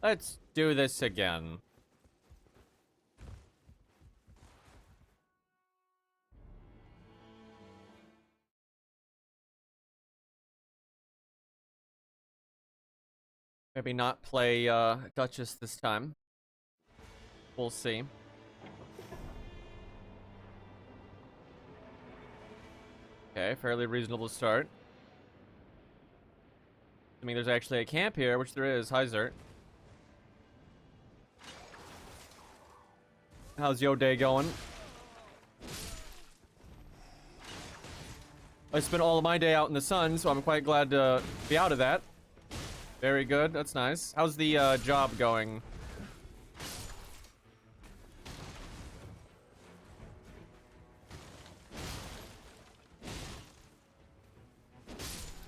Let's do this again. Maybe not play Duchess this time. We'll see. Okay, fairly reasonable start. I mean, there's actually a camp here, which there is. Hi, Zert. How's your day going? I spent all of my day out in the sun, so I'm quite glad to be out of that. Very good. That's nice. How's the job going?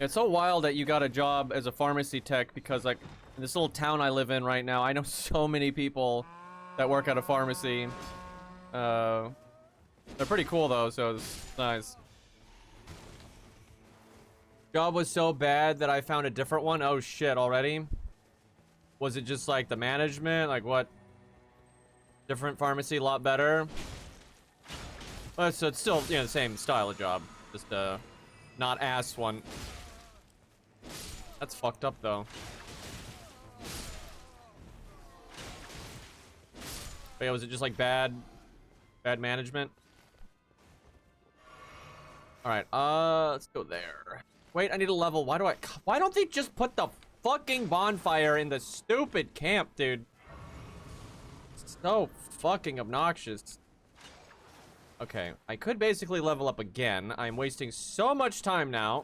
It's so wild that you got a job as a pharmacy tech because, like, in this little town I live in right now, I know so many people that work at a pharmacy. They're pretty cool, though, so it's nice. Job was so bad that I found a different one. Oh, shit, already? Was it just, like, the management? Like, what? Different pharmacy, a lot better? But so it's still, you know, the same style of job. Just, not ass one. That's fucked up, though. But yeah, was it just like bad management? All right, let's go there. Wait, I need a level. Why don't they just put the fucking bonfire in the stupid camp, dude? It's so fucking obnoxious. Okay, I could basically level up again. I'm wasting so much time now.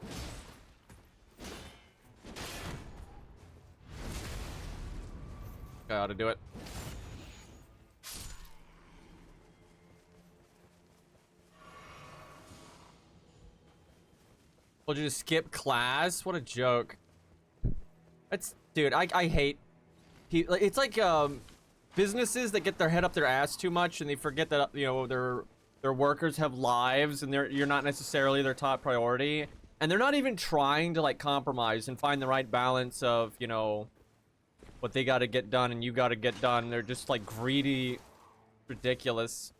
Gotta do it. We'll just skip class. What a joke. That's, dude, I hate people. It's like businesses that get their head up their ass too much and they forget that, you know, their workers have lives and you're not necessarily their top priority, and they're not even trying to like compromise and find the right balance of, you know, what they got to get done and you got to get done. They're just like greedy, ridiculous.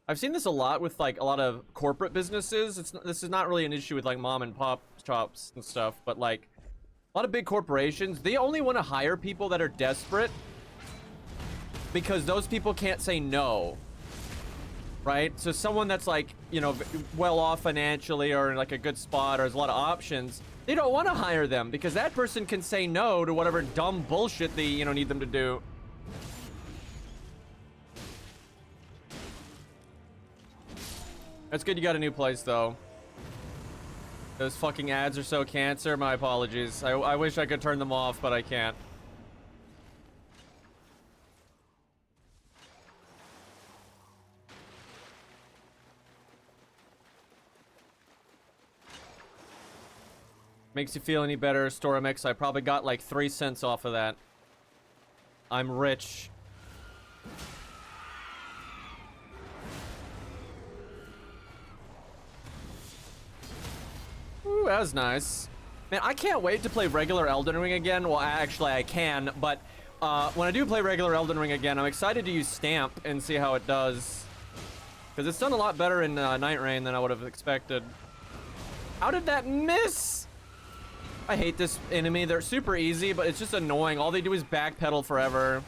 I've seen this a lot with like a lot of corporate businesses. This is not really an issue with like mom and pop shops and stuff, but like a lot of big corporations, they only want to hire people that are desperate because those people can't say no, right? So someone that's like, you know, well off financially or in like a good spot or has a lot of options, they don't want to hire them because that person can say no to whatever dumb bullshit they, you know, need them to do. That's good you got a new place, though. Those fucking ads are so cancer. My apologies. I wish I could turn them off, but I can't. Makes you feel any better, Storamix? I probably got like 3 cents off of that. I'm rich. Ooh, that was nice. Man, I can't wait to play regular Elden Ring again. Well, actually, I can, but when I do play regular Elden Ring again, I'm excited to use Stamp and see how it does. Because it's done a lot better in Night Rain than I would have expected. How did that miss? I hate this enemy. They're super easy, but it's just annoying. All they do is backpedal forever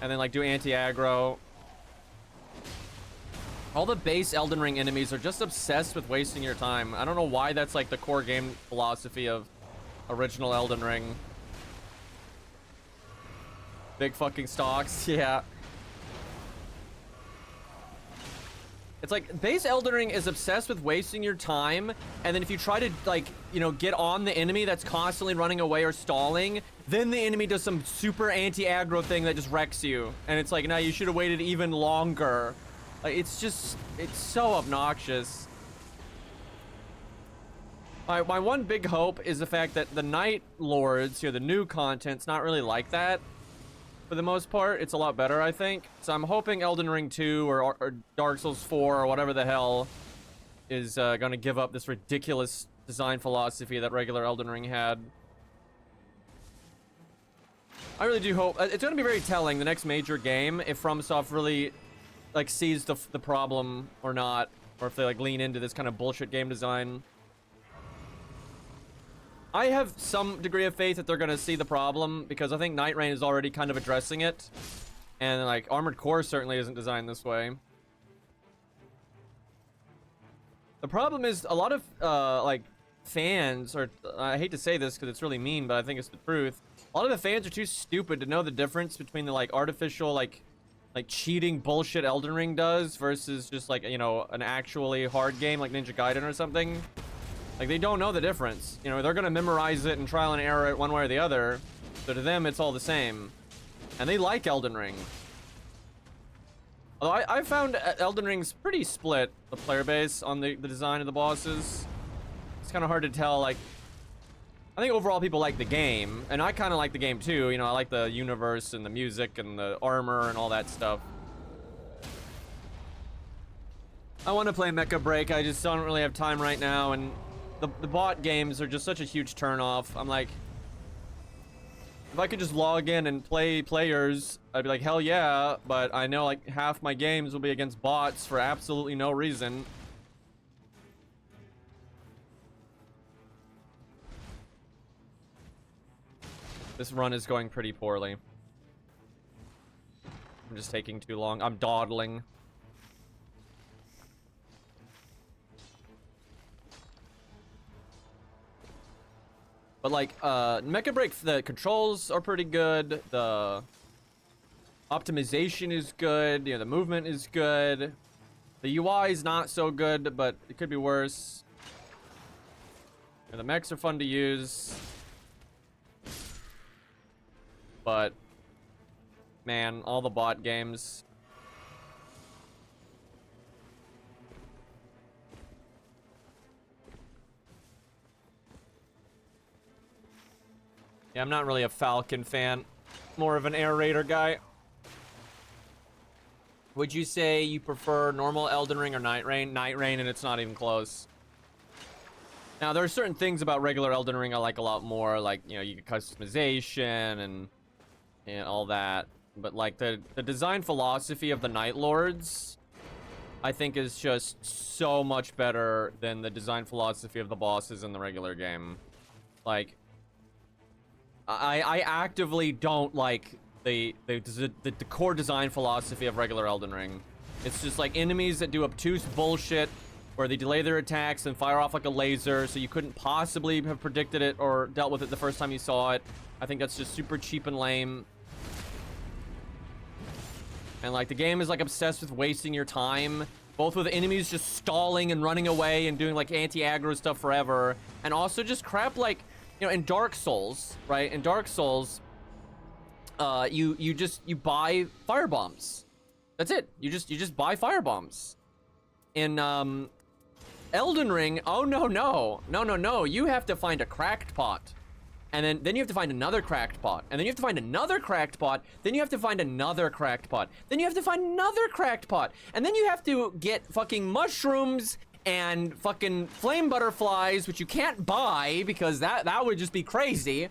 and then like do anti-aggro. All the base Elden Ring enemies are just obsessed with wasting your time. I don't know why that's like the core game philosophy of original Elden Ring. Big fucking stocks, yeah. It's like base Elden Ring is obsessed with wasting your time, and then if you try to like, you know, get on the enemy that's constantly running away or stalling, then the enemy does some super anti-aggro thing that just wrecks you. And it's like, now you should have waited even longer. Like, it's just, it's so obnoxious. My one big hope is the fact that the Night Lords here, the new content's not really like that. For the most part, it's a lot better, I think. So I'm hoping Elden Ring 2 or Dark Souls 4 or whatever the hell is gonna give up this ridiculous design philosophy that regular Elden Ring had. I really do hope it's gonna be very telling the next major game if FromSoft really like sees the problem or not, or if they like lean into this kind of bullshit game design. I have some degree of faith that they're gonna see the problem because I think Night Rain is already kind of addressing it, and like Armored Core certainly isn't designed this way. The problem is a lot of like fans, or I hate to say this because it's really mean, but I think it's the truth. A lot of the fans are too stupid to know the difference between the like artificial like cheating bullshit Elden Ring does versus just like, you know, an actually hard game like Ninja Gaiden or something. Like, they don't know the difference. You know, they're gonna memorize it and trial and error it one way or the other. So to them, it's all the same. And they like Elden Ring. Although I found Elden Ring's pretty split, the player base, on the design of the bosses. It's kind of hard to tell, like... I think overall people like the game, and I kind of like the game too. You know, I like the universe and the music and the armor and all that stuff. I want to play Mecha Break, I just don't really have time right now, and the bot games are just such a huge turnoff. I'm like, if I could just log in and play players, I'd be like, hell yeah, but I know like half my games will be against bots for absolutely no reason. This run is going pretty poorly. I'm just taking too long. I'm dawdling. But like, Mecha Break, the controls are pretty good. The optimization is good. You know, the movement is good. The UI is not so good, but it could be worse. And the mechs are fun to use. But, man, all the bot games. Yeah, I'm not really a Falcon fan. More of an Air Raider guy. Would you say you prefer normal Elden Ring or Night Rain? Night Rain, and it's not even close. Now, there are certain things about regular Elden Ring I like a lot more. Like, you know, you get customization and all that, but like the design philosophy of the Night Lords, I think is just so much better than the design philosophy of the bosses in the regular game. Like, I actively don't like the core design philosophy of regular Elden Ring. It's just like enemies that do obtuse bullshit where they delay their attacks and fire off like a laser, so you couldn't possibly have predicted it or dealt with it the first time you saw it. I think that's just super cheap and lame. And like the game is like obsessed with wasting your time, both with enemies just stalling and running away and doing like anti-aggro stuff forever, and also just crap like, you know, in Dark Souls, right? In Dark Souls, you buy fire bombs. That's it. You just buy fire bombs. In Elden Ring, oh no, you have to find a cracked pot. And then you have to find another cracked pot. And then you have to find another cracked pot. Then you have to find another cracked pot. Then you have to find another cracked pot. And then you have to get fucking mushrooms and fucking flame butterflies, which you can't buy because that would just be crazy.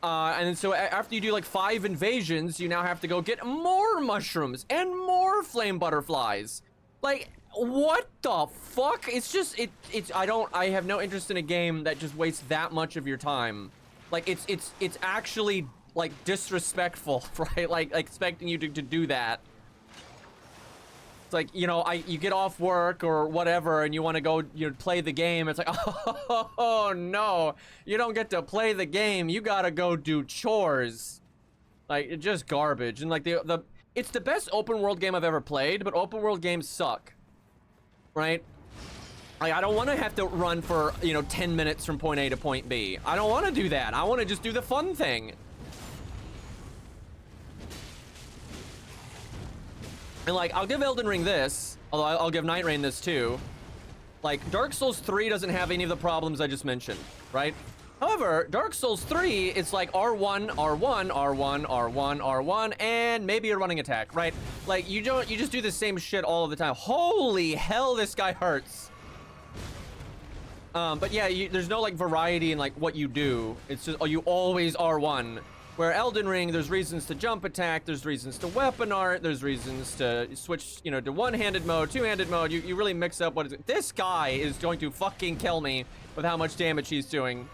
And then so after you do like 5 invasions, you now have to go get more mushrooms and more flame butterflies. Like, what the fuck? It's just, I have no interest in a game that just wastes that much of your time. Like, it's actually, like, disrespectful, right? Like expecting you to do that. It's like, you know, you get off work or whatever and you want to go, you know, play the game. It's like, oh, no. You don't get to play the game. You gotta go do chores. Like, it's just garbage. And, like, it's the best open world game I've ever played, but open world games suck. Right? Like, I don't want to have to run for, you know, 10 minutes from point A to point B. I don't want to do that. I want to just do the fun thing. And, like, I'll give Elden Ring this, although I'll give Night Rain this, too. Like, Dark Souls 3 doesn't have any of the problems I just mentioned, right? However, Dark Souls 3, it's like R1, R1, R1, R1, R1, and maybe a running attack, right? Like, you just do the same shit all of the time. Holy hell, this guy hurts. But yeah, there's no like variety in like what you do. It's just, oh, you always R1. Where Elden Ring, there's reasons to jump attack, there's reasons to weapon art, there's reasons to switch, you know, to one-handed mode, two-handed mode. You really mix up what is it. This guy is going to fucking kill me with how much damage he's doing.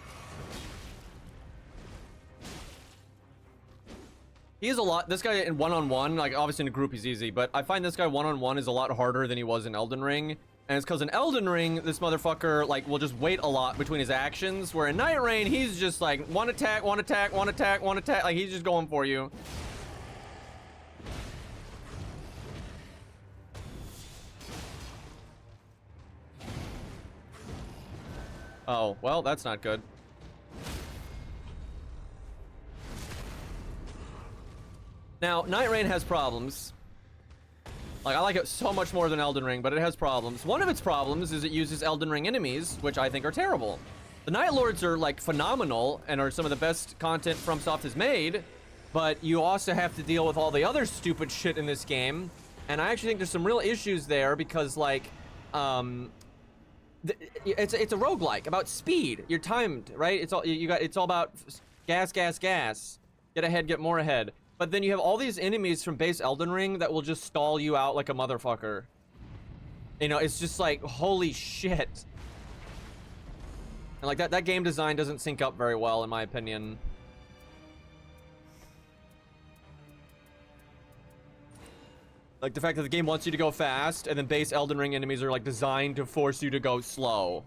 He is a lot. This guy in one-on-one, like obviously in a group he's easy, but I find this guy one-on-one is a lot harder than he was in Elden Ring. And it's because in Elden Ring, this motherfucker, like, will just wait a lot between his actions, where in Night Rain, he's just like, one attack, one attack, one attack, one attack, like, he's just going for you. Oh, well, that's not good. Now, Night Rain has problems. Like, I like it so much more than Elden Ring, but it has problems. One of its problems is it uses Elden Ring enemies, which I think are terrible. The Night Lords are, like, phenomenal and are some of the best content FromSoft has made, but you also have to deal with all the other stupid shit in this game. And I actually think there's some real issues there because, like, it's a roguelike about speed. You're timed, right? It's all about gas, gas, gas. Get ahead, get more ahead. But then you have all these enemies from base Elden Ring that will just stall you out like a motherfucker. You know, it's just like, holy shit. And like that game design doesn't sync up very well, in my opinion. Like the fact that the game wants you to go fast, and then base Elden Ring enemies are like designed to force you to go slow.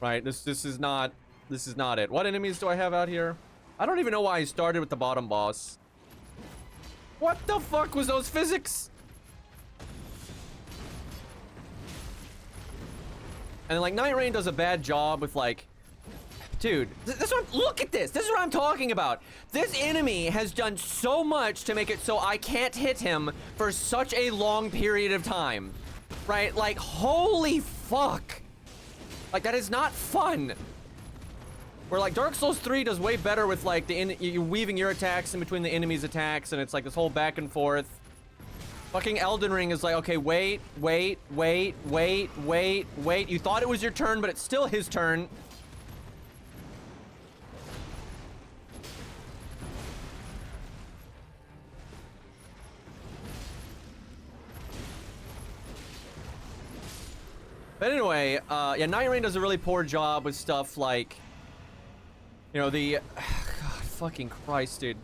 Right? This is not it. What enemies do I have out here? I don't even know why I started with the bottom boss. What the fuck was those physics? And like Night Rain does a bad job with like, dude, look at this. This is what I'm talking about. This enemy has done so much to make it so I can't hit him for such a long period of time, right? Like, holy fuck. Like, that is not fun. Where like Dark Souls 3 does way better with like you weaving your attacks in between the enemy's attacks, and it's like this whole back and forth. Fucking Elden Ring is like, okay, wait. You thought it was your turn, but it's still his turn. But anyway, yeah, Night Rain does a really poor job with stuff like, you know, the... God, fucking Christ, dude.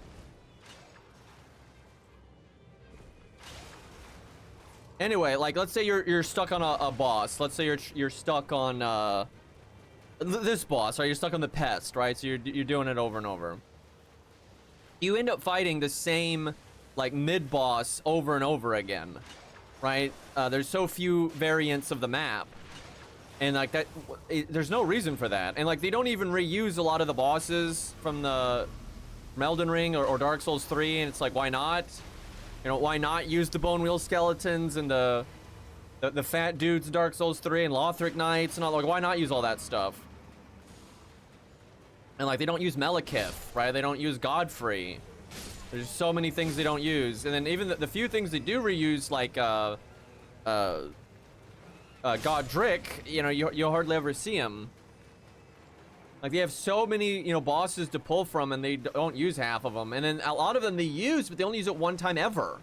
Anyway, like, let's say you're stuck on a boss. Let's say you're stuck on, this boss, right? You're stuck on the pest, right? So you're doing it over and over. You end up fighting the same, like, mid-boss over and over again, right? There's so few variants of the map. And like that, there's no reason for that. And like they don't even reuse a lot of the bosses from Elden Ring or Dark Souls 3. And it's like, why not? You know, why not use the Bone Wheel Skeletons and the fat dudes in Dark Souls 3 and Lothric Knights and all? Like, why not use all that stuff? And like they don't use Malekith, right? They don't use Godfrey. There's so many things they don't use. And then even the few things they do reuse, like Godric, you know, you'll hardly ever see him. Like, they have so many, you know, bosses to pull from, and they don't use half of them. And then a lot of them they use, but they only use it one time ever,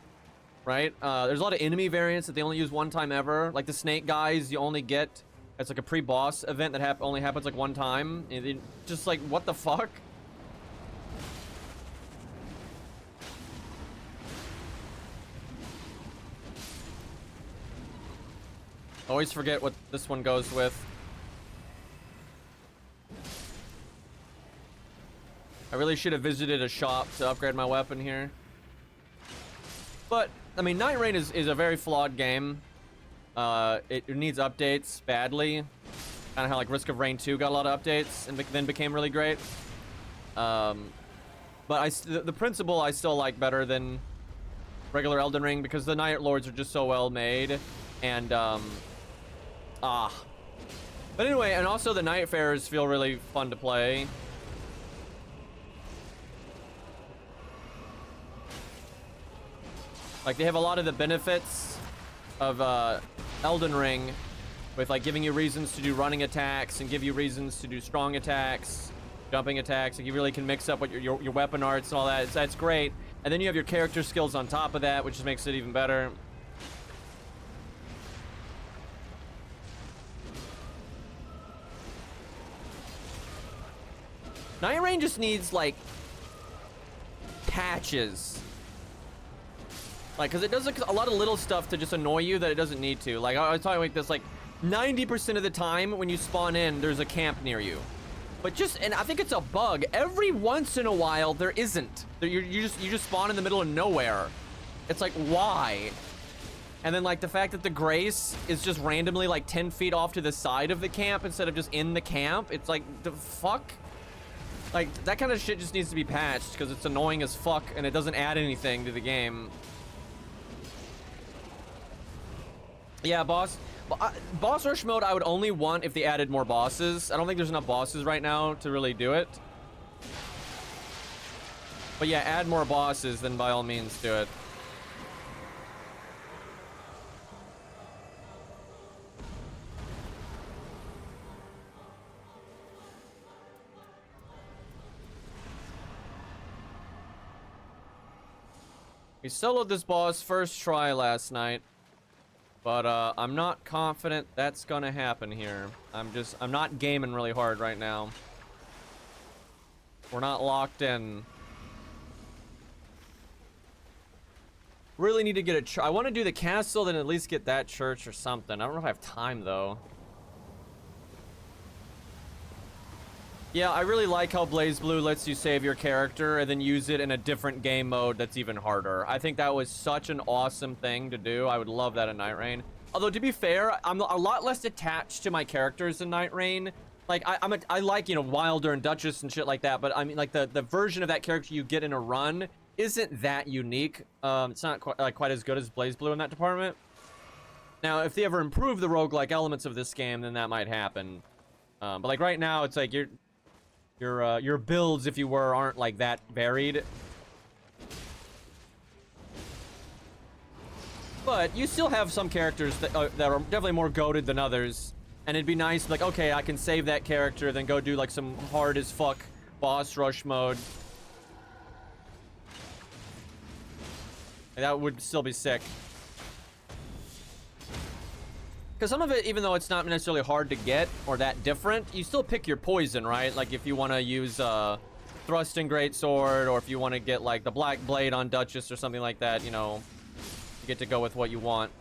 right? There's a lot of enemy variants that they only use one time ever. Like the snake guys, you only get, it's like a pre-boss event that only happens like one time. And just like, what the fuck? Always forget what this one goes with. I really should have visited a shop to upgrade my weapon here. But, I mean, Night Rain is a very flawed game. It needs updates badly. Kind of how like Risk of Rain 2 got a lot of updates and then became really great. But the principle I still like better than regular Elden Ring because the Night Lords are just so well made. And, But anyway, and also the Nightfarers feel really fun to play. Like, they have a lot of the benefits of Elden Ring with, like, giving you reasons to do running attacks and give you reasons to do strong attacks. jumping attacks. Like, you really can mix up what your weapon arts and all that. That's great. And then you have your character skills on top of that, which just makes it even better. Night Rain just needs, like, patches. Like, because it does a lot of little stuff to just annoy you that it doesn't need to. Like, I was talking like this, like, 90% of the time when you spawn in, there's a camp near you. But just, and I think it's a bug, every once in a while, there isn't. You just spawn in the middle of nowhere. It's like, why? And then, like, the fact that the Grace is just randomly, like, 10 feet off to the side of the camp instead of just in the camp. It's like, the fuck? Like, that kind of shit just needs to be patched because it's annoying as fuck and it doesn't add anything to the game. Yeah, boss rush mode I would only want if they added more bosses. I don't think there's enough bosses right now to really do it. But yeah, add more bosses, then by all means do it. We soloed this boss first try last night, but I'm not confident that's gonna happen here. I'm not gaming really hard right now. We're not locked in. Really need to get I want to do the castle, then at least get that church or something. I don't know if I have time though. Yeah, I really like how BlazBlue lets you save your character and then use it in a different game mode that's even harder. I think that was such an awesome thing to do. I would love that in Night Rain. Although, to be fair, I'm a lot less attached to my characters in Night Rain. Like, I like, you know, Wilder and Duchess and shit like that, but I mean, like, the version of that character you get in a run isn't that unique. It's not quite as good as BlazBlue in that department. Now, if they ever improve the roguelike elements of this game, then that might happen. But, like, right now, it's like your builds, if you were, aren't like that varied. But you still have some characters that are definitely more goated than others. And it'd be nice, like, okay, I can save that character, then go do like some hard as fuck boss rush mode. And that would still be sick. Because some of it, even though it's not necessarily hard to get or that different, you still pick your poison, right? Like if you want to use Thrust and Greatsword, or if you want to get like the Black Blade on Duchess or something like that, you know, you get to go with what you want.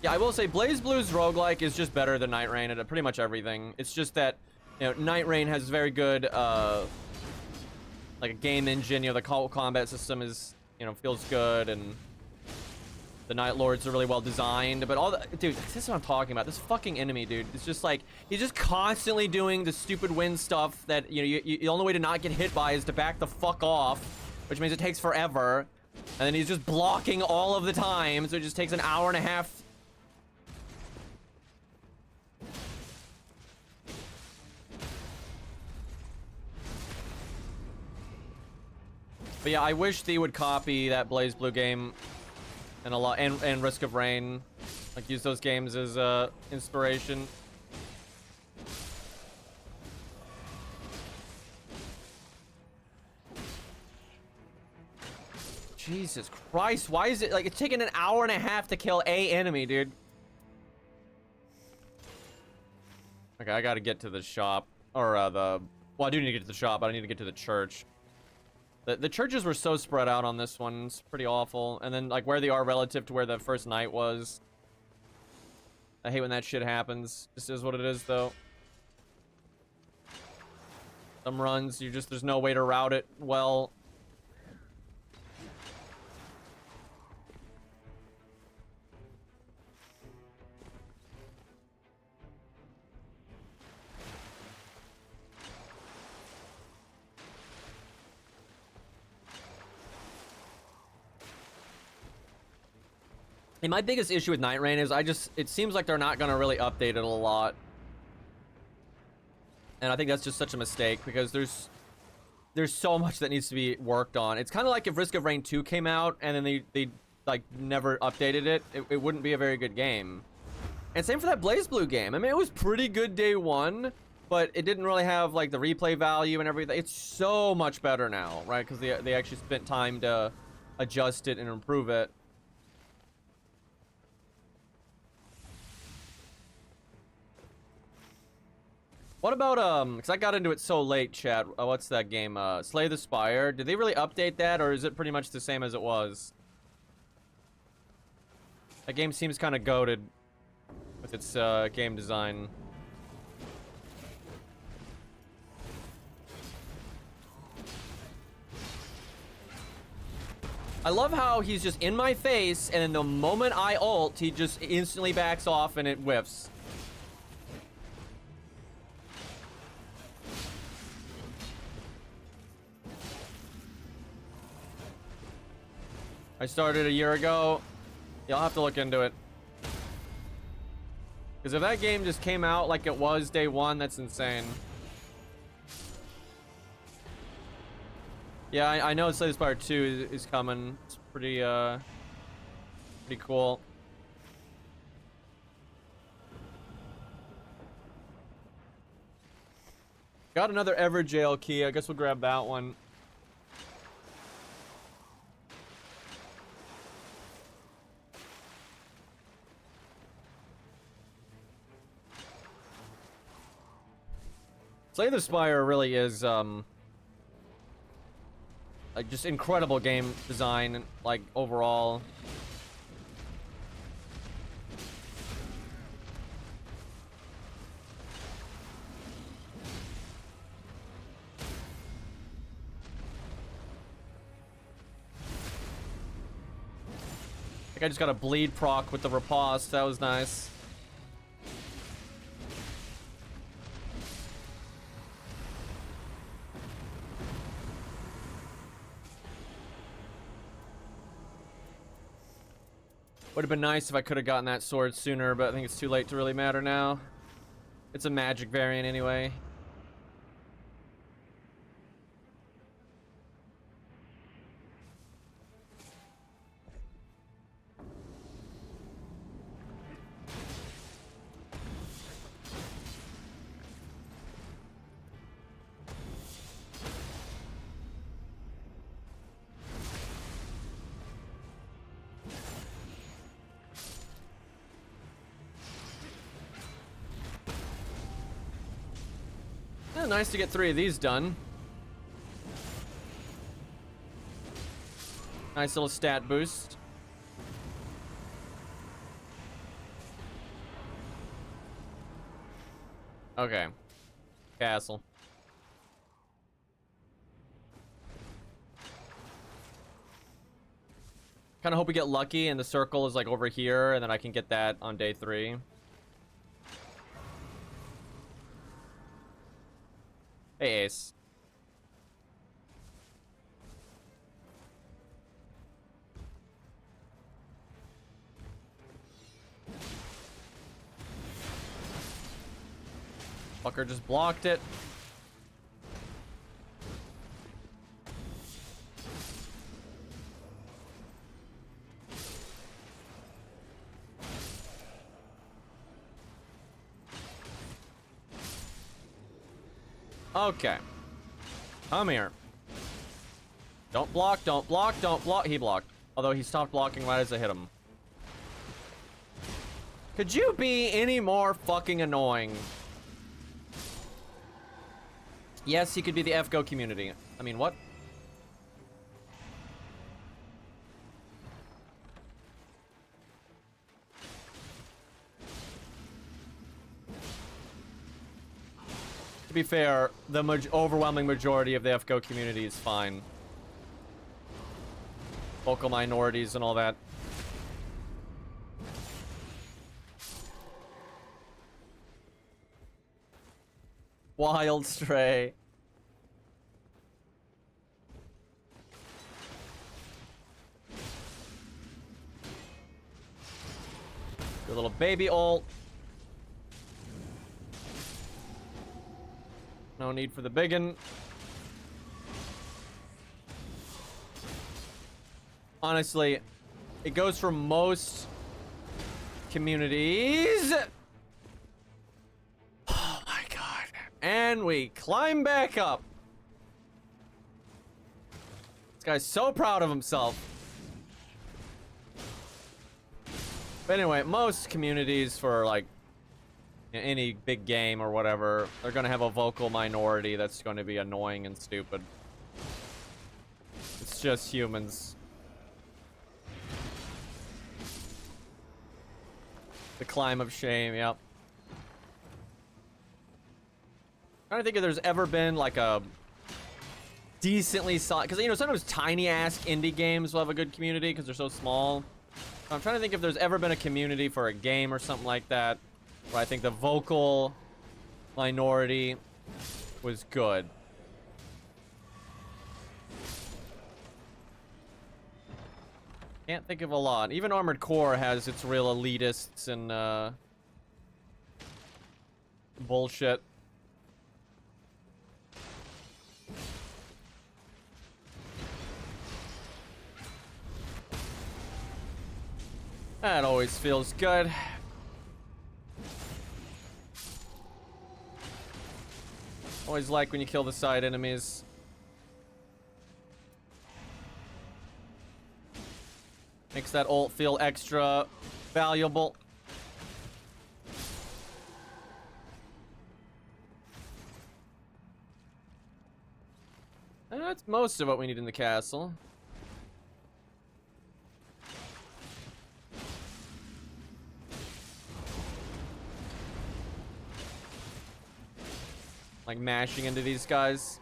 Yeah, I will say BlazBlue's roguelike is just better than Night Rain at pretty much everything. It's just that, you know, Night Rain has very good, like a game engine. You know, the combat system is, you know, feels good, and the Night Lords are really well designed. But all the, dude, this is what I'm talking about. This fucking enemy, dude, it's just like, he's just constantly doing the stupid wind stuff that, you know, the only way to not get hit by is to back the fuck off, which means it takes forever. And then he's just blocking all of the time, so it just takes an hour and a half. But yeah, I wish they would copy that BlazBlue game and a lot, and Risk of Rain, like use those games as inspiration. Jesus Christ, why is it like it's taking an hour and a half to kill a enemy, dude? Okay, I gotta get to the shop, or well, I do need to get to the shop, but I need to get to the church. The churches were so spread out on this one. It's pretty awful. And then, like, where they are relative to where the first night was. I hate when that shit happens. This is what it is, though. Some runs, there's no way to route it well. And my biggest issue with Night Rain is it seems like they're not going to really update it a lot. And I think that's just such a mistake, because there's there's so much that needs to be worked on. It's kind of like if Risk of Rain 2 came out and then they like never updated it, it wouldn't be a very good game. And same for that BlazBlue game. I mean, it was pretty good day one, but it didn't really have like the replay value and everything. It's so much better now, right? Because they actually spent time to adjust it and improve it. What about, because I got into it so late, chat. What's that game? Slay the Spire. Did they really update that, or is it pretty much the same as it was? That game seems kind of goated with its game design. I love how he's just in my face, and then the moment I ult, he just instantly backs off and it whiffs. I started a year ago. You'll have to look into it. Because if that game just came out like it was day one, that's insane. Yeah, I know Slay the Spire 2 is coming. It's pretty cool. Got another Everjail key. I guess we'll grab that one. Slay the Spire really is like just incredible game design, like overall. I think I just got a bleed proc with the riposte. That was nice. Would have been nice if I could have gotten that sword sooner, but I think it's too late to really matter now. It's a magic variant anyway. Nice to get 3 of these done. Nice little stat boost. Okay. Castle. Kind of hope we get lucky and the circle is like over here and then I can get that on day 3. Hey, Ace. Fucker just blocked it. Okay. Come here. Don't block, don't block, don't block. He blocked. Although he stopped blocking right as I hit him. Could you be any more fucking annoying? Yes, he could be the FGO community. I mean, what? To be fair, the overwhelming majority of the FGO community is fine. Vocal minorities and all that. Wild Stray. Your little baby ult. No need for the biggin. Honestly, it goes for most communities. Oh my god. And we climb back up. This guy's so proud of himself. But anyway, most communities for like any big game or whatever, they're gonna have a vocal minority that's going to be annoying and stupid. It's just humans. The climb of shame, yep. I don't think if there's ever been like a decently solid, because you know sometimes tiny ass indie games will have a good community because they're so small. I'm trying to think if there's ever been a community for a game or something like that where I think the vocal minority was good. Can't think of a lot. Even Armored Core has its real elitists and bullshit. That always feels good. Always like when you kill the side enemies. Makes that ult feel extra valuable. And that's most of what we need in the castle. Like mashing into these guys.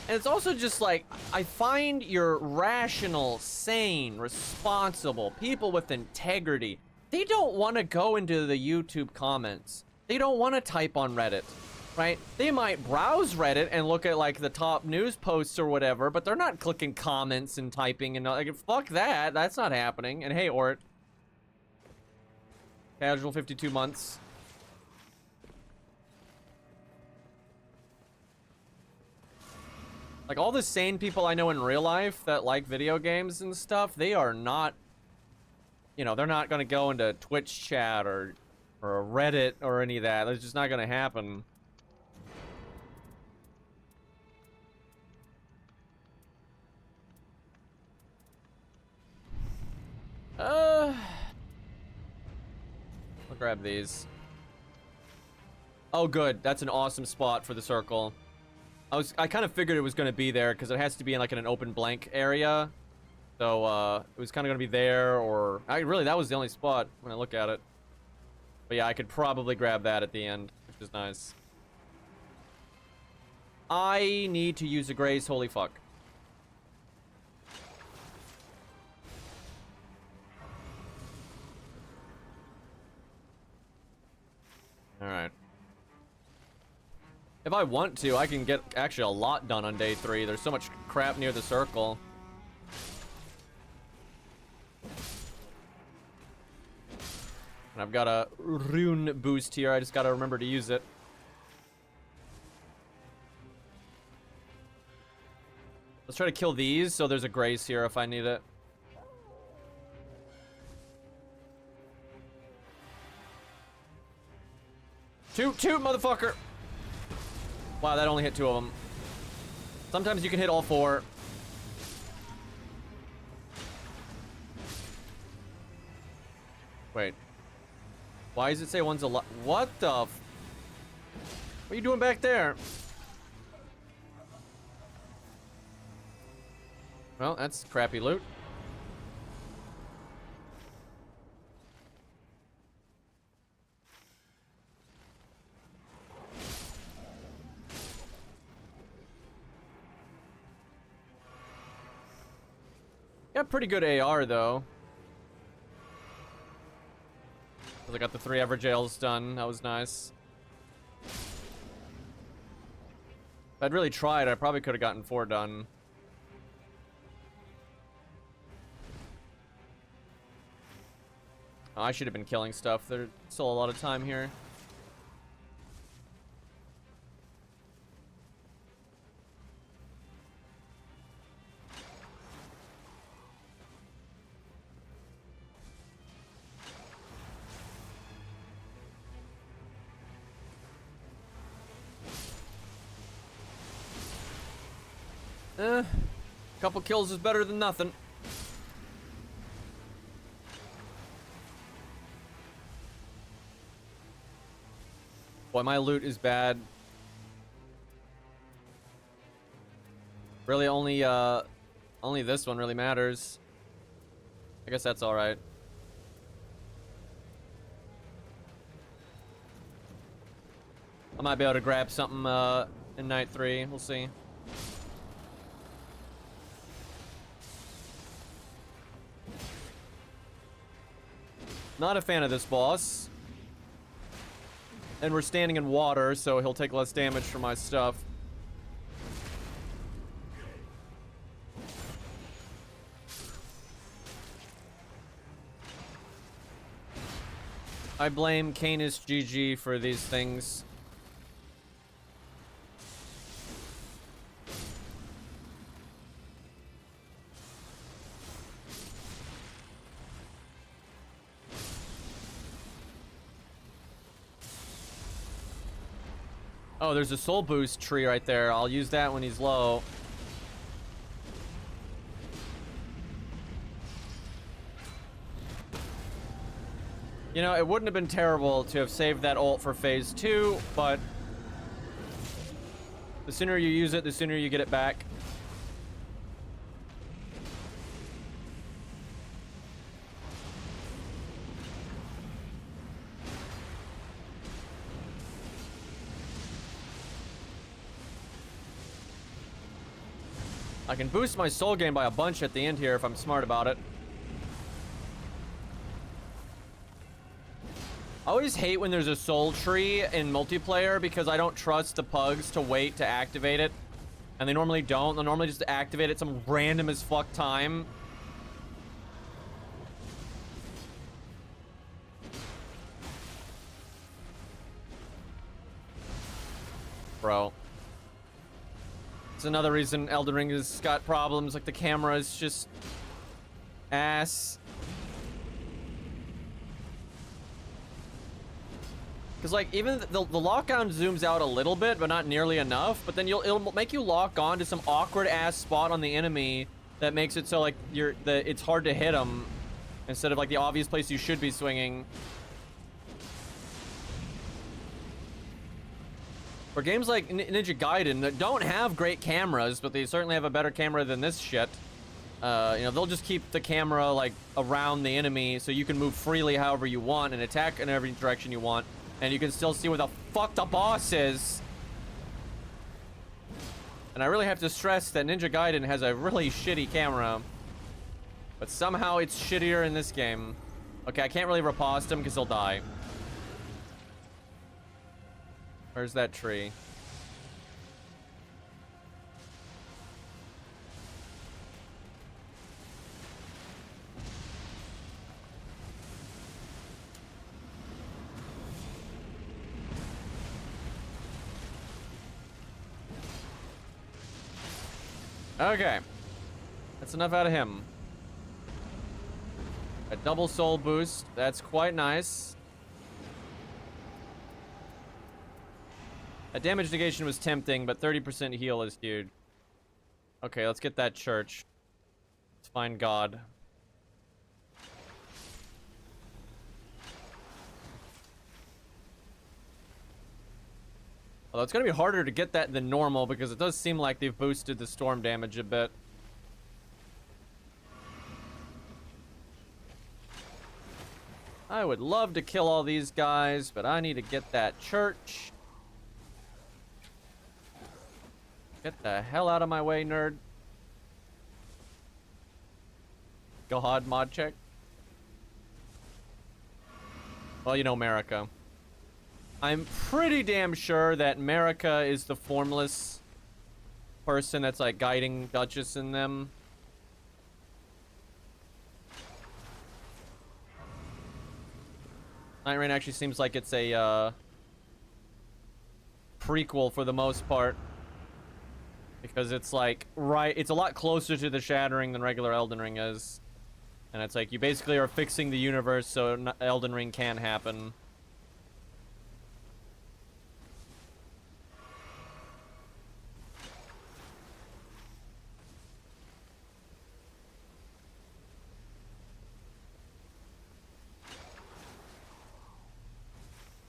And it's also just like, I find your rational, sane, responsible people with integrity, they don't want to go into the YouTube comments. They don't want to type on Reddit, right? They might browse Reddit and look at like the top news posts or whatever, but they're not clicking comments and typing and like, fuck that. That's not happening. And hey, Ort. Casual 52 months. Like, all the sane people I know in real life that like video games and stuff, they are not, you know, they're not gonna go into Twitch chat or Reddit or any of that. That's just not gonna happen. I'll grab these. Oh, good. That's an awesome spot for the circle. I kind of figured it was going to be there because it has to be in like in an open blank area. So it was kind of going to be there, or really that was the only spot when I look at it. But yeah, I could probably grab that at the end, which is nice. I need to use a grace, holy fuck. Alright. If I want to, I can get actually a lot done on day 3. There's so much crap near the circle. And I've got a rune boost here. I just gotta remember to use it. Let's try to kill these so there's a grace here if I need it. Two, motherfucker! Wow, that only hit 2 of them. Sometimes you can hit all 4. Wait. Why does it say one's alive? What the f... What are you doing back there? Well, that's crappy loot. Got pretty good AR though. I got the 3 Everjails done. That was nice. If I'd really tried, I probably could have gotten 4 done. Oh, I should have been killing stuff. There's still a lot of time here. Couple kills is better than nothing. Boy, my loot is bad. Really, only this one really matters. I guess that's all right. I might be able to grab something in night 3. We'll see. Not a fan of this boss. And we're standing in water, so he'll take less damage from my stuff. I blame Canis GG for these things. Oh, there's a soul boost tree right there. I'll use that when he's low. You know, it wouldn't have been terrible to have saved that ult for phase 2, but the sooner you use it, the sooner you get it back. I can boost my soul gain by a bunch at the end here if I'm smart about it. I always hate when there's a soul tree in multiplayer because I don't trust the pugs to wait to activate it. And they normally don't. They'll normally just activate it some random as fuck time. Bro. It's another reason Elden Ring has got problems. Like, the camera is just ass. Because, like, even the lockdown zooms out a little bit, but not nearly enough. But then it'll make you lock on to some awkward-ass spot on the enemy that makes it so, like, it's hard to hit them instead of, like, the obvious place you should be swinging. For games like Ninja Gaiden that don't have great cameras, but they certainly have a better camera than this shit. You know, they'll just keep the camera, like, around the enemy so you can move freely however you want and attack in every direction you want. And you can still see where the fuck the boss is. And I really have to stress that Ninja Gaiden has a really shitty camera. But somehow it's shittier in this game. Okay, I can't really riposte him because he'll die. Where's that tree? Okay. That's enough out of him. A double soul boost. That's quite nice. A damage negation was tempting, but 30% heal is huge. Okay, let's get that church. Let's find God. Although it's gonna be harder to get that than normal because it does seem like they've boosted the storm damage a bit. I would love to kill all these guys, but I need to get that church. Get the hell out of my way, nerd. God, mod check. Well, you know Marika. I'm pretty damn sure that Marika is the formless person that's, like, guiding Duchess and them. Night Rain actually seems like it's a prequel for the most part. Because it's like, it's a lot closer to the Shattering than regular Elden Ring is. And it's like, you basically are fixing the universe so Elden Ring can happen.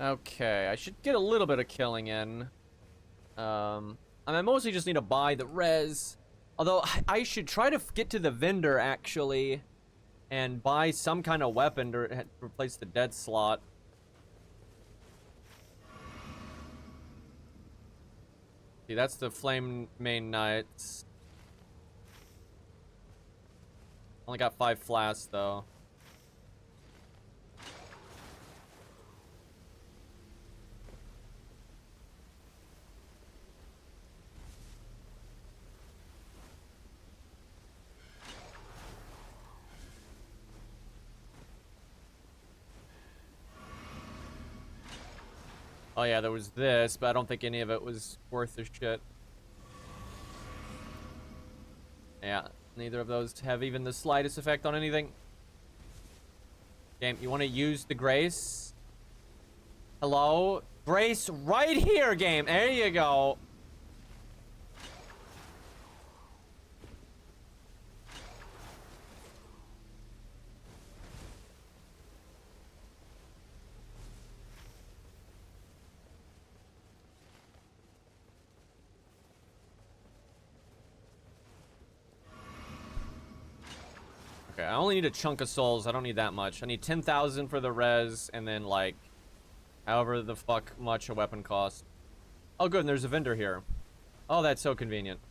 Okay, I should get a little bit of killing in. I mostly just need to buy the res. Although, I should try to get to the vendor, actually, and buy some kind of weapon to replace the dead slot. See, that's the Flame Main Knights. Only got 5 flasks, though. Oh yeah, there was this, but I don't think any of it was worth the shit. Yeah, neither of those have even the slightest effect on anything. Game, you want to use the Grace? Hello? Grace right here, game. There you go. Okay, I only need a chunk of souls. I don't need that much. I need 10,000 for the res, and then, like, however the fuck much a weapon costs. Oh, good, and there's a vendor here. Oh, that's so convenient.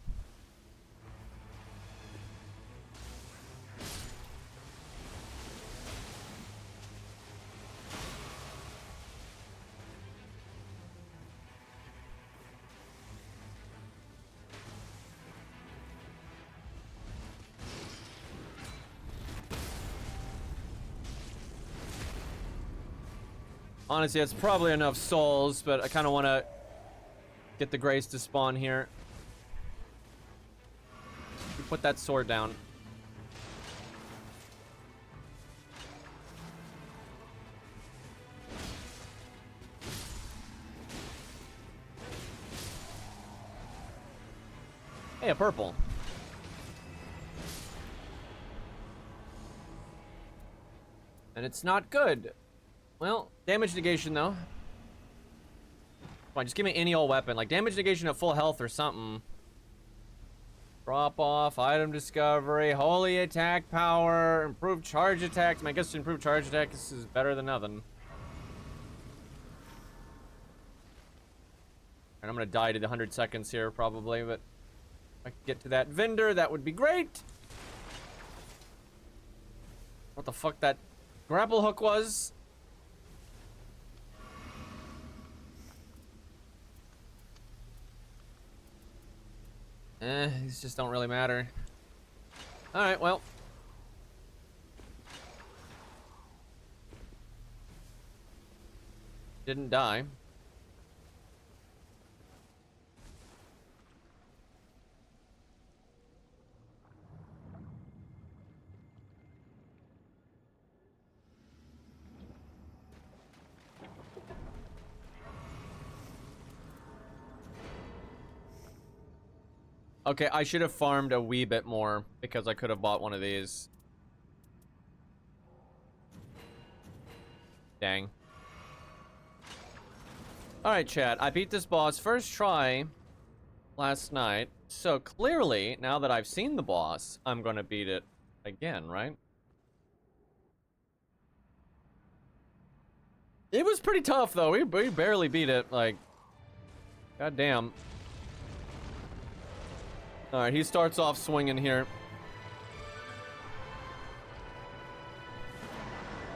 Honestly, that's probably enough souls, but I kind of want to get the Grace to spawn here. Put that sword down. Hey, a purple. And it's not good. Well, damage negation, though. Come on, just give me any old weapon. Like, damage negation at full health or something. Drop off, item discovery, holy attack power, improved charge attacks. I guess improved charge attack is better than nothing. And I'm gonna die to the 100 seconds here, probably, but if I could get to that vendor, that would be great. What the fuck that grapple hook was? These just don't really matter. Alright, well. Didn't die. Okay, I should have farmed a wee bit more because I could have bought one of these. Dang. Alright, chat. I beat this boss first try last night. So clearly, now that I've seen the boss, I'm gonna beat it again, right? It was pretty tough, though. We barely beat it. Like, goddamn. Alright, he starts off swinging here.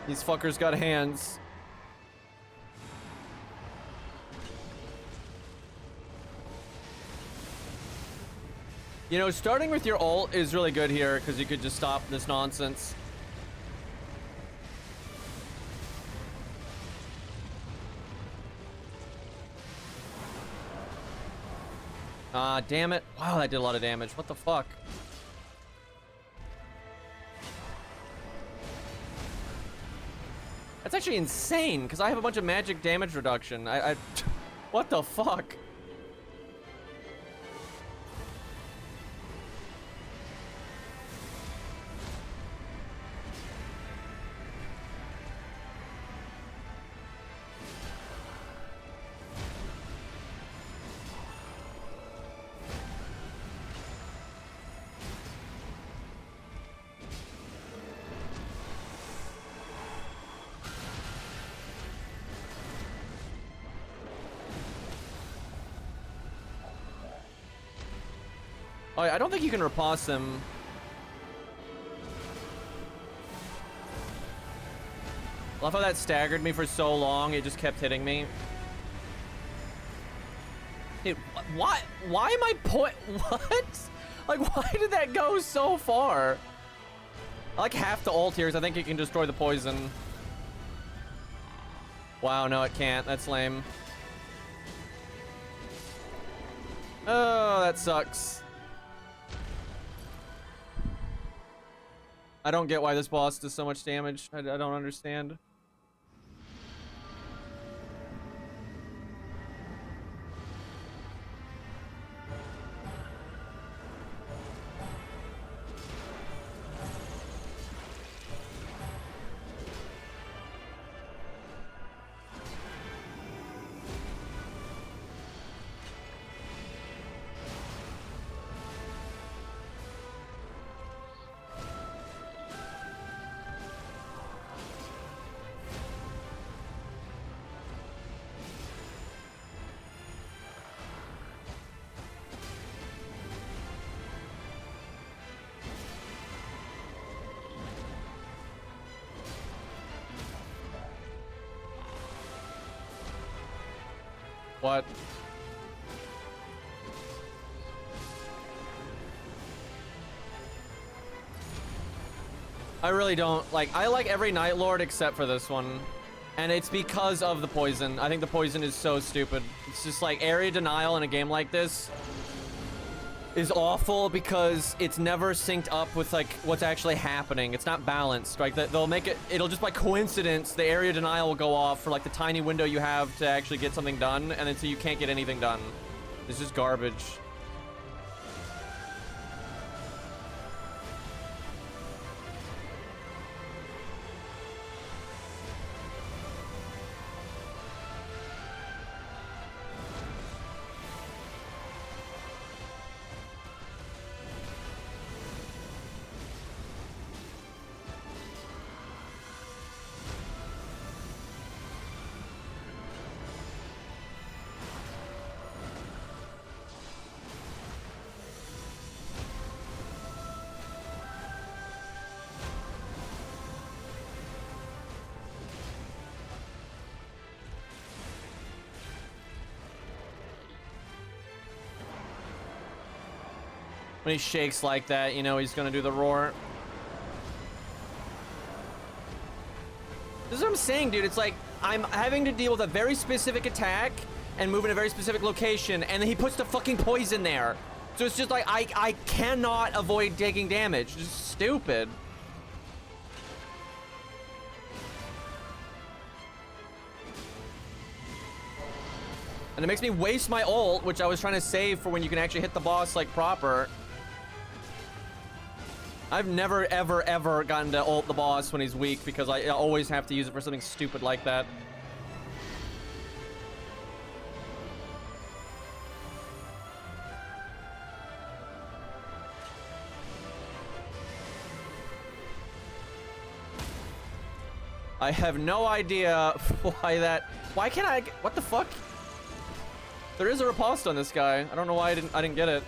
These fuckers got hands. You know, starting with your ult is really good here because you could just stop this nonsense. Ah, damn it. Wow, that did a lot of damage. What the fuck? That's actually insane, because I have a bunch of magic damage reduction. What the fuck? Oh, I don't think you can riposte him. I love how that staggered me for so long, it just kept hitting me. Dude, why am I what? Like, why did that go so far? I like half the ult here, I think it can destroy the poison. Wow, no it can't, that's lame. Oh, that sucks. I don't get why this boss does so much damage. I don't understand. What? I really don't like. I like every Night Lord except for this one, and it's because of the poison. I think the poison is so stupid. It's just like area denial in a game like this is awful because it's never synced up with like what's actually happening. It's not balanced. Like they'll make it. It'll just by coincidence the area denial will go off for like the tiny window you have to actually get something done, and then so you can't get anything done. It's just garbage. When he shakes like that, you know he's gonna do the roar. This is what I'm saying, dude. It's like I'm having to deal with a very specific attack and move in a very specific location, and then he puts the fucking poison there. So it's just like I cannot avoid taking damage. It's just stupid. And it makes me waste my ult, which I was trying to save for when you can actually hit the boss like proper. I've never, ever, ever gotten to ult the boss when he's weak because I always have to use it for something stupid like that. I have no idea why can't I, what the fuck? There is a riposte on this guy. I don't know why I didn't get it.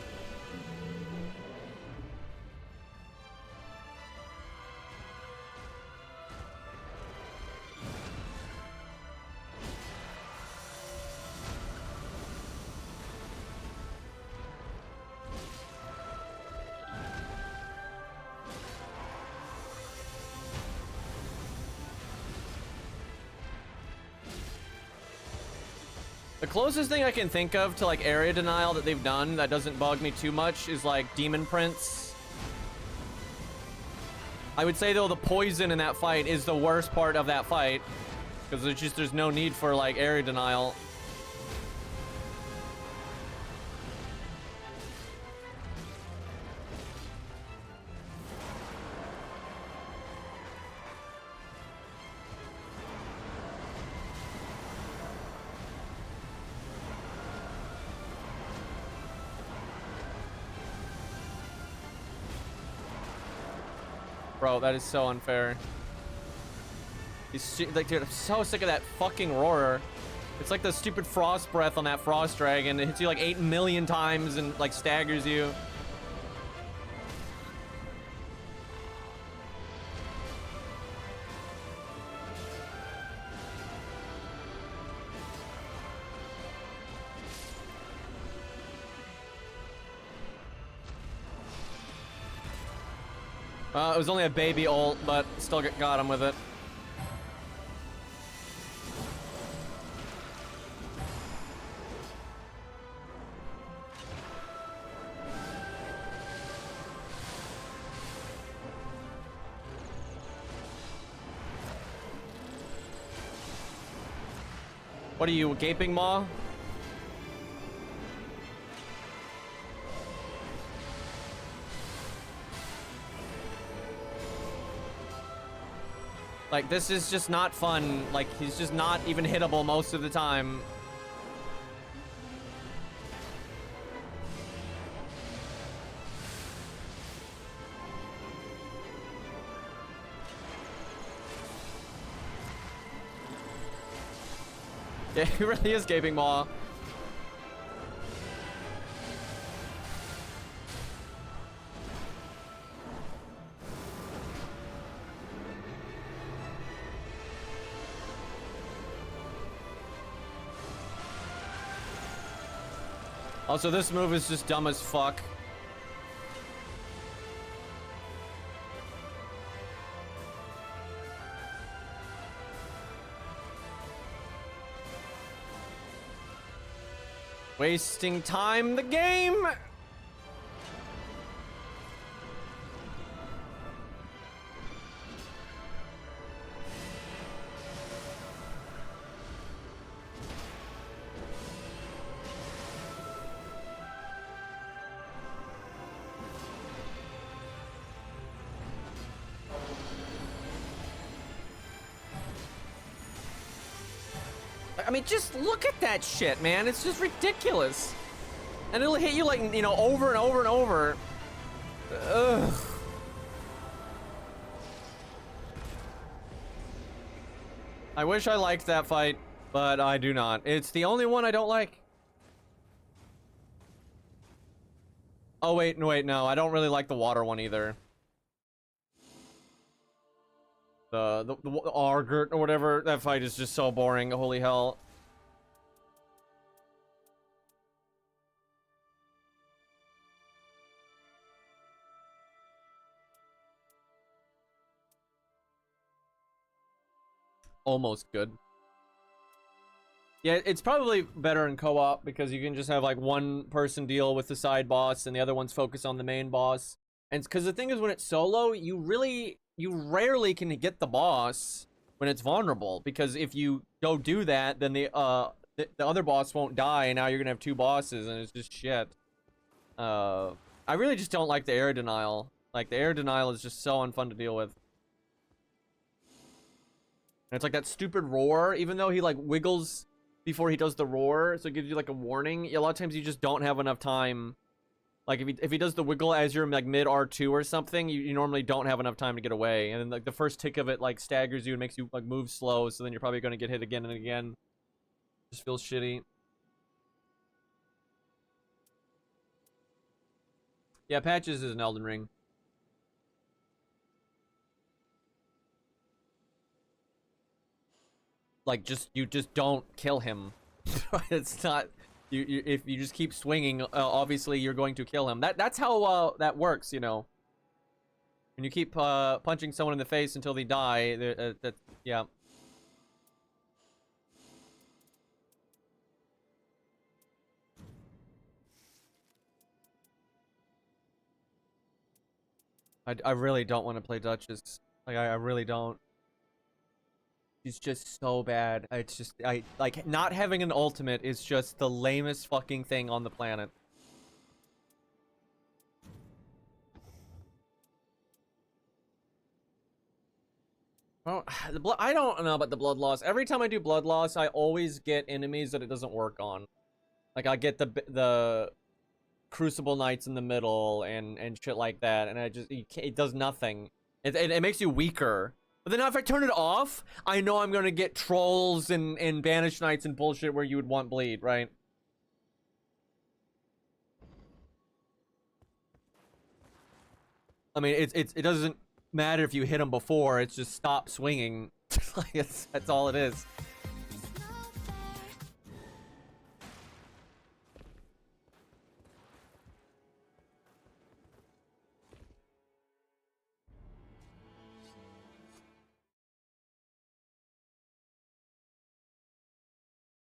The closest thing I can think of to like area denial that they've done that doesn't bug me too much is like Demon Prince. I would say though the poison in that fight is the worst part of that fight because there's no need for like area denial. Bro, that is so unfair. He's like, dude, I'm so sick of that fucking roar. It's like the stupid frost breath on that frost dragon. It hits you like 8 million times and like staggers you. It was only a baby ult, but still got him with it. What are you, a gaping maw? Like, this is just not fun. Like, he's just not even hittable most of the time. Yeah, he really is gaping maw. Also, this move is just dumb as fuck. Wasting time the game. I mean, just look at that shit, man. It's just ridiculous. And it'll hit you like, you know, over and over and over. Ugh. I wish I liked that fight, but I do not. It's the only one I don't like. Oh, wait, no. I don't really like the water one either. The Argert or whatever. That fight is just so boring. Holy hell. Almost good. Yeah, it's probably better in co-op because you can just have like one person deal with the side boss and the other one's focus on the main boss. And because the thing is, when it's solo, you rarely can get the boss when it's vulnerable, because if you go do that, then the other boss won't die, and now you're gonna have two bosses, and it's just shit. I really just don't like the air denial. Like, the air denial is just so unfun to deal with. And it's like that stupid roar, even though he like wiggles before he does the roar, so it gives you like a warning. A lot of times you just don't have enough time. Like, if he does the wiggle as you're like mid R2 or something, you normally don't have enough time to get away. And then like the first tick of it like staggers you and makes you like move slow, so then you're probably gonna get hit again and again. Just feels shitty. Yeah, Patches is an Elden Ring. Like, you just don't kill him. It's not... if you just keep swinging, obviously you're going to kill him. That's how that works, you know. When you keep punching someone in the face until they die, yeah. I really don't want to play Duchess. Like, I really don't. She's just so bad. It's just, like, not having an ultimate is just the lamest fucking thing on the planet. Well, I don't know about the blood loss. Every time I do blood loss, I always get enemies that it doesn't work on. Like, I get the Crucible Knights in the middle and shit like that, and it does nothing. It makes you weaker. But then if I turn it off, I know I'm gonna get trolls and banished knights and bullshit where you would want bleed, right? I mean, it doesn't matter if you hit him before. It's just stop swinging. Like, that's all it is.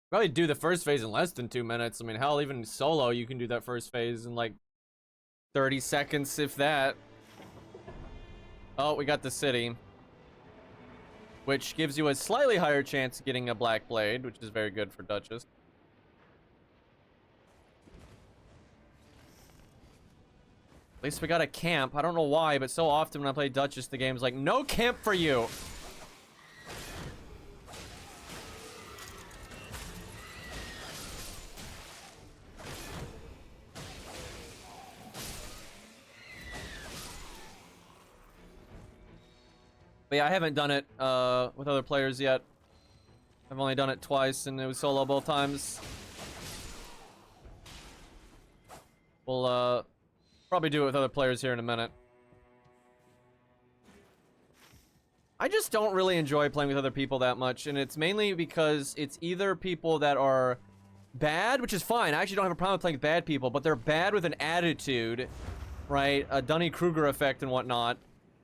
Probably do the first phase in less than 2 minutes. I mean, hell, even solo, you can do that first phase in like 30 seconds, if that. Oh, we got the city, which gives you a slightly higher chance of getting a Black Blade, which is very good for Duchess. At least we got a camp. I don't know why, but so often when I play Duchess, the game's like, no camp for you. But yeah, I haven't done it with other players yet. I've only done it twice, and it was solo both times. We'll probably do it with other players here in a minute. I just don't really enjoy playing with other people that much, and it's mainly because it's either people that are bad, which is fine. I actually don't have a problem with playing with bad people, but they're bad with an attitude, right? A Dunning-Kruger effect and whatnot.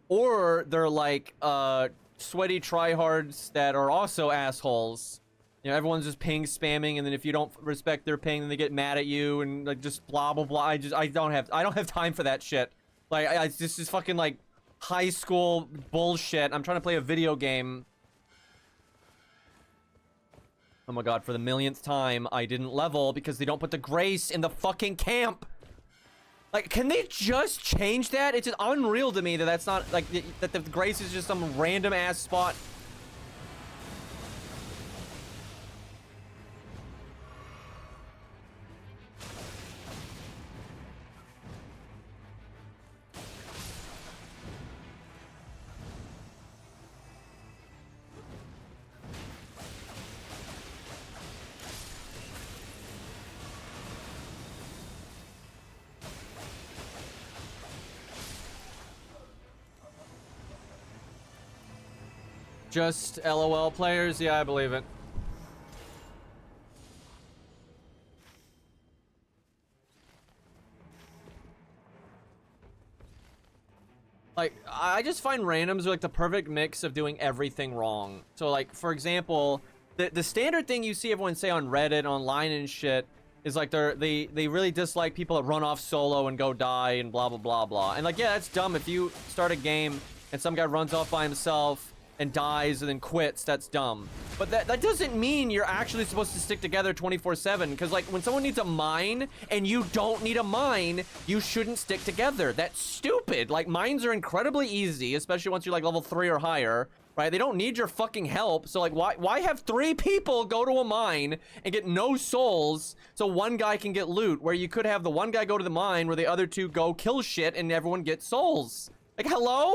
Or they're like sweaty tryhards that are also assholes. You know, everyone's just ping spamming, and then if you don't respect their ping, then they get mad at you and like just blah blah blah. I don't have time for that shit. Like this is fucking like high school bullshit. I'm trying to play a video game. Oh my god, for the millionth time, I didn't level because they don't put the grace in the fucking camp. Like, can they just change that? It's just unreal to me that that's not, like, that the grace is just some random ass spot. Just LOL players? Yeah, I believe it. Like, I just find randoms are like the perfect mix of doing everything wrong. So like, for example, the standard thing you see everyone say on Reddit, online and shit, is like they really dislike people that run off solo and go die and blah blah blah blah. And like, yeah, that's dumb. If you start a game and some guy runs off by himself and dies and then quits, that's dumb. But that doesn't mean you're actually supposed to stick together 24/7, because like when someone needs a mine and you don't need a mine, you shouldn't stick together. That's stupid. Like, mines are incredibly easy, especially once you're like level 3 or higher, right? They don't need your fucking help. So like, why have 3 people go to a mine and get no souls so one guy can get loot, where you could have the one guy go to the mine where the other 2 go kill shit and everyone gets souls? Like, hello?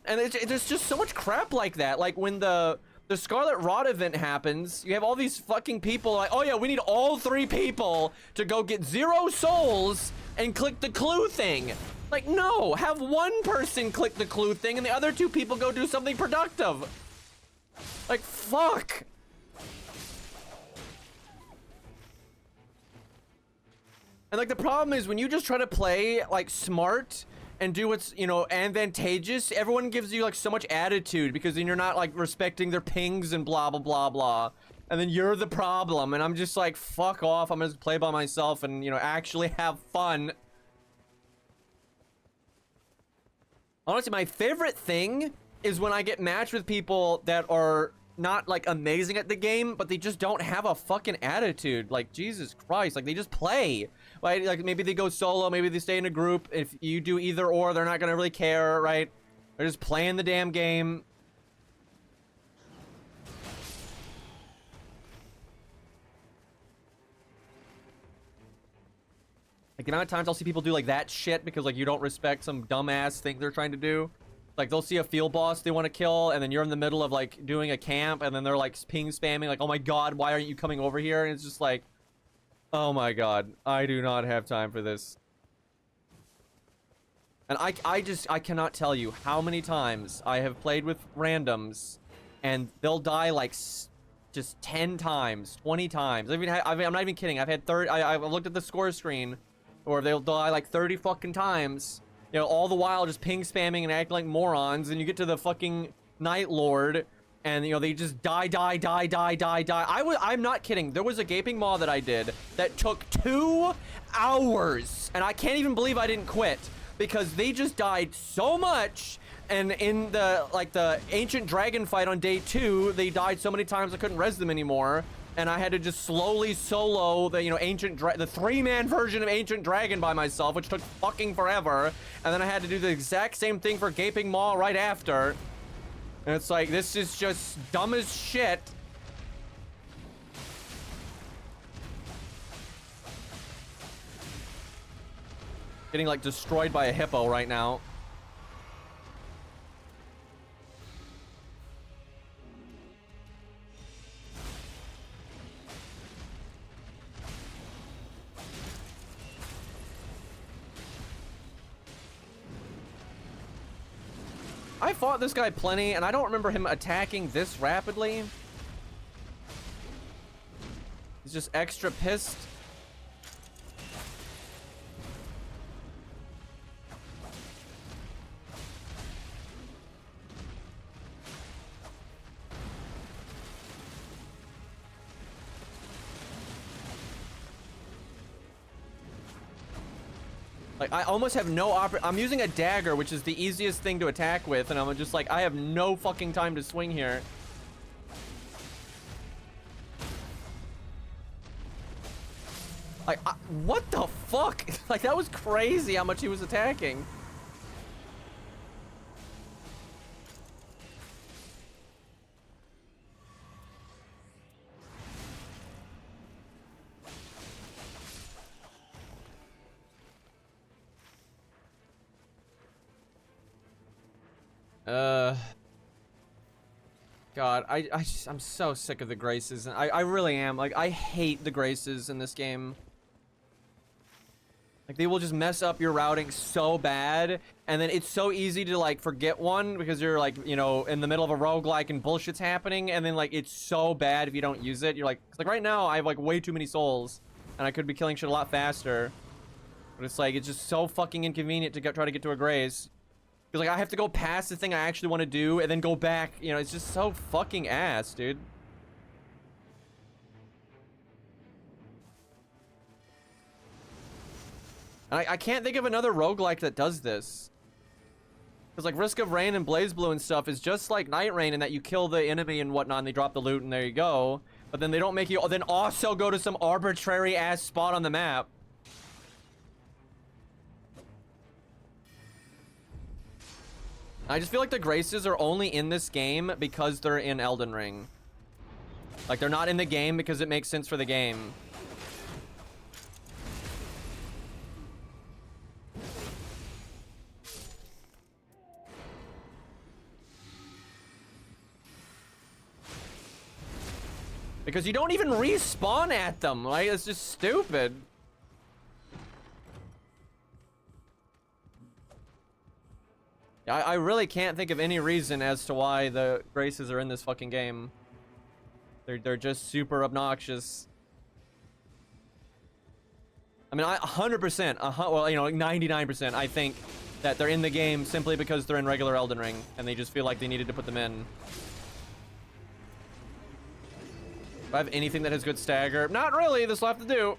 And there's just so much crap like that. Like, when the Scarlet Rot event happens, you have all these fucking people like, oh yeah, we need all 3 people to go get 0 souls and click the clue thing. Like, no, have 1 person click the clue thing and the other 2 people go do something productive. Like, fuck. And like, the problem is when you just try to play like smart and do what's, you know, advantageous, everyone gives you like so much attitude, because then you're not like respecting their pings and blah blah blah blah, and then you're the problem. And I'm just like, fuck off. I'm gonna just play by myself and, you know, actually have fun. Honestly, my favorite thing is when I get matched with people that are not like amazing at the game, but they just don't have a fucking attitude. Like, Jesus Christ, like, they just play. Right? Like, maybe they go solo, maybe they stay in a group. If you do either or, they're not gonna really care, right? They're just playing the damn game. Like, the amount of times I'll see people do like that shit because like you don't respect some dumbass thing they're trying to do. Like, they'll see a field boss they want to kill, and then you're in the middle of like doing a camp, and then they're like ping spamming like, oh my god, why aren't you coming over here? And it's just like, oh my god, I do not have time for this. And I cannot tell you how many times I have played with randoms and they'll die like just 10 times, 20 times. I'm not even kidding. I've had 30, I've looked at the score screen, or they'll die like 30 fucking times. You know, all the while just ping spamming and acting like morons, and you get to the fucking Night Lord, and you know they just die. I'm not kidding. There was a gaping maw that I did that took 2 hours, and I can't even believe I didn't quit because they just died so much. And in the ancient dragon fight on day 2, they died so many times I couldn't res them anymore, and I had to just slowly solo the the 3-man version of Ancient Dragon by myself, which took fucking forever. And then I had to do the exact same thing for Gaping Maw right after. And it's like, this is just dumb as shit. Getting like destroyed by a hippo right now. I fought this guy plenty, and I don't remember him attacking this rapidly. He's just extra pissed. Like, I almost have no I'm using a dagger, which is the easiest thing to attack with, and I'm just like, I have no fucking time to swing here. Like, what the fuck? Like, that was crazy how much he was attacking. God, I'm so sick of the Graces. I really am. Like, I hate the Graces in this game. Like, they will just mess up your routing so bad, and then it's so easy to, like, forget one because you're, like, you know, in the middle of a roguelike and bullshit's happening, and then, like, it's so bad if you don't use it. You're like, 'cause, like, right now, I have, like, way too many souls, and I could be killing shit a lot faster. But it's, like, it's just so fucking inconvenient to try to get to a Grace. Because, like, I have to go past the thing I actually want to do and then go back. You know, it's just so fucking ass, dude. And I can't think of another roguelike that does this. Because, like, Risk of Rain and BlazBlue and stuff is just like Night Rain in that you kill the enemy and whatnot and they drop the loot and there you go. But then they don't make you then also go to some arbitrary-ass spot on the map. I just feel like the Graces are only in this game because they're in Elden Ring. Like, they're not in the game because it makes sense for the game. Because you don't even respawn at them. Like, it's just stupid. I really can't think of any reason as to why the Graces are in this fucking game. They're just super obnoxious. I mean, 100%, well, you know, like 99%, I think that they're in the game simply because they're in regular Elden Ring, and they just feel like they needed to put them in. Do I have anything that has good stagger? Not really, this will have to do.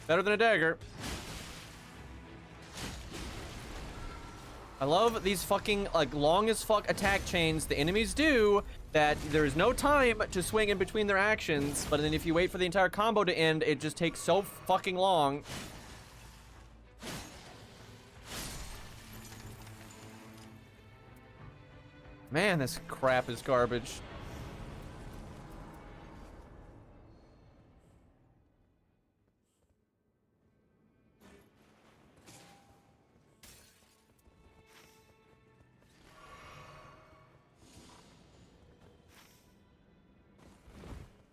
Better than a dagger. I love these fucking, like, long as fuck attack chains the enemies do that there's no time to swing in between their actions, but then if you wait for the entire combo to end, it just takes so fucking long. Man, this crap is garbage.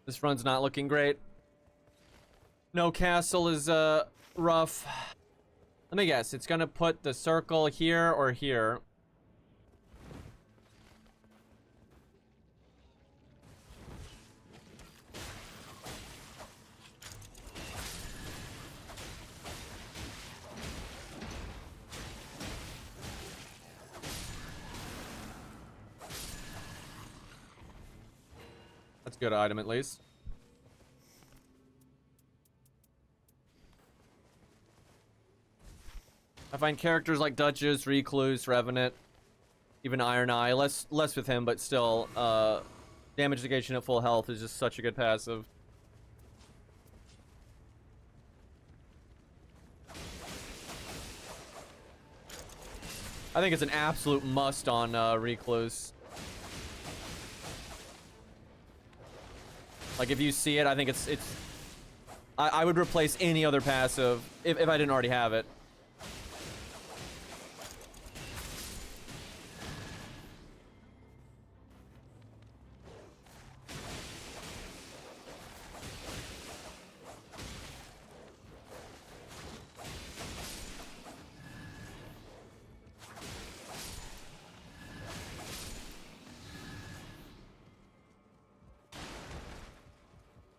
This run's not looking great. No castle is rough. Let me guess, it's gonna put the circle here or here. That's a good item, at least. I find characters like Duchess, Recluse, Revenant, even Iron Eye, less with him, but still, damage negation at full health is just such a good passive. I think it's an absolute must on Recluse. Like, if you see it, I think it's I would replace any other passive if I didn't already have it.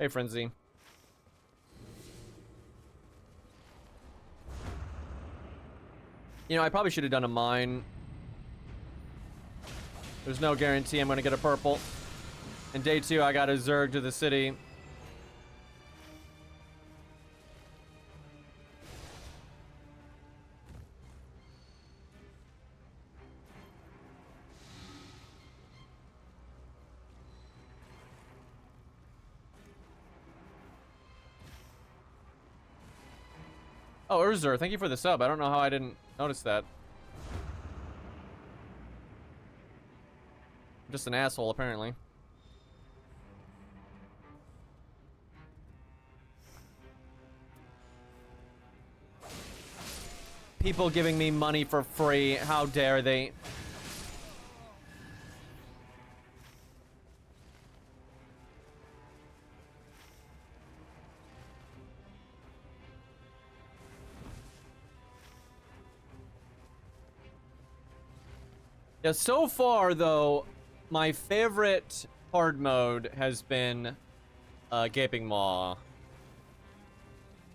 Hey, Frenzy. You know, I probably should have done a mine. There's no guarantee I'm gonna get a purple. And day 2, I got a Zerg to the city. Oh, Urzer, thank you for the sub. I don't know how I didn't notice that. I'm just an asshole, apparently. People giving me money for free. How dare they? Yeah, so far, though, my favorite hard mode has been Gaping Maw.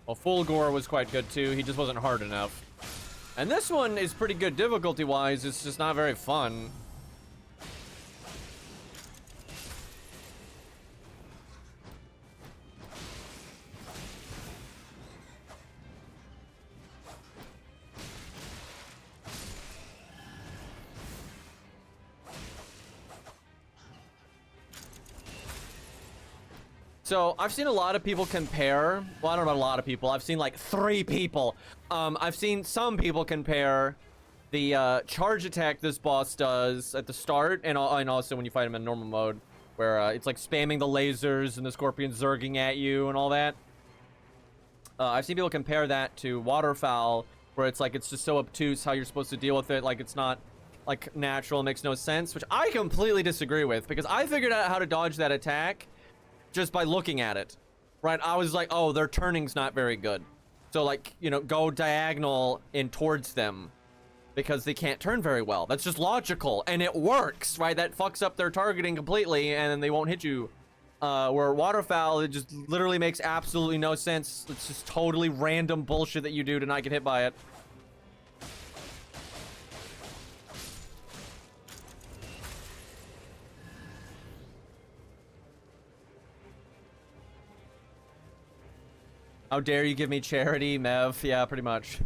Well, Fulgor was quite good, too. He just wasn't hard enough. And this one is pretty good difficulty-wise. It's just not very fun. So, I've seen a lot of people compare, well, I don't know about a lot of people, I've seen like 3 people. I've seen some people compare the charge attack this boss does at the start, and also when you fight him in normal mode, where it's like spamming the lasers and the scorpion zerging at you and all that. I've seen people compare that to Waterfowl, where it's like it's just so obtuse how you're supposed to deal with it, like it's not like natural, makes no sense, which I completely disagree with, because I figured out how to dodge that attack just by looking at it, right? I was like, oh, their turning's not very good. So, like, you know, go diagonal in towards them because they can't turn very well. That's just logical, and it works, right? That fucks up their targeting completely, and then they won't hit you. Where Waterfowl, it just literally makes absolutely no sense. It's just totally random bullshit that you do to not get hit by it. How dare you give me charity, Mev? Yeah, pretty much.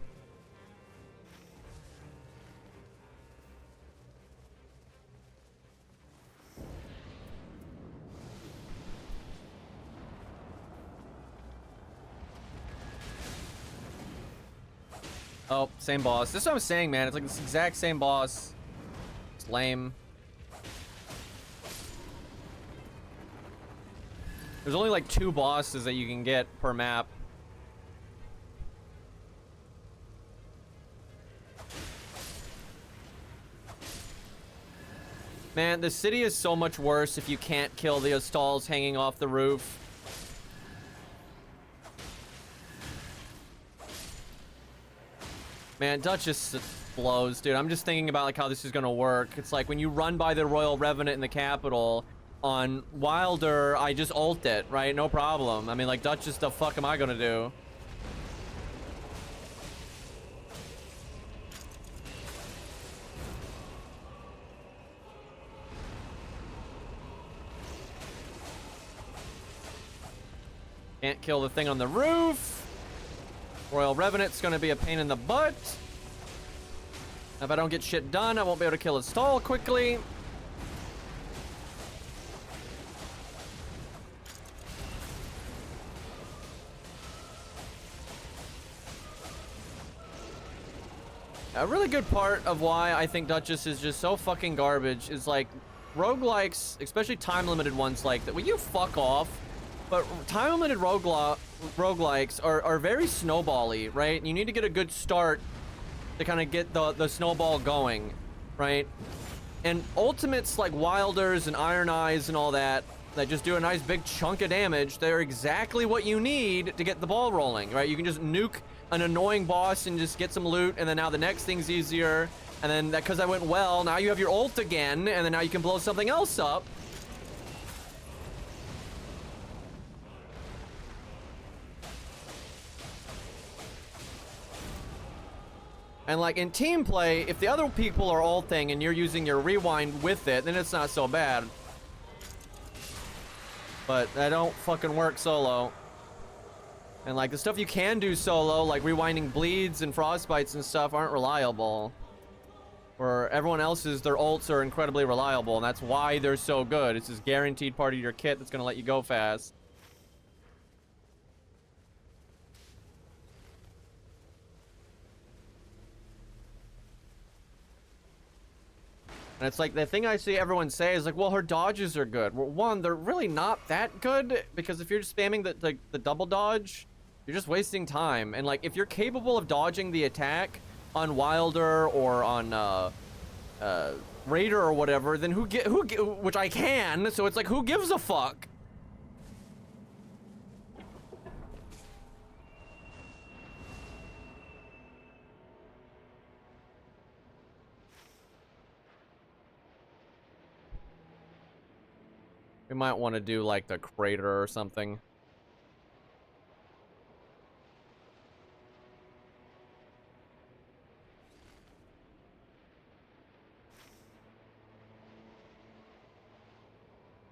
Oh, same boss. This is what I'm saying, man. It's like this exact same boss. It's lame. There's only like 2 bosses that you can get per map. Man, the city is so much worse if you can't kill the Astals hanging off the roof. Man, Duchess blows, dude. I'm just thinking about like how this is gonna work. It's like when you run by the Royal Revenant in the capital, on Wilder, I just ult it, right? No problem. I mean, like, Duchess, the fuck am I gonna do? Can't kill the thing on the roof. Royal Revenant's gonna be a pain in the butt. If I don't get shit done, I won't be able to kill his stall quickly. A really good part of why I think Duchess is just so fucking garbage is like roguelikes, especially time-limited ones like that. Well, you fuck off. But time-limited roguelikes are very snowball-y, right? You need to get a good start to kind of get the snowball going, right? And ultimates like Wilders and Iron Eyes and all that just do a nice big chunk of damage, they're exactly what you need to get the ball rolling, right? You can just nuke an annoying boss and just get some loot, and then now the next thing's easier, and then that, because that went well, now you have your ult again, and then now you can blow something else up. And like in team play, if the other people are ulting and you're using your rewind with it, then it's not so bad. But that don't fucking work solo. And like the stuff you can do solo, like rewinding bleeds and frostbites and stuff, aren't reliable. Where everyone else's, their ults are incredibly reliable, and that's why they're so good. It's this guaranteed part of your kit that's gonna let you go fast. And it's like the thing I see everyone say is like, well, her dodges are good. Well, one, they're really not that good, because if you're just spamming the double dodge, you're just wasting time. And like if you're capable of dodging the attack on Wilder or on Raider or whatever, then which I can, so it's like, who gives a fuck? We might want to do like the Crater or something.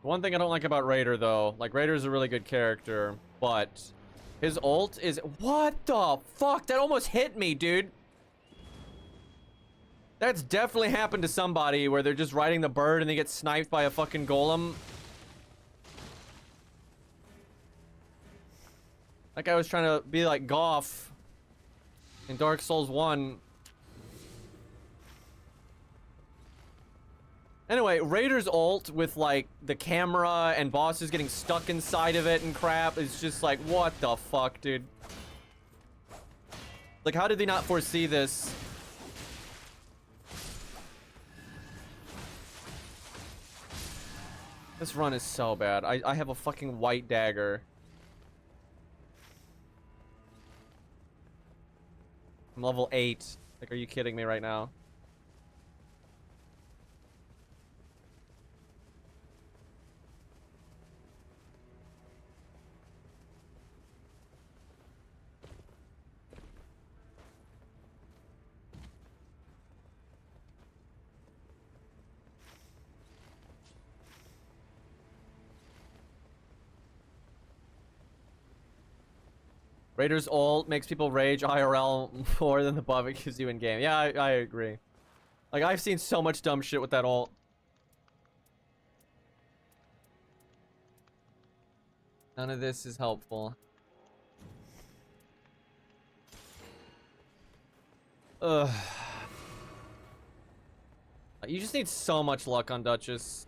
One thing I don't like about Raider, though, like Raider's a really good character, but his ult is, what the fuck? That almost hit me, dude. That's definitely happened to somebody where they're just riding the bird and they get sniped by a fucking golem. That guy was trying to be like Goff in Dark Souls 1. Anyway, Raider's ult with like the camera and bosses getting stuck inside of it and crap is just like, what the fuck, dude? Like, how did they not foresee this? This run is so bad. I have a fucking white dagger. I'm level 8. Like, are you kidding me right now? Raider's ult makes people rage IRL more than the buff it gives you in game. Yeah, I agree. Like, I've seen so much dumb shit with that ult. None of this is helpful. Ugh. You just need so much luck on Duchess.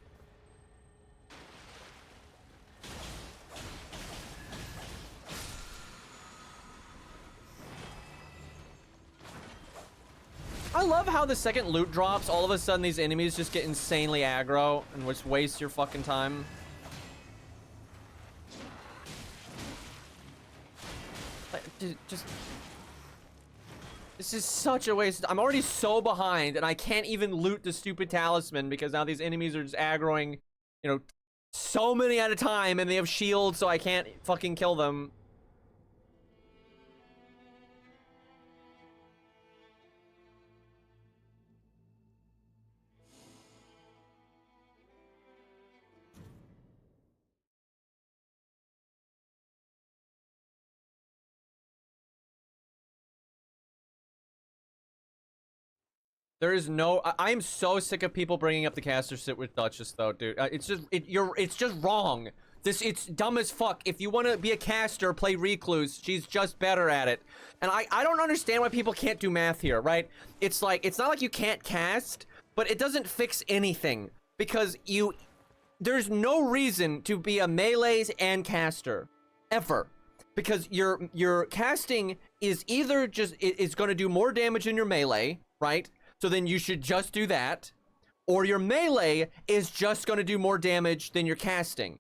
I love how the second loot drops, all of a sudden these enemies just get insanely aggro and just waste your fucking time. Like, just... This is such a waste. I'm already so behind, and I can't even loot the stupid talisman because now these enemies are just aggroing, you know, so many at a time, and they have shields, so I can't fucking kill them. There is no. I'm so sick of people bringing up the caster sit with Duchess, though, dude. It's just it's just wrong. It's dumb as fuck. If you want to be a caster, play Recluse. She's just better at it. And I don't understand why people can't do math here, right? It's like, it's not like you can't cast, but it doesn't fix anything because there's no reason to be a melees and caster ever, because your casting is either just is going to do more damage in your melee, right? So then you should just do that, or your melee is just going to do more damage than your casting.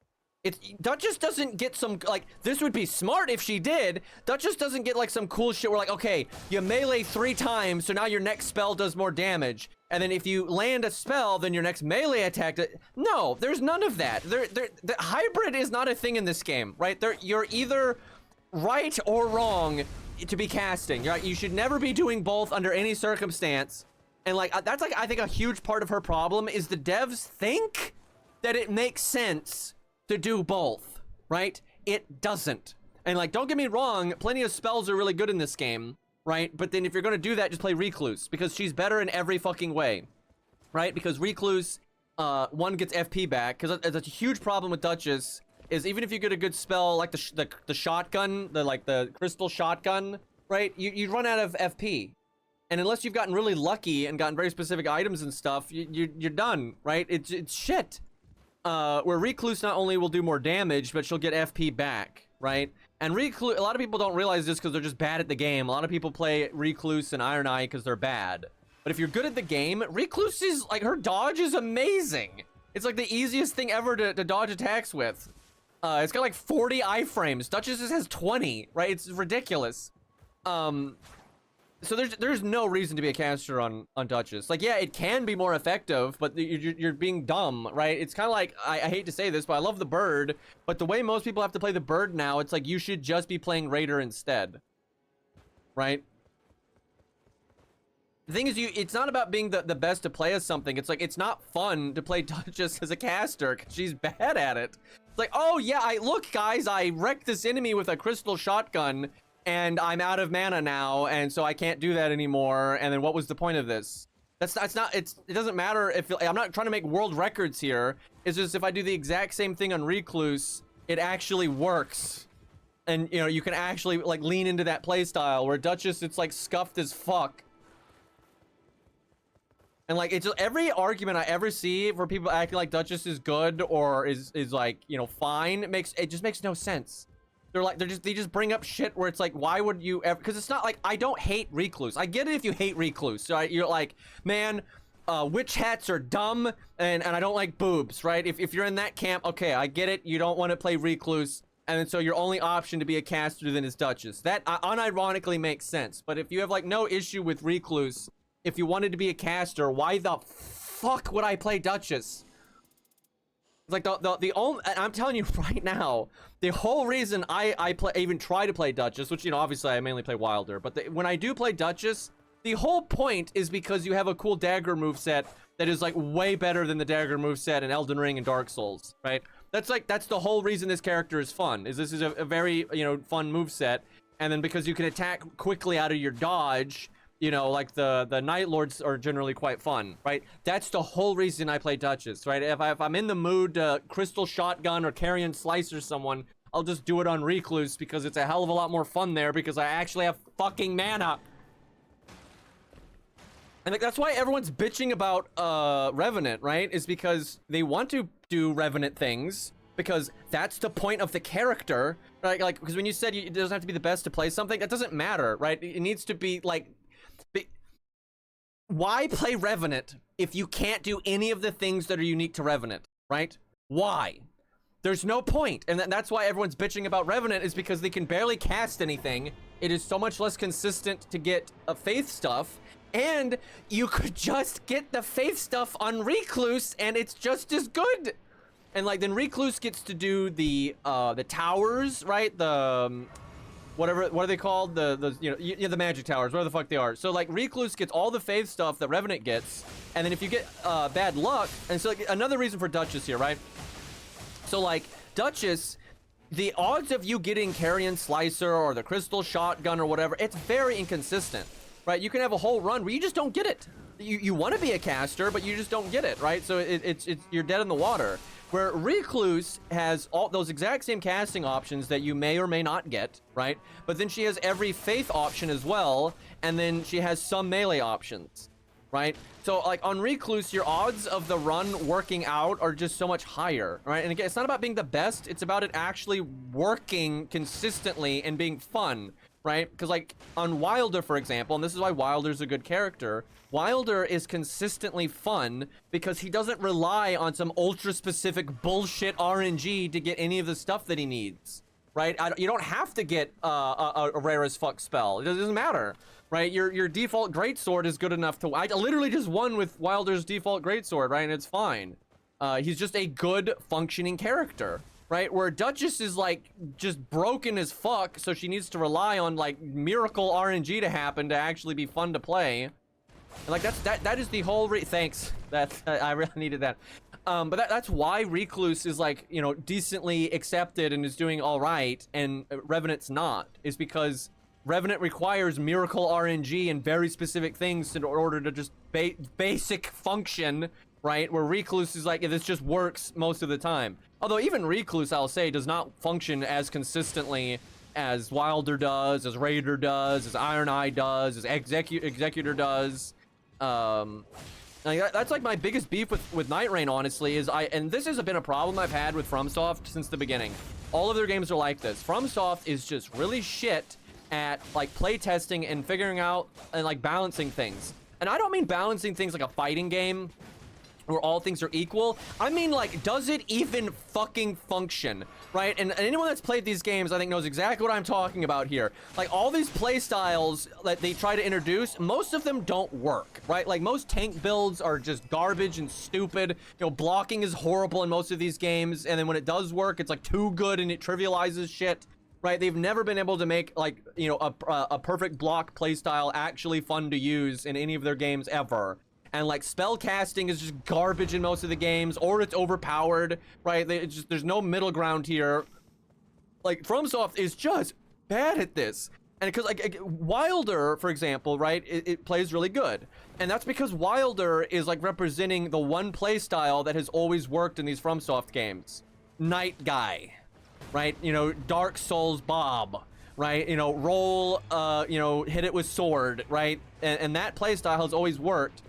Duchess doesn't get some, like, this would be smart if she did. Duchess doesn't get like some cool shit where like, okay, you melee 3 times, so now your next spell does more damage. And then if you land a spell, then your next melee attack. No, there's none of that. The hybrid is not a thing in this game, right? You're either right or wrong to be casting. Right? You should never be doing both under any circumstance. And like, that's like, I think a huge part of her problem is the devs think that it makes sense to do both, right? It doesn't. And like, don't get me wrong, plenty of spells are really good in this game, right? But then if you're gonna do that, just play Recluse, because she's better in every fucking way, right? Because Recluse, one, gets FP back, because that's a huge problem with Duchess, is even if you get a good spell, like the shotgun, the crystal shotgun, right? You run out of FP. And unless you've gotten really lucky and gotten very specific items and stuff, you're done, right? It's shit. Where Recluse not only will do more damage, but she'll get FP back, right? And Recluse, a lot of people don't realize this because they're just bad at the game. A lot of people play Recluse and Iron Eye because they're bad. But if you're good at the game, Recluse is, like, her dodge is amazing. It's like the easiest thing ever to dodge attacks with. It's got like 40 iframes. Duchess just has 20, right? It's ridiculous. So there's no reason to be a caster on Duchess. Like, yeah, it can be more effective, but you're being dumb, right? It's kind of like, I hate to say this, but I love the bird, but the way most people have to play the bird now, it's like you should just be playing Raider instead, right? The thing is, it's not about being the best to play as something. It's like, it's not fun to play Duchess as a caster because she's bad at it. It's like, oh yeah, look guys, I wrecked this enemy with a crystal shotgun, and I'm out of mana now, and so I can't do that anymore. And then what was the point of this? It doesn't matter if I'm not trying to make world records here. It's just if I do the exact same thing on Recluse, it actually works. And you know, you can actually like lean into that playstyle, where Duchess, it's like scuffed as fuck. And like, it's just, every argument I ever see for people acting like Duchess is good or is like, you know, fine, it just makes no sense. They just bring up shit where it's like, why would you ever? Because it's not like, I don't hate Recluse. I get it if you hate Recluse, right? You're like, man, witch hats are dumb and I don't like boobs, right? If you're in that camp, okay, I get it. You don't want to play Recluse, and so your only option to be a caster then is Duchess. That unironically makes sense. But if you have like no issue with Recluse, if you wanted to be a caster, why the fuck would I play Duchess? Like the only, I'm telling you right now, the whole reason I even try to play Duchess, which, you know, obviously I mainly play Wilder, but when I do play Duchess, the whole point is because you have a cool dagger moveset that is like way better than the dagger moveset in Elden Ring and Dark Souls, right? That's the whole reason this character is fun, is this is a very, you know, fun moveset. And then because you can attack quickly out of your dodge, you know, like the Night Lords are generally quite fun, right? That's the whole reason I play Duchess, right? If I'm in the mood to Crystal Shotgun or Carrion Slicer someone, I'll just do it on Recluse because it's a hell of a lot more fun there because I actually have fucking mana. And like, that's why everyone's bitching about Revenant, right? Is because they want to do Revenant things because that's the point of the character, right? Like, because when you said it doesn't have to be the best to play something, that doesn't matter, right? It needs to be like, why play Revenant if you can't do any of the things that are unique to Revenant, right? Why? There's no point. And that's why everyone's bitching about Revenant, is because they can barely cast anything. It is so much less consistent to get Faith stuff. And you could just get the Faith stuff on Recluse and it's just as good. And like, then Recluse gets to do the towers, right? What are they called? The magic towers, whatever the fuck they are. So like, Recluse gets all the Faith stuff that Revenant gets, and then if you get bad luck, and so like, another reason for Duchess here, right? So like, Duchess, the odds of you getting Carrion Slicer or the Crystal Shotgun or whatever, it's very inconsistent, right? You can have a whole run where you just don't get it. you want to be a caster, but you just don't get it, right? So it's you're dead in the water. Where Recluse has all those exact same casting options that you may or may not get, right? But then she has every faith option as well, and then she has some melee options, right? So like on Recluse, your odds of the run working out are just so much higher, right? And again, it's not about being the best, it's about it actually working consistently and being fun, right? Because like on Wilder, for example, and this is why Wilder's a good character, Wilder is consistently fun because he doesn't rely on some ultra specific bullshit RNG to get any of the stuff that he needs, right? You don't have to get a rare as fuck spell. It doesn't matter, right? Your default greatsword is good enough to. I literally just won with Wilder's default greatsword, right? And it's fine. He's just a good functioning character, right? Where Duchess is like just broken as fuck, so she needs to rely on like miracle RNG to happen to actually be fun to play. Like that is the whole thanks. I really needed that. But that's why Recluse is like, you know, decently accepted and is doing all right, and Revenant's not. Is because Revenant requires miracle RNG and very specific things in order to just basic function, right? Where Recluse is like, yeah, this just works most of the time. Although even Recluse, I'll say, does not function as consistently as Wilder does, as Raider does, as Iron Eye does, as Executor does. Like that's like my biggest beef with Night Rain, honestly, is and this has been a problem I've had with FromSoft since the beginning. All of their games are like this. FromSoft is just really shit at like playtesting and figuring out and like balancing things. And I don't mean balancing things like a fighting game where all things are equal. I mean, like, does it even fucking function, right? And anyone that's played these games, I think, knows exactly what I'm talking about here. Like, all these play styles that they try to introduce, most of them don't work, right? Like, most tank builds are just garbage and stupid. You know, blocking is horrible in most of these games, and then when it does work, it's, like, too good and it trivializes shit, right? They've never been able to make, like, you know, a perfect block playstyle actually fun to use in any of their games ever. And like spell casting is just garbage in most of the games, or it's overpowered, right? There's no middle ground here. Like FromSoft is just bad at this, and because like Wilder, for example, right? It plays really good, and that's because Wilder is like representing the one play style that has always worked in these FromSoft games. Night Guy, right? You know, Dark Souls Bob, right? You know, roll, you know, hit it with sword, right? And that play style has always worked.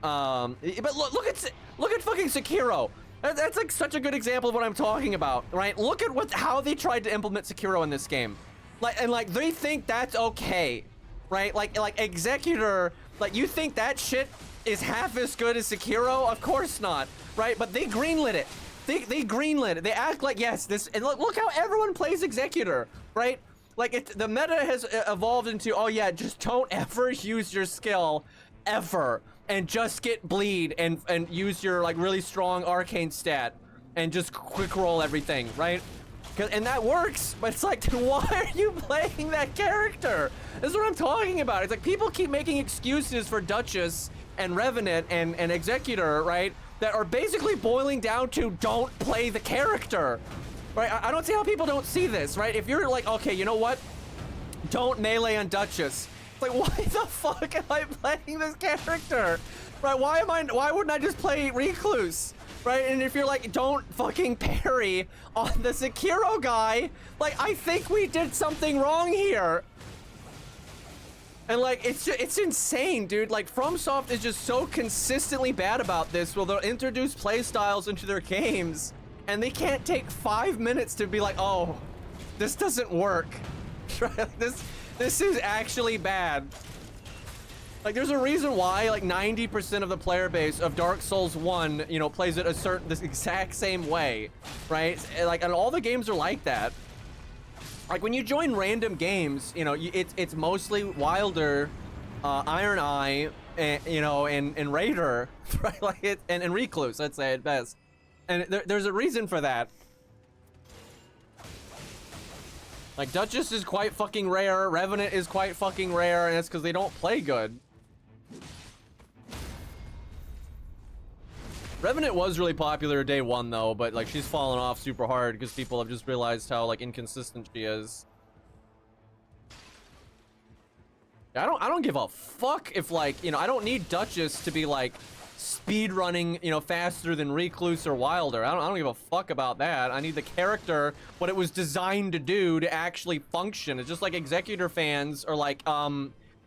But look at fucking Sekiro. That's like such a good example of what I'm talking about, right? Look at how they tried to implement Sekiro in this game. Like they think that's okay, right? Like Executor, like you think that shit is half as good as Sekiro? Of course not, right? But they greenlit it. They greenlit it. They act like, yes, this, and look how everyone plays Executor, right? Like the meta has evolved into, oh yeah, just don't ever use your skill ever, and just get bleed and use your like really strong arcane stat and just quick roll everything, right? And that works, but it's like, why are you playing that character? This is what I'm talking about. It's like people keep making excuses for Duchess and Revenant and Executor, right? That are basically boiling down to don't play the character, right? I don't see how people don't see this, right? If you're like, okay, you know what? Don't melee on Duchess. It's like, why the fuck am I playing this character? Right, why wouldn't I just play Recluse? Right, and if you're like, don't fucking parry on the Sekiro guy, like, I think we did something wrong here. And like, it's insane, dude. Like, FromSoft is just so consistently bad about this, where they'll introduce playstyles into their games, and they can't take 5 minutes to be like, oh, this doesn't work. Right, this is actually bad. Like, there's a reason why, like, 90% of the player base of Dark Souls 1, you know, plays it this exact same way, right? Like, and all the games are like that. Like, when you join random games, you know, it's mostly Wilder, Iron Eye, and, you know, and Raider, right? Like, and Recluse, I'd say at best. And there's a reason for that. Like, Duchess is quite fucking rare, Revenant is quite fucking rare, and it's because they don't play good. Revenant was really popular day one, though, but, like, she's fallen off super hard because people have just realized how, like, inconsistent she is. I don't give a fuck if, like, you know, I don't need Duchess to be like speed running, you know, faster than Recluse or Wilder. I don't give a fuck about that. I need the character, what it was designed to do, to actually function. It's just like Executor fans are like,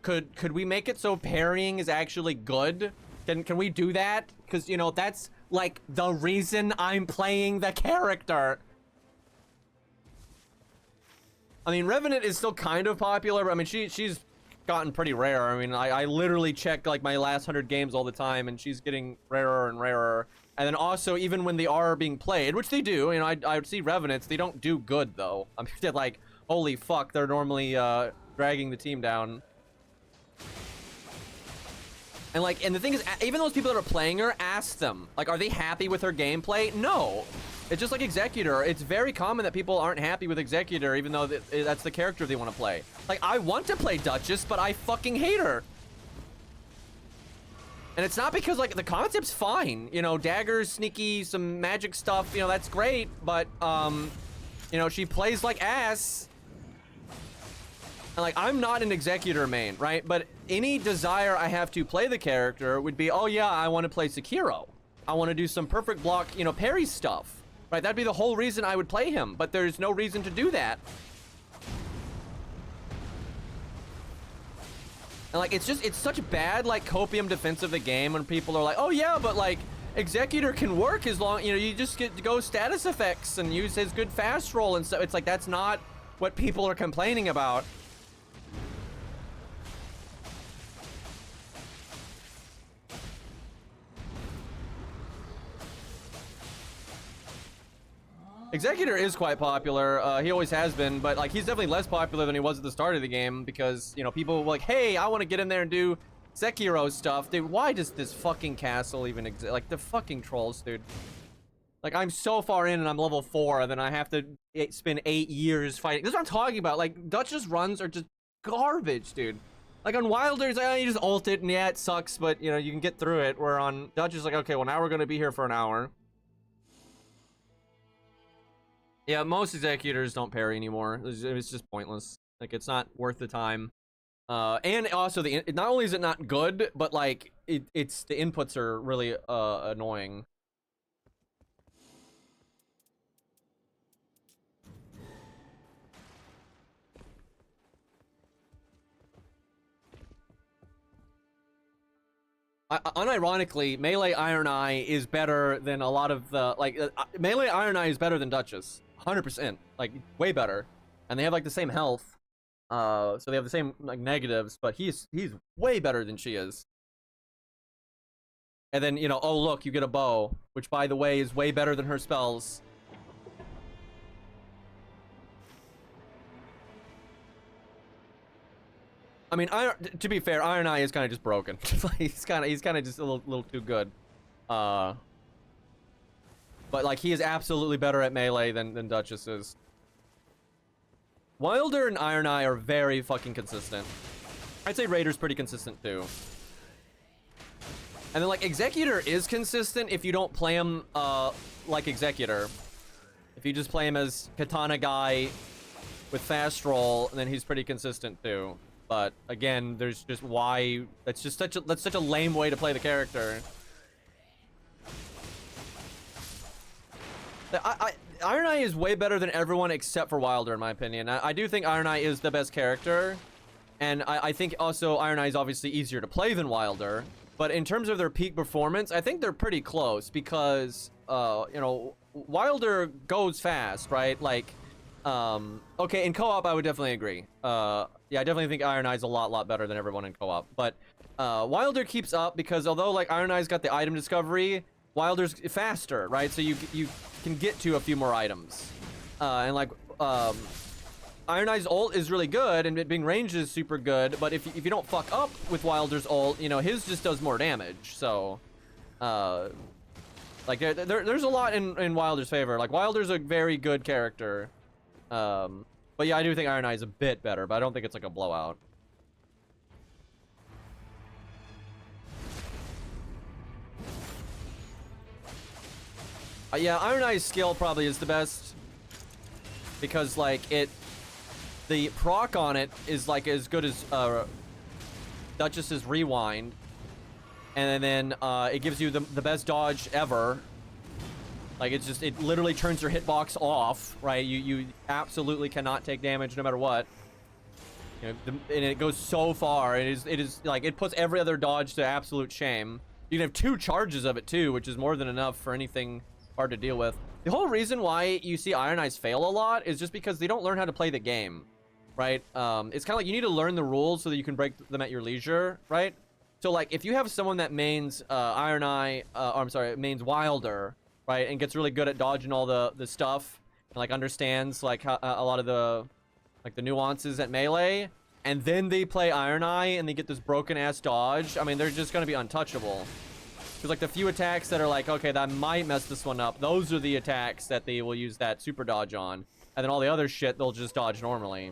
could we make it so parrying is actually good? Can we do that? Because, you know, that's like the reason I'm playing the character. I mean, Revenant is still kind of popular, but I mean, she's gotten pretty rare. I mean, I literally check like my last 100 games all the time, and she's getting rarer and rarer. And then also, even when they are being played, which they do, you know, I would see Revenants, they don't do good though. I mean, they're like, holy fuck, they're normally dragging the team down. And like, and the thing is, even those people that are playing her, ask them, like, are they happy with her gameplay? No. It's just like Executor. It's very common that people aren't happy with Executor, even though that's the character they want to play. Like, I want to play Duchess, but I fucking hate her. And it's not because, like, the concept's fine. You know, daggers, sneaky, some magic stuff, you know, that's great. But, you know, she plays like ass. And, like, I'm not an Executor main, right? But any desire I have to play the character would be, oh, yeah, I want to play Sekiro. I want to do some perfect block, you know, parry stuff. Right, that'd be the whole reason I would play him, but there's no reason to do that. And like, it's such bad, like, copium defense of the game when people are like, oh yeah, but like, Executor can work as long, you know, you just get to go status effects and use his good fast roll and stuff. It's like, that's not what people are complaining about. Executor is quite popular. He always has been, but like, he's definitely less popular than he was at the start of the game because, you know, people were like, hey, I want to get in there and do Sekiro stuff. Dude, why does this fucking castle even exist? Like, the fucking trolls, dude. Like, I'm so far in and I'm level 4, and then I have to spend 8 years fighting. This is what I'm talking about. Like, Duchess runs are just garbage, dude. Like, on Wilder's, you just ult it, and yeah, it sucks, but, you know, you can get through it. Where on Duchess, like, okay, well, now we're going to be here for an hour. Yeah, most Executors don't parry anymore. It's just pointless. Like, it's not worth the time. And also, not only is it not good, but like, it's the inputs are really annoying. Unironically, Melee Iron Eye is better than a lot of the, like, Melee Iron Eye is better than Duchess. 100%. Like, way better. And they have, like, the same health. So they have the same, like, negatives, but he's way better than she is. And then, you know, oh, look, you get a bow, which, by the way, is way better than her spells. I mean, to be fair, Iron Eye is kind of just broken. he's kind of just a little too good. But like, he is absolutely better at melee than Duchess is. Wilder and Iron Eye are very fucking consistent. I'd say Raider's pretty consistent too. And then like, Executor is consistent if you don't play him like Executor. If you just play him as Katana guy with fast roll, then he's pretty consistent too. But again, there's just why that's such a lame way to play the character. Iron Eye is way better than everyone except for Wilder, in my opinion. I do think Iron Eye is the best character, and I think also Iron Eye is obviously easier to play than Wilder. But in terms of their peak performance, I think they're pretty close because, you know, Wilder goes fast, right? Like, okay, in co-op, I would definitely agree. Yeah, I definitely think Iron Eye is a lot better than everyone in co-op. But Wilder keeps up because although like Iron Eye's got the item discovery, Wilder's faster, right? So you can get to a few more items. And like, Iron Eye's ult is really good, and it being ranged is super good. But if you don't fuck up with Wilder's ult, you know, his just does more damage. So, like there's a lot in Wilder's favor. Like, Wilder's a very good character. But yeah, I do think Iron Eye is a bit better, but I don't think it's like a blowout. Yeah, Iron Eye's skill probably is the best because like the proc on it is like as good as Duchess's Rewind, and then it gives you the best dodge ever. Like, it's just, it literally turns your hitbox off, right? You absolutely cannot take damage no matter what. You know, and it goes so far. It is like, it puts every other dodge to absolute shame. You can have 2 charges of it too, which is more than enough for anything hard to deal with. The whole reason why you see Iron Eyes fail a lot is just because they don't learn how to play the game, right? It's kind of like you need to learn the rules so that you can break them at your leisure, right? So like, if you have someone that mains Iron Eye, mains Wilder, right, and gets really good at dodging all the stuff, and like understands like how, a lot of the nuances at melee, and then they play Iron Eye and they get this broken ass dodge, I mean, they're just gonna be untouchable. Because like the few attacks that are like, okay, that might mess this one up, those are the attacks that they will use that super dodge on, and then all the other shit they'll just dodge normally.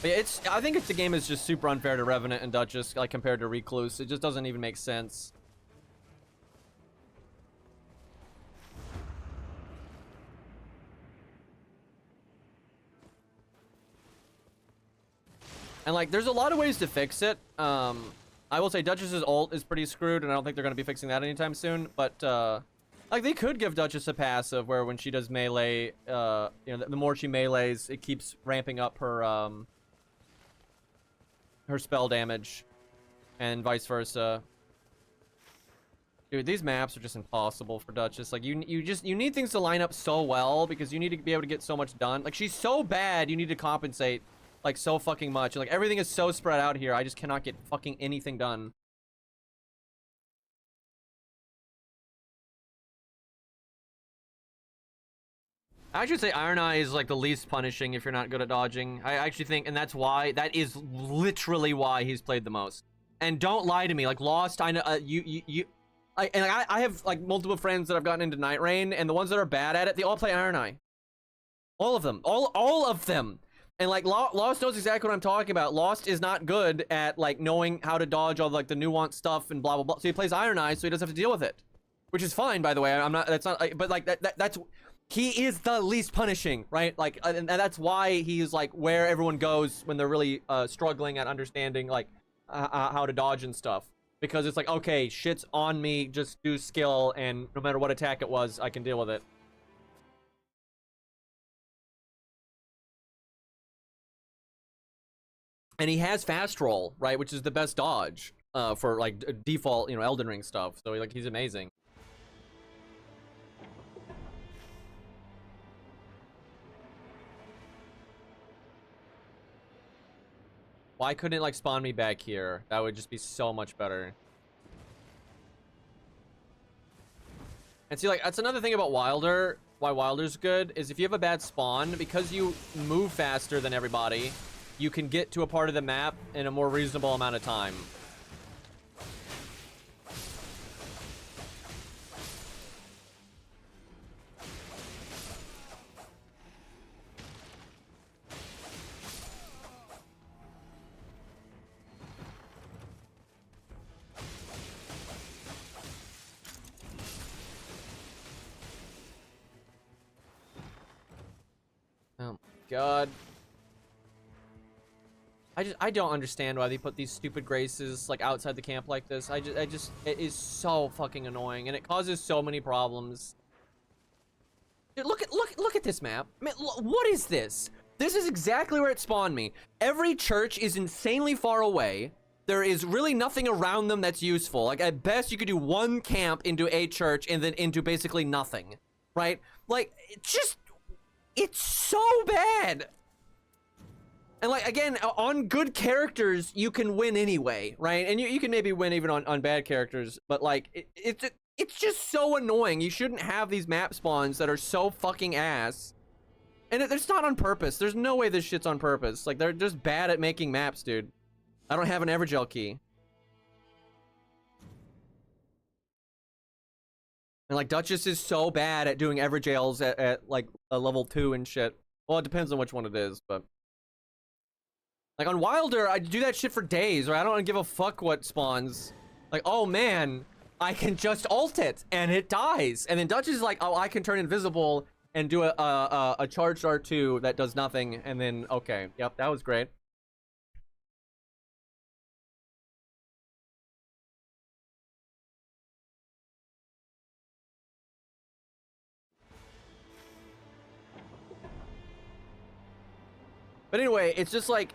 But yeah, I think the game is just super unfair to Revenant and Duchess, like, compared to Recluse. It just doesn't even make sense. And like, there's a lot of ways to fix it. I will say Duchess's ult is pretty screwed, and I don't think they're going to be fixing that anytime soon. But like, they could give Duchess a passive where when she does melee, you know, the more she melees, it keeps ramping up her her spell damage, and vice versa. Dude, these maps are just impossible for Duchess. Like, you need things to line up so well because you need to be able to get so much done. Like, she's so bad, you need to compensate like so fucking much. Like, everything is so spread out here. I just cannot get fucking anything done. I should say Iron Eye is like the least punishing if you're not good at dodging. I actually think, and that's why, that is literally why he's played the most. And don't lie to me, like Lost, I know, I have like multiple friends that have gotten into Night Rain, and the ones that are bad at it, they all play Iron Eye. All of them, all of them. And like Lost knows exactly what I'm talking about. Lost is not good at like knowing how to dodge all like the nuanced stuff and blah blah blah. So he plays Iron Eye, so he doesn't have to deal with it, which is fine, by the way. I'm not. That's not. But like that's. He is the least punishing, right? Like, and that's why he's like where everyone goes when they're really struggling at understanding like how to dodge and stuff. Because it's like, okay, shit's on me, just do skill, and no matter what attack it was, I can deal with it. And he has fast roll, right, which is the best dodge for like default, you know, Elden Ring stuff. So like, he's amazing. Why couldn't it like spawn me back here? That would just be so much better. And see, like, that's another thing about Wilder, why Wilder's good, is if you have a bad spawn, because you move faster than everybody, you can get to a part of the map in a more reasonable amount of time. Oh my god. I don't understand why they put these stupid graces like outside the camp like this. I just it is so fucking annoying, and it causes so many problems. Dude, look at this map. I mean, what is this? This is exactly where it spawned me. Every church is insanely far away. There is really nothing around them that's useful. Like, at best, you could do one camp into a church and then into basically nothing, right? Like, it's so bad. And like, again, on good characters, you can win anyway, right? And you can maybe win even on bad characters, but like, it's just so annoying. You shouldn't have these map spawns that are so fucking ass. And it's not on purpose. There's no way this shit's on purpose. Like, they're just bad at making maps, dude. I don't have an Evergel key. And like, Duchess is so bad at doing Evergels at like a level 2 and shit. Well, it depends on which one it is, but like on Wilder, I do that shit for days, or I don't give a fuck what spawns. Like, oh man, I can just ult it and it dies. And then Dutch is like, oh, I can turn invisible and do a charged R2 that does nothing. And then, okay, yep, that was great. But anyway, it's just like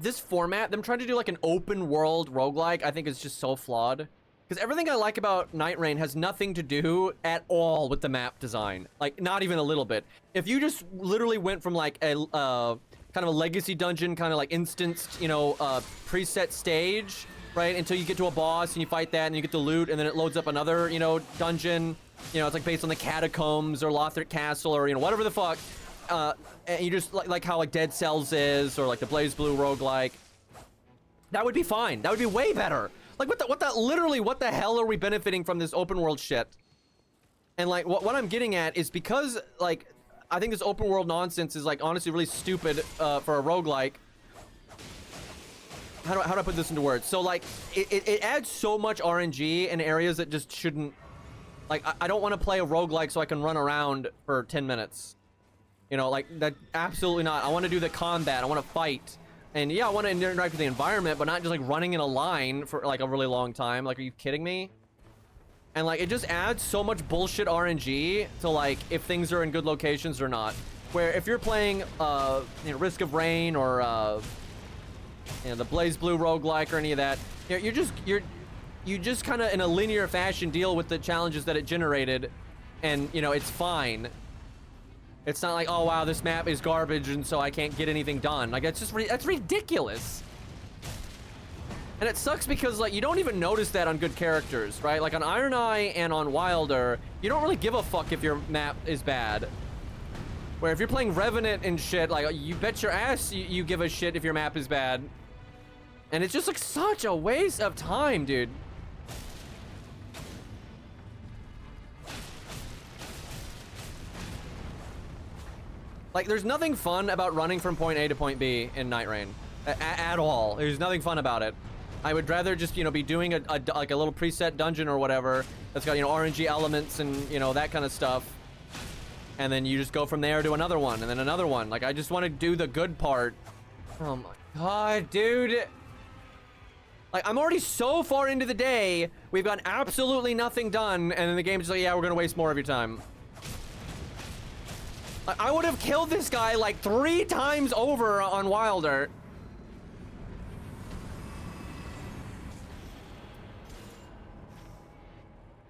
this format, them trying to do like an open world roguelike, I think is just so flawed. Because everything I like about Night Rain has nothing to do at all with the map design. Like, not even a little bit. If you just literally went from like a kind of a legacy dungeon, kind of like instanced, you know, preset stage, right? Until you get to a boss and you fight that and you get the loot and then it loads up another, you know, dungeon. You know, it's like based on the catacombs or Lothric Castle or, you know, whatever the fuck. And you just like how like Dead Cells is, or like the BlazBlue roguelike. That would be fine. That would be way better. Like literally what the hell are we benefiting from this open world shit? And like what I'm getting at is because like I think this open world nonsense is like honestly really stupid for a roguelike. How do I put this into words? So like it adds so much RNG in areas that just shouldn't. Like I don't want to play a roguelike so I can run around for 10 minutes. You know, like that, absolutely not. I want to do the combat. I want to fight. And yeah, I want to interact with the environment, but not just like running in a line for like a really long time. Like, are you kidding me? And like, it just adds so much bullshit RNG to like, if things are in good locations or not. Where if you're playing, you know, Risk of Rain or, you know, the BlazBlue roguelike or any of that, you know, you just kind of in a linear fashion deal with the challenges that it generated, and you know, it's fine. It's not like, oh wow, this map is garbage and so I can't get anything done. Like, it's just that's ridiculous. And it sucks because like you don't even notice that on good characters, right? Like on Iron Eye and on Wilder, you don't really give a fuck if your map is bad. Where if you're playing Revenant and shit, like you bet your ass you give a shit if your map is bad. And it's just like such a waste of time, dude. Like, there's nothing fun about running from point A to point B in Night Rain. At all. There's nothing fun about it. I would rather just, you know, be doing like a little preset dungeon or whatever that's got, you know, RNG elements and, you know, that kind of stuff. And then you just go from there to another one and then another one. Like, I just want to do the good part. Oh my god, dude. Like, I'm already so far into the day. We've got absolutely nothing done. And then the game's just like, yeah, we're going to waste more of your time. I would have killed this guy like 3 times over on Wilder.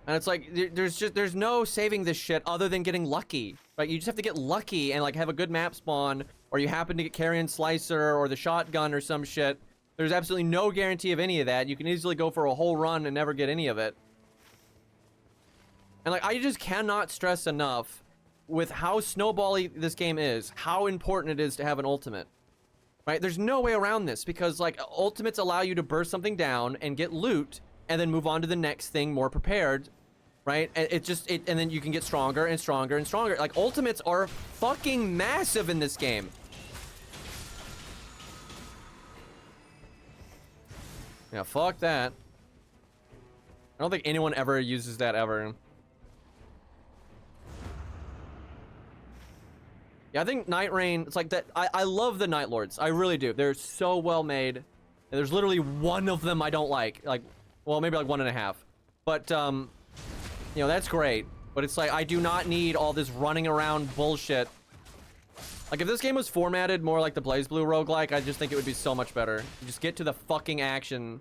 And it's like, there's no saving this shit other than getting lucky. Right? You just have to get lucky and like have a good map spawn, or you happen to get Carrion Slicer or the shotgun or some shit. There's absolutely no guarantee of any of that. You can easily go for a whole run and never get any of it. And like, I just cannot stress enough with how snowbally this game is, how important it is to have an ultimate, right? There's no way around this because like ultimates allow you to burst something down and get loot and then move on to the next thing more prepared, right? And and then you can get stronger and stronger and stronger. Like ultimates are fucking massive in this game. Yeah, fuck that. I don't think anyone ever uses that ever. Yeah, I think Night Rain, it's like that. I love the Night Lords. I really do. They're so well made. And there's literally one of them I don't like. Like, well, maybe like 1.5. But, you know, that's great. But it's like, I do not need all this running around bullshit. Like, if this game was formatted more like the BlazBlue roguelike, I just think it would be so much better. You just get to the fucking action.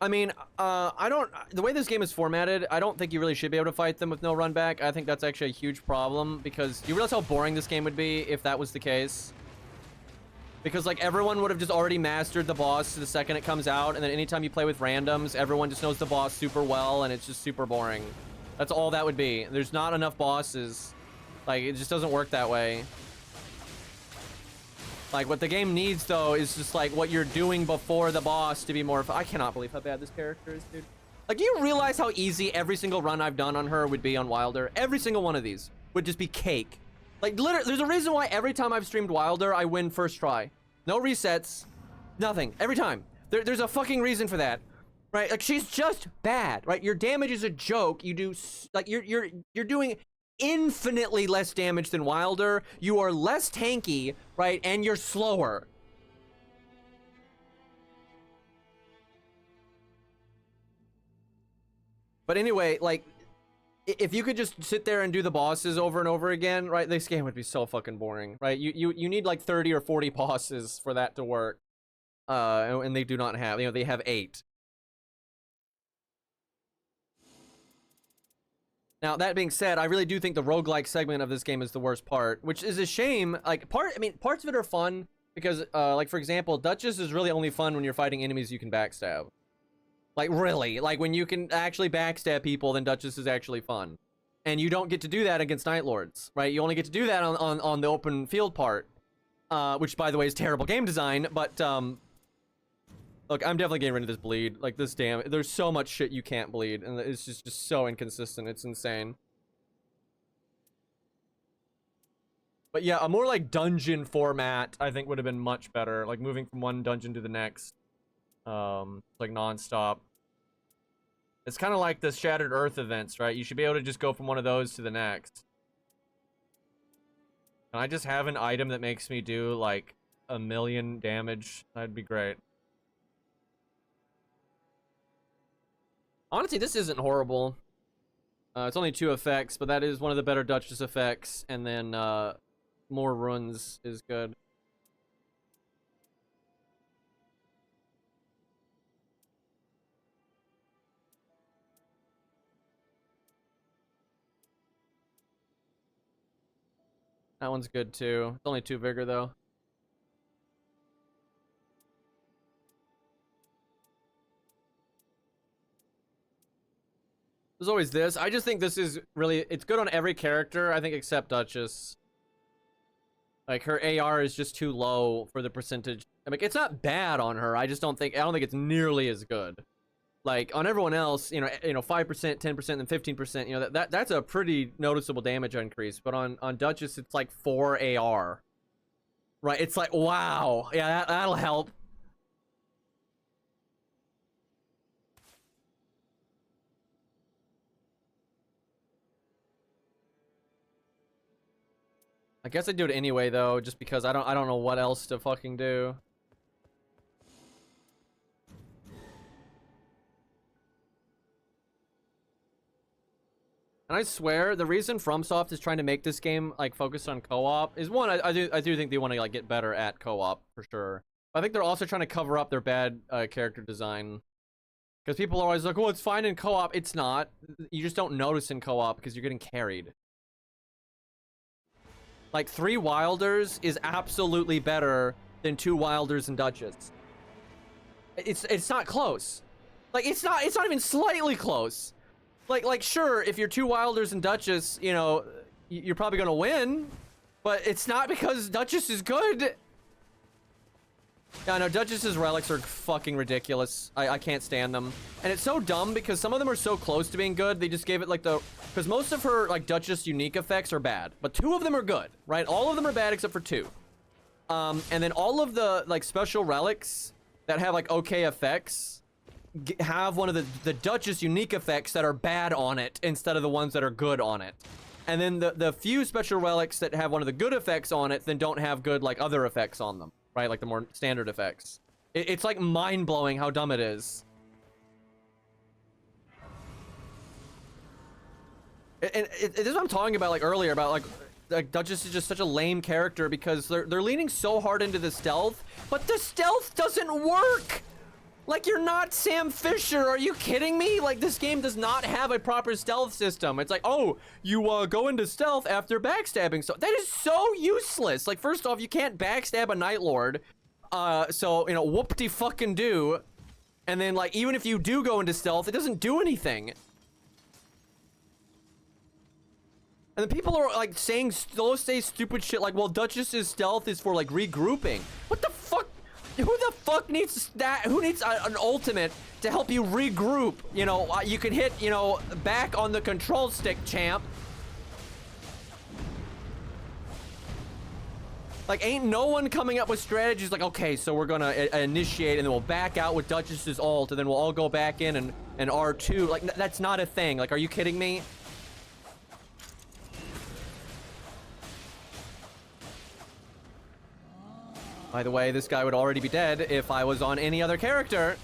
I mean, the way this game is formatted, I don't think you really should be able to fight them with no run back. I think that's actually a huge problem because you realize how boring this game would be if that was the case. Because like everyone would have just already mastered the boss the second it comes out, and then anytime you play with randoms, everyone just knows the boss super well, and it's just super boring. That's all that would be. There's not enough bosses. Like, it just doesn't work that way. Like, what the game needs, though, is just, like, what you're doing before the boss to be more... I cannot believe how bad this character is, dude. Like, do you realize how easy every single run I've done on her would be on Wilder? Every single one of these would just be cake. Like, literally, there's a reason why every time I've streamed Wilder, I win first try. No resets. Nothing. Every time. There's a fucking reason for that. Right? Like, she's just bad, right? Your damage is a joke. You do... Like, you're doing... infinitely less damage than Wilder. You are less tanky, right? And you're slower. But anyway, like, if you could just sit there and do the bosses over and over again, right? This game would be so fucking boring, right? You need like 30 or 40 bosses for that to work. And they do not have, you know, they have 8. Now, that being said, I really do think the roguelike segment of this game is the worst part, which is a shame. Like, parts of it are fun because, like, for example, Duchess is really only fun when you're fighting enemies you can backstab. Like, really. Like, when you can actually backstab people, then Duchess is actually fun. And you don't get to do that against Night Lords, right? You only get to do that on the open field part, which, by the way, is terrible game design, but, look, I'm definitely getting rid of this bleed. Like, this damn... There's so much shit you can't bleed, and it's just so inconsistent. It's insane. But yeah, a more, like, dungeon format, I think, would have been much better. Like, moving from one dungeon to the next. Like, non-stop. It's kind of like the Shattered Earth events, right? You should be able to just go from one of those to the next. Can I just have an item that makes me do, like, 1,000,000 damage? That'd be great. Honestly, this isn't horrible. It's only 2 effects, but that is one of the better Duchess effects. And then more runes is good. That one's good too. It's only 2 vigor though. There's always this. I just think this is really... It's good on every character, I think, except Duchess. Like, her AR is just too low for the percentage. I mean, it's not bad on her. I just don't think... I don't think it's nearly as good. Like, on everyone else, you know, 5%, 10%, and 15%, you know, that's a pretty noticeable damage increase. But on Duchess, it's like 4 AR. Right? It's like, wow. Yeah, that'll help. I guess I'd do it anyway though, just because I don't know what else to fucking do. And I swear, the reason FromSoft is trying to make this game like focus on co-op is one, I do think they want to like get better at co-op for sure. But I think they're also trying to cover up their bad character design. Because people are always like, oh, it's fine in co-op. It's not. You just don't notice in co-op because you're getting carried. Like, 3 Wilders is absolutely better than 2 Wilders and Duchess. It's not close. Like, it's not even slightly close. Like sure, if you're 2 Wilders and Duchess, you know, you're probably gonna win, but it's not because Duchess is good. Yeah, no, Duchess's relics are fucking ridiculous. I can't stand them. And it's so dumb because some of them are so close to being good, they just gave it like the... Because most of her, like, Duchess unique effects are bad. But 2 of them are good, right? All of them are bad except for 2. And then all of the, like, special relics that have, like, okay effects have one of the Duchess unique effects that are bad on it instead of the ones that are good on it. And then the few special relics that have one of the good effects on it then don't have good, like, other effects on them. Right, like the more standard effects. It's like mind-blowing how dumb it is. And this is what I'm talking about, like earlier, about like Duchess is just such a lame character because they're leaning so hard into the stealth, but the stealth doesn't work. Like, you're not Sam Fisher. Are you kidding me? Like, this game does not have a proper stealth system. It's like, oh, you go into stealth after backstabbing. So that is so useless. Like, first off, you can't backstab a Night Lord. So, you know, whoop-de-fucking-do. And then, like, even if you do go into stealth, it doesn't do anything. And then people are like saying say stupid shit like, well, Duchess's stealth is for like regrouping. What the fuck? Who the fuck needs that? Who needs an ultimate to help you regroup? You know, you can hit, you know, back on the control stick, champ. Like, ain't no one coming up with strategies like, okay, so we're gonna initiate and then we'll back out with Duchess's ult and then we'll all go back in and R2. Like, that's not a thing. Like, are you kidding me? By the way, this guy would already be dead if I was on any other character.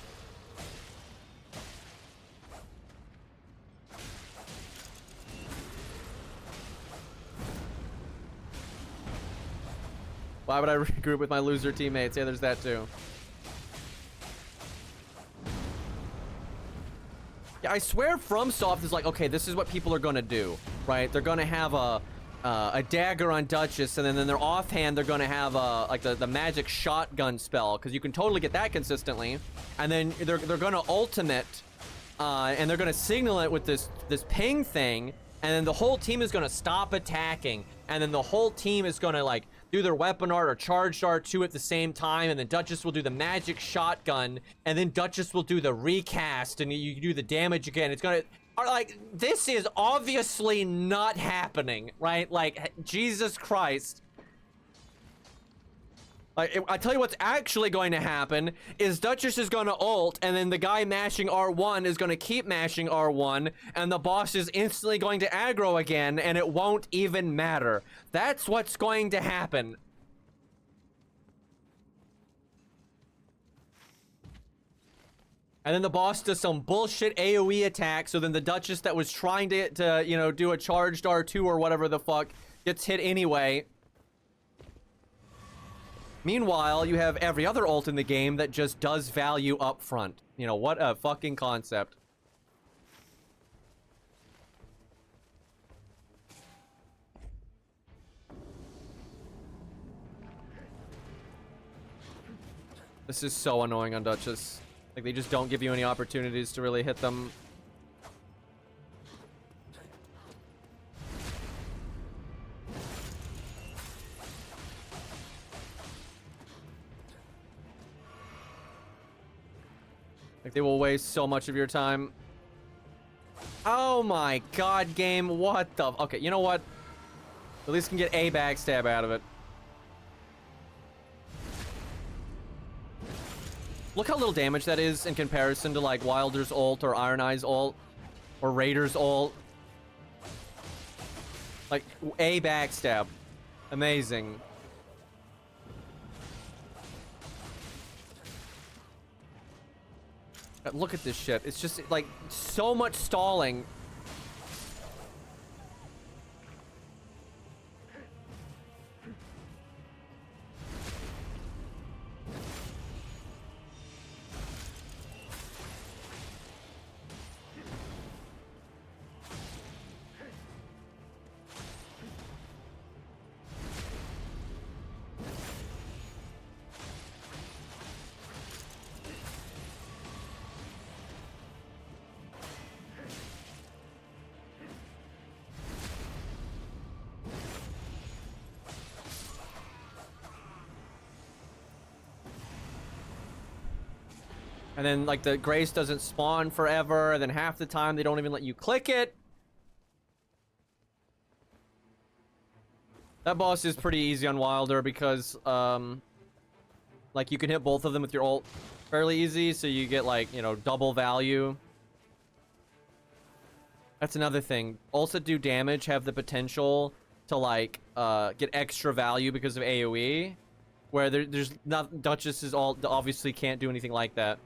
Why would I regroup with my loser teammates? Yeah, there's that too. Yeah, I swear FromSoft is like, okay, this is what people are gonna do, right? They're gonna have a dagger on Duchess, and then in their offhand, they're gonna have like the magic shotgun spell, because you can totally get that consistently. And then they're gonna ultimate, and they're gonna signal it with this ping thing, and then the whole team is gonna stop attacking, and then the whole team is gonna like do their weapon art or charged R2 at the same time, and then Duchess will do the magic shotgun, and then Duchess will do the recast, and you do the damage again. It's gonna, like, this is obviously not happening, right? Like, Jesus Christ. Like, I tell you what's actually going to happen is Duchess is going to ult, and then the guy mashing R1 is going to keep mashing R1, and the boss is instantly going to aggro again, and it won't even matter. That's what's going to happen. And then the boss does some bullshit AoE attack, so then the Duchess that was trying to you know, do a charged R2 or whatever the fuck gets hit anyway. Meanwhile, you have every other ult in the game that just does value up front. You know, what a fucking concept. This is so annoying on Duchess. Like, they just don't give you any opportunities to really hit them. Like, they will waste so much of your time. Oh my god, game. What the... Okay, you know what? At least can get a backstab out of it. Look how little damage that is in comparison to, like, Wilder's ult or Iron Eye's ult or Raider's ult. Like, a backstab. Amazing. Look at this shit. It's just, like, so much stalling. And then, like, the Grace doesn't spawn forever, and then half the time they don't even let you click it. That boss is pretty easy on Wilder because, like, you can hit both of them with your ult fairly easy, so you get, like, you know, double value. That's another thing. Ults that do damage have the potential to, like, get extra value because of AoE, where there's not... Duchess's ult obviously can't do anything like that.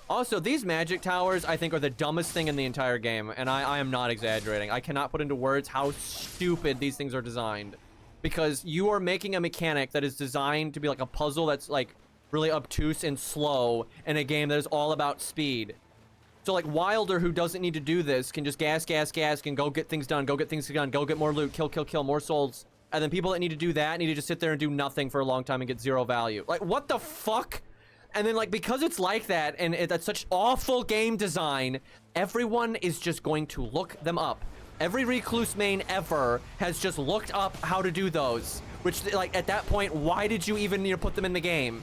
Also, these magic towers, I think, are the dumbest thing in the entire game, and I am not exaggerating. I cannot put into words how stupid these things are designed. Because you are making a mechanic that is designed to be like a puzzle that's, like, really obtuse and slow in a game that is all about speed. So, like, Wilder, who doesn't need to do this, can just gas, and go get things done, go get more loot, kill, more souls. And then people that need to do that need to just sit there and do nothing for a long time and get zero value. Like, what the fuck? And then, like, because it's like that, and that's such awful game design, everyone is just going to look them up. Every Recluse main ever has just looked up how to do those. Which, like, at that point, why did you even need to put them in the game?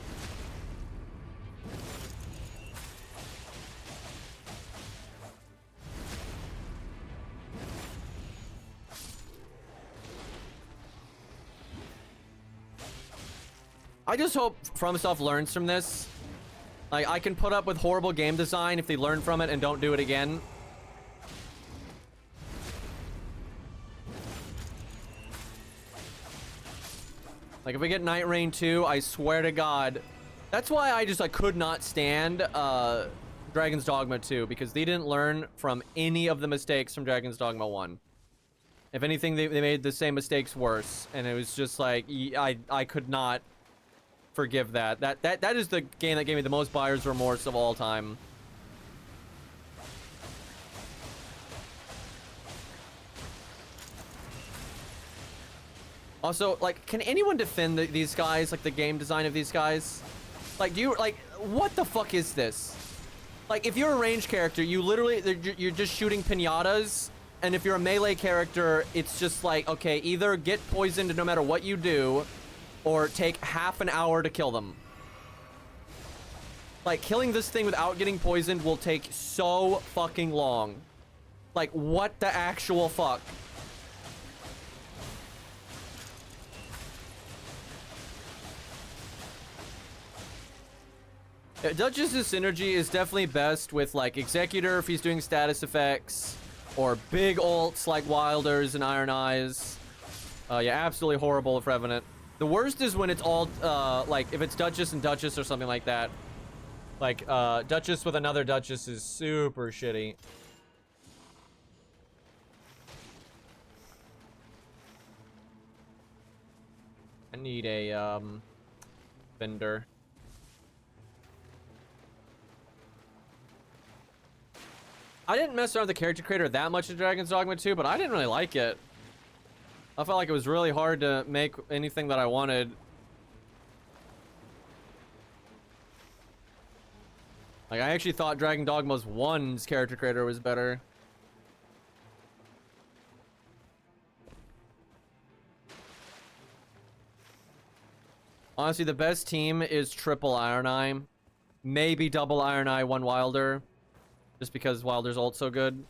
I just hope FromSoft learns from this. Like, I can put up with horrible game design if they learn from it and don't do it again. Like, if we get Night Rain 2, I swear to God. That's why I just, like, could not stand Dragon's Dogma 2, because they didn't learn from any of the mistakes from Dragon's Dogma 1. If anything, they made the same mistakes worse. And it was just like, I could not forgive that. That is the game that gave me the most buyer's remorse of all time. Also, like, can anyone defend these guys, like the game design of these guys? Like, do you, like, what the fuck is this? Like, if you're a range character, you literally, you're just shooting pinatas, and if you're a melee character, it's just like, okay, either get poisoned no matter what you do, or take half an hour to kill them. Like, killing this thing without getting poisoned will take so fucking long. Like, what the actual fuck? Duchess's synergy is definitely best with, like, Executor if he's doing status effects, or big ults like Wilders and Iron Eyes. Yeah, absolutely horrible with Revenant. The worst is when it's all, like, if it's Duchess and Duchess or something like that. Like, Duchess with another Duchess is super shitty. I need a, vendor. I didn't mess around with the character creator that much in Dragon's Dogma 2, but I didn't really like it. I felt like it was really hard to make anything that I wanted. Like, I actually thought Dragon Dogma's 1's character creator was better. Honestly, the best team is triple Iron Eye. Maybe double Iron Eye, 1 Wilder. Just because Wilder's ult's so good.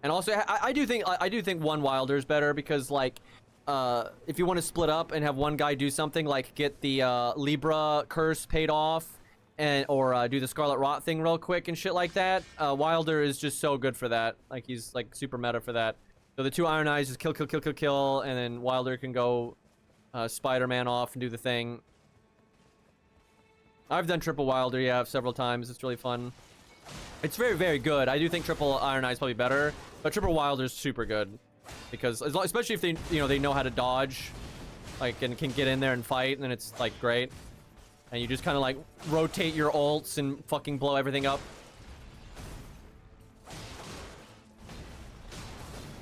And also, I do think 1 Wilder's better because, like, if you want to split up and have one guy do something, like get the Libra curse paid off, or do the Scarlet Rot thing real quick and shit like that, Wilder is just so good for that. Like, he's like super meta for that. So the 2 Iron Eyes is kill, kill, kill, kill, kill, and then Wilder can go Spider-Man off and do the thing. I've done triple Wilder, yeah, several times. It's really fun. It's very, very good. I do think triple Iron Eye is probably better, but triple Wilder is super good because, especially if they, you know, they know how to dodge, like, and can get in there and fight, and then it's like great. And you just kind of like rotate your ults and fucking blow everything up.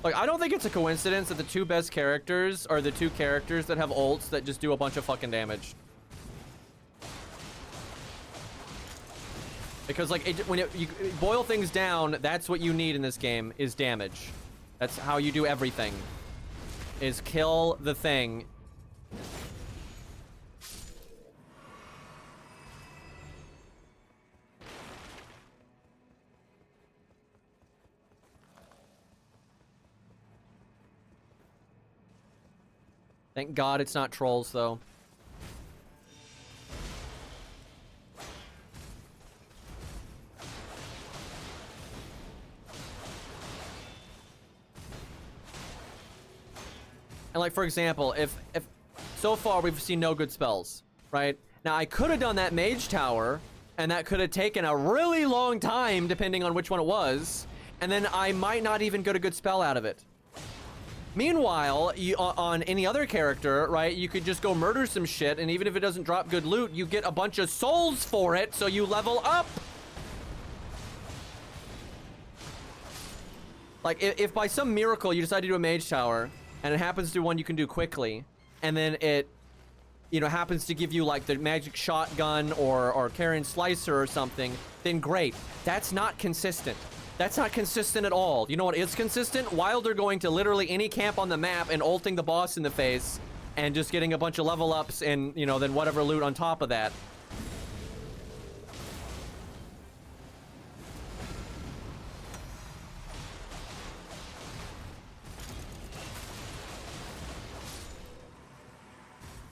Like, I don't think it's a coincidence that the 2 best characters are the 2 characters that have ults that just do a bunch of fucking damage. Because, like, when you boil things down, that's what you need in this game, is damage. That's how you do everything. Is kill the thing. Thank God it's not trolls, though. And, like, for example, if so far we've seen no good spells, right? Now, I could have done that Mage Tower, and that could have taken a really long time, depending on which one it was, and then I might not even get a good spell out of it. Meanwhile, on any other character, right, you could just go murder some shit, and even if it doesn't drop good loot, you get a bunch of souls for it, so you level up! Like, if by some miracle you decide to do a Mage Tower, and it happens to be one you can do quickly, and then it you know, happens to give you like the magic shotgun or Karen Slicer or something, then great. That's not consistent. That's not consistent at all. You know what is consistent? Wilder going to literally any camp on the map and ulting the boss in the face and just getting a bunch of level ups and, you know, then whatever loot on top of that.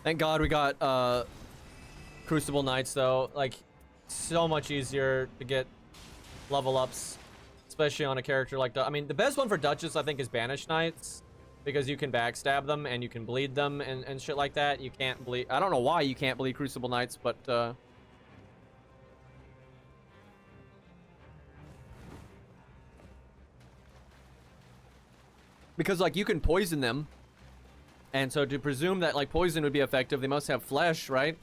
Thank God we got Crucible Knights though. Like, so much easier to get level ups, especially on a character like I mean, the best one for Duchess I think is Banished Knights, because you can backstab them and you can bleed them and shit like that. You can't bleed. I don't know why you can't bleed Crucible Knights, but because like you can poison them. And so to presume that like poison would be effective, they must have flesh, right?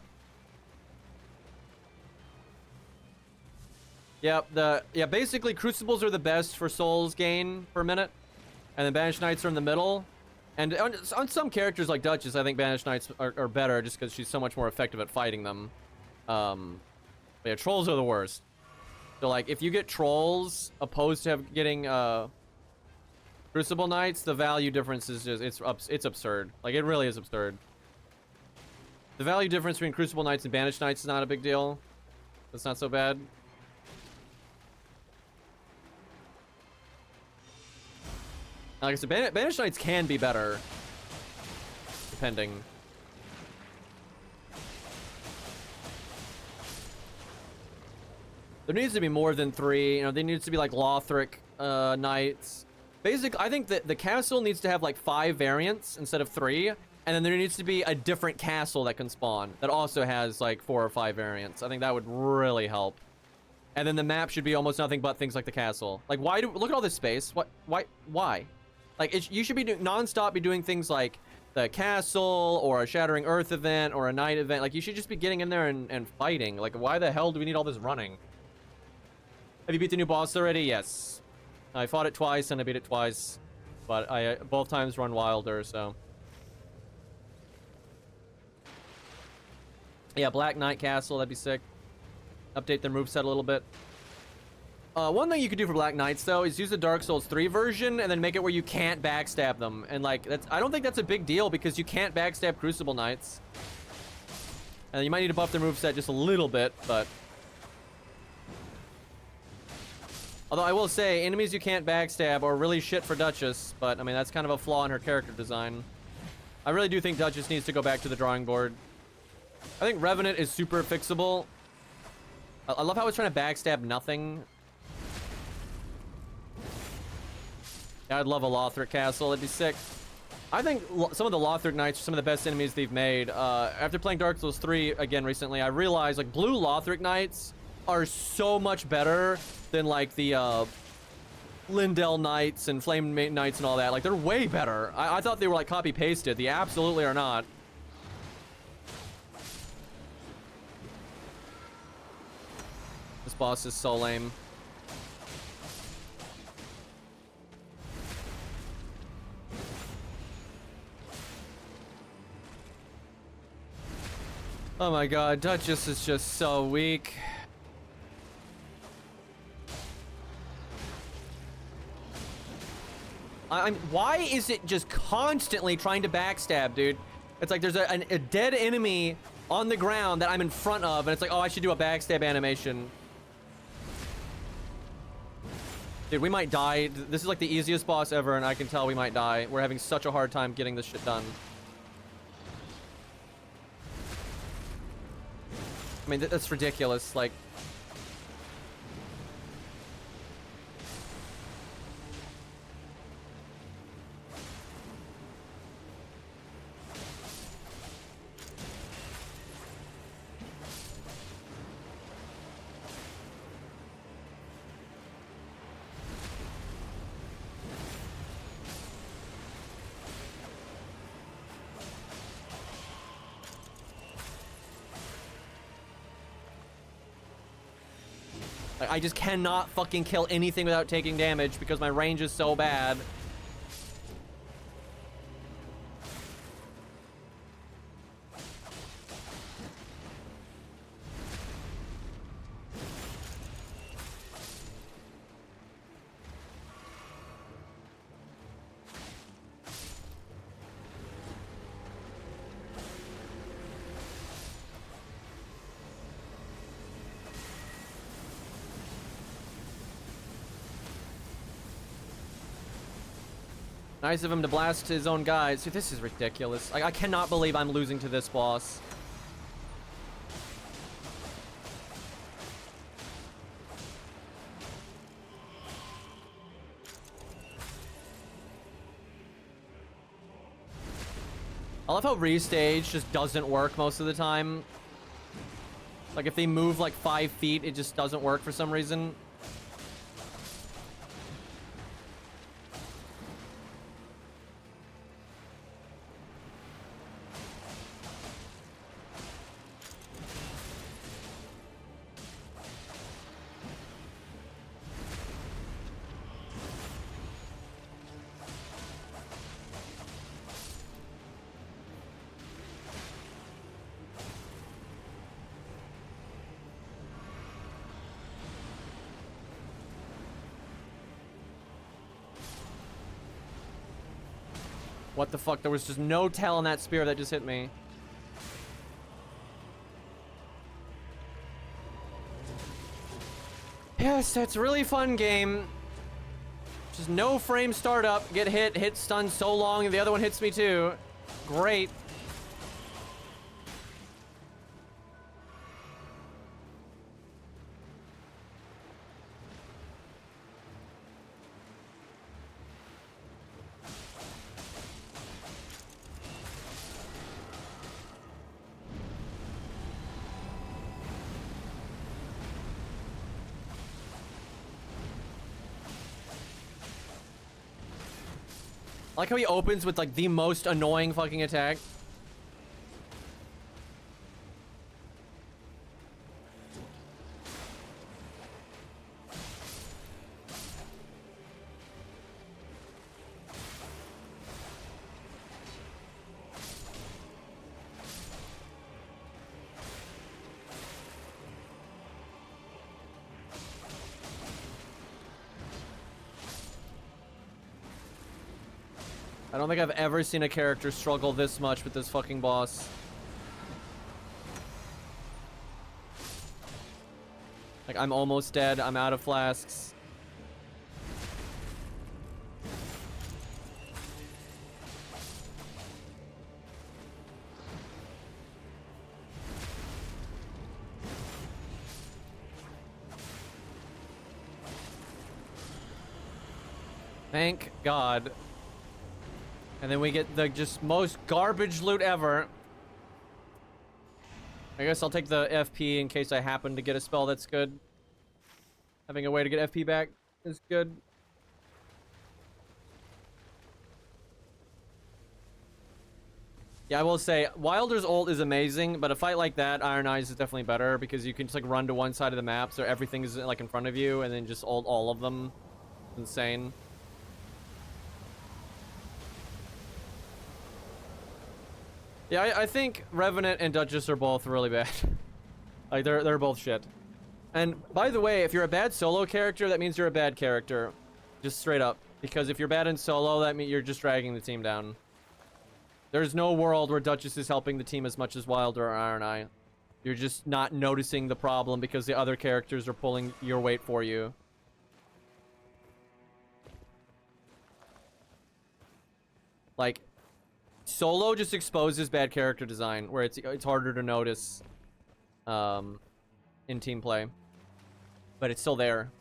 Yep, basically Crucibles are the best for souls gain per minute. And then Banished Knights are in the middle. And on some characters like Duchess, I think Banished Knights are better just because she's so much more effective at fighting them. But yeah, Trolls are the worst. So like if you get Trolls opposed to getting Crucible Knights, the value difference is just, it's absurd. Like, it really is absurd. The value difference between Crucible Knights and Banished Knights is not a big deal. It's not so bad. Like I said, Banished Knights can be better. Depending. There needs to be more than 3. You know, there needs to be like Lothric Knights. Basically, I think that the castle needs to have like 5 variants instead of 3, and then there needs to be a different castle that can spawn that also has like 4 or 5 variants. I think that would really help. And then the map should be almost nothing but things like the castle. Like, look at all this space. Why? Like, you should be non-stop be doing things like the castle or a Shattering Earth event or a night event. Like, you should just be getting in there and fighting. Like, why the hell do we need all this running? Have you beat the new boss already? Yes. I fought it twice and I beat it twice, but I both times run Wilder, so. Yeah, Black Knight Castle, that'd be sick. Update their moveset a little bit. One thing you could do for Black Knights though is use the Dark Souls 3 version and then make it where you can't backstab them. And like, I don't think that's a big deal because you can't backstab Crucible Knights. And you might need to buff their moveset just a little bit, but. Although I will say, enemies you can't backstab are really shit for Duchess, but I mean, that's kind of a flaw in her character design. I really do think Duchess needs to go back to the drawing board. I think Revenant is super fixable. I love how it's trying to backstab nothing. Yeah, I'd love a Lothric Castle, it'd be sick. I think some of the Lothric Knights are some of the best enemies they've made. After playing Dark Souls 3 again recently, I realized like blue Lothric Knights are so much better than like the Lindell Knights and Flame Knights and all that. Like, they're way better. I thought they were like copy pasted. They absolutely are not. This boss is so lame. Oh my god, Duchess is just so weak. Why is it just constantly trying to backstab, dude? It's like there's a dead enemy on the ground that I'm in front of, and it's like, oh, I should do a backstab animation. Dude, we might die. This is like the easiest boss ever, and I can tell we might die. We're having such a hard time getting this shit done. I mean, that's ridiculous. Like, I just cannot fucking kill anything without taking damage because my range is so bad. Nice of him to blast his own guys. Dude, this is ridiculous. I cannot believe I'm losing to this boss. I love how restage just doesn't work most of the time. Like, if they move like 5 feet, it just doesn't work for some reason. What the fuck? There was just no tell on that spear that just hit me. Yes, that's a really fun game. Just no frame startup, get hit stunned so long, and the other one hits me too. Great. I like how he opens with like the most annoying fucking attack. I don't think I've ever seen a character struggle this much with this fucking boss. Like, I'm almost dead. I'm out of flasks. Thank God. And then we get the just most garbage loot ever. I guess I'll take the FP in case I happen to get a spell that's good. Having a way to get FP back is good. Yeah, I will say, Wilder's ult is amazing, but a fight like that, Iron Eyes is definitely better because you can just like run to one side of the map so everything is like in front of you and then just ult all of them. It's insane. Yeah, I think Revenant and Duchess are both really bad. Like, they're both shit. And, by the way, if you're a bad solo character, that means you're a bad character. Just straight up. Because if you're bad in solo, that means you're just dragging the team down. There's no world where Duchess is helping the team as much as Wilder or Iron Eye. You're just not noticing the problem because the other characters are pulling your weight for you. Like... Solo just exposes bad character design, where it's harder to notice in team play, but it's still there.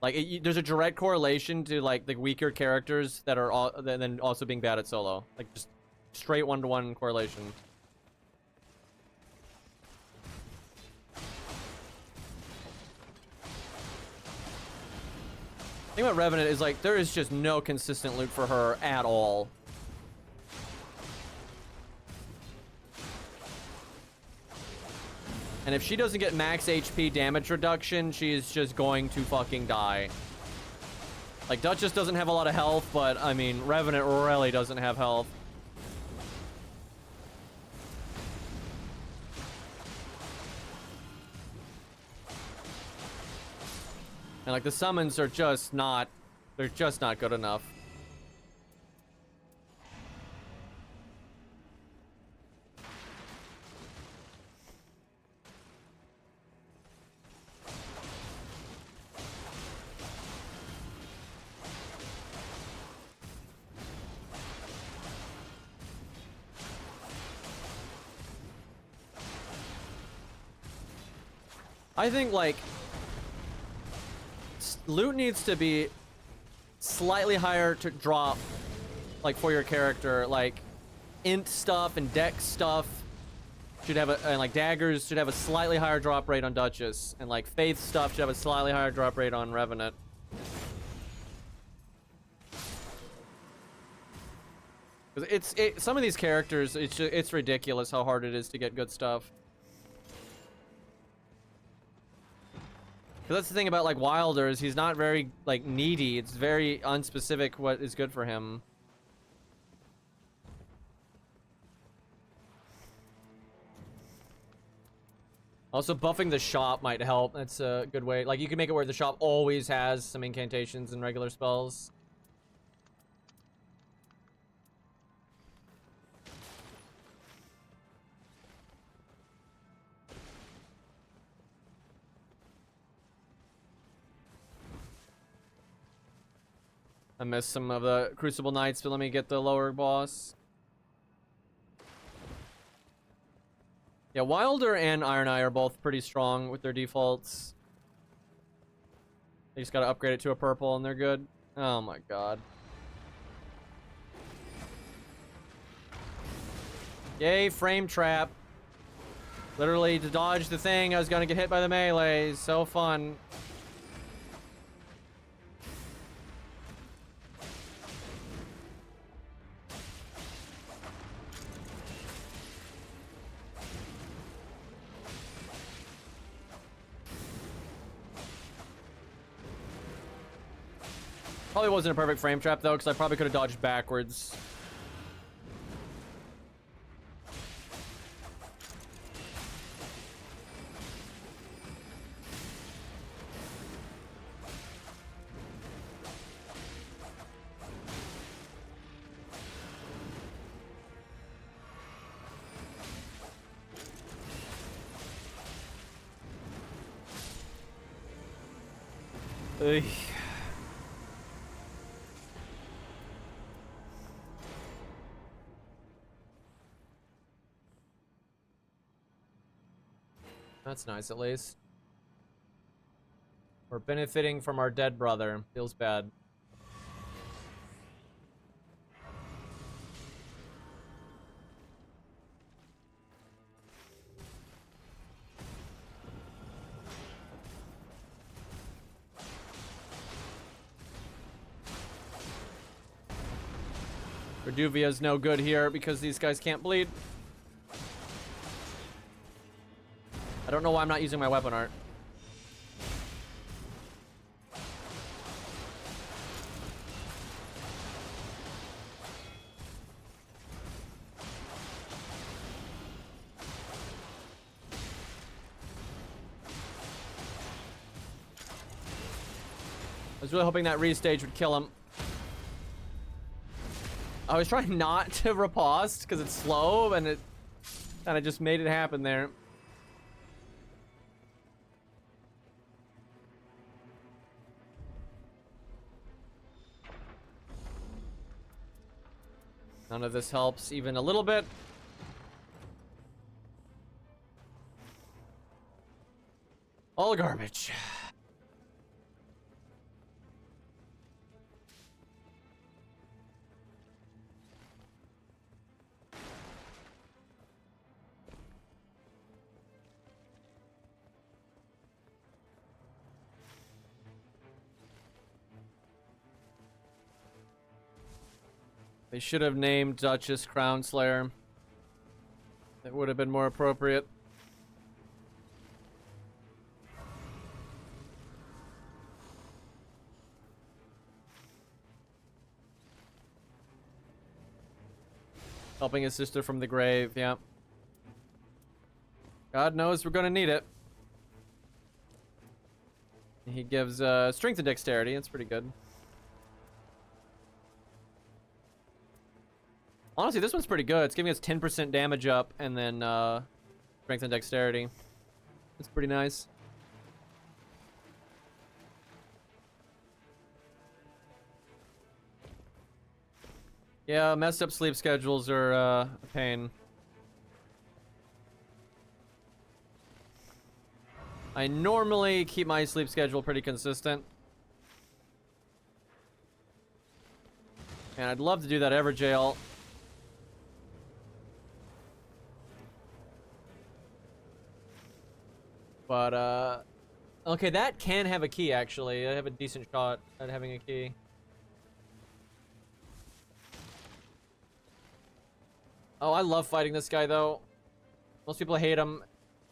Like there's a direct correlation to like the weaker characters that are then also being bad at solo, like just straight one-to-one correlation. The thing about Revenant is like there is just no consistent loot for her at all. And if she doesn't get max HP damage reduction, she is just going to fucking die. Like, Duchess doesn't have a lot of health, but, I mean, Revenant really doesn't have health. And, like, the summons are just not... They're just not good enough. I think, like, loot needs to be slightly higher to drop, like, for your character. Like, int stuff and dex stuff should have a, and like daggers should have a slightly higher drop rate on Duchess, and like faith stuff should have a slightly higher drop rate on Revenant. Some of these characters, it's ridiculous how hard it is to get good stuff. Because that's the thing about like Wilder, is he's not very like needy. It's very unspecific what is good for him. Also, buffing the shop might help. That's a good way. Like, you can make it where the shop always has some incantations and regular spells. I missed some of the Crucible Knights, but let me get the lower boss. Yeah, Wilder and Iron Eye are both pretty strong with their defaults. They just gotta upgrade it to a purple and they're good. Oh my god. Yay, frame trap. Literally, to dodge the thing, I was gonna get hit by the melee. So fun. Probably wasn't a perfect frame trap though, because I probably could have dodged backwards. Ugh. That's nice, at least. We're benefiting from our dead brother. Feels bad. Reduvia's no good here because these guys can't bleed. I don't know why I'm not using my weapon art. I was really hoping that restage would kill him. I was trying not to riposte because it's slow, and it kind of just made it happen there. None of this helps even a little bit. All garbage. They should have named Duchess Crown Slayer. It would have been more appropriate. Helping his sister from the grave, yeah. God knows we're gonna need it. He gives strength and dexterity, that's pretty good. Honestly, this one's pretty good. It's giving us 10% damage up and then strength and dexterity. It's pretty nice. Yeah, messed up sleep schedules are a pain. I normally keep my sleep schedule pretty consistent. And I'd love to do that Everjail. But, okay, that can have a key, actually. I have a decent shot at having a key. Oh, I love fighting this guy, though. Most people hate him.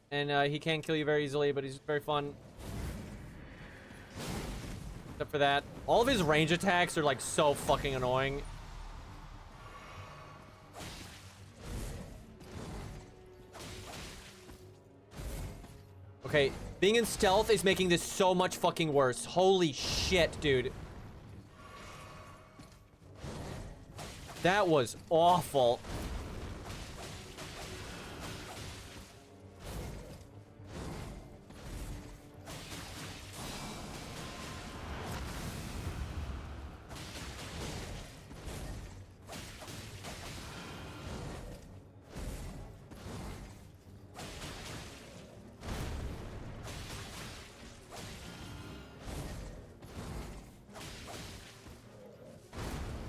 And, he can kill you very easily, but he's very fun. Except for that. All of his range attacks are, like, so fucking annoying. Okay, being in stealth is making this so much fucking worse. Holy shit, dude. That was awful.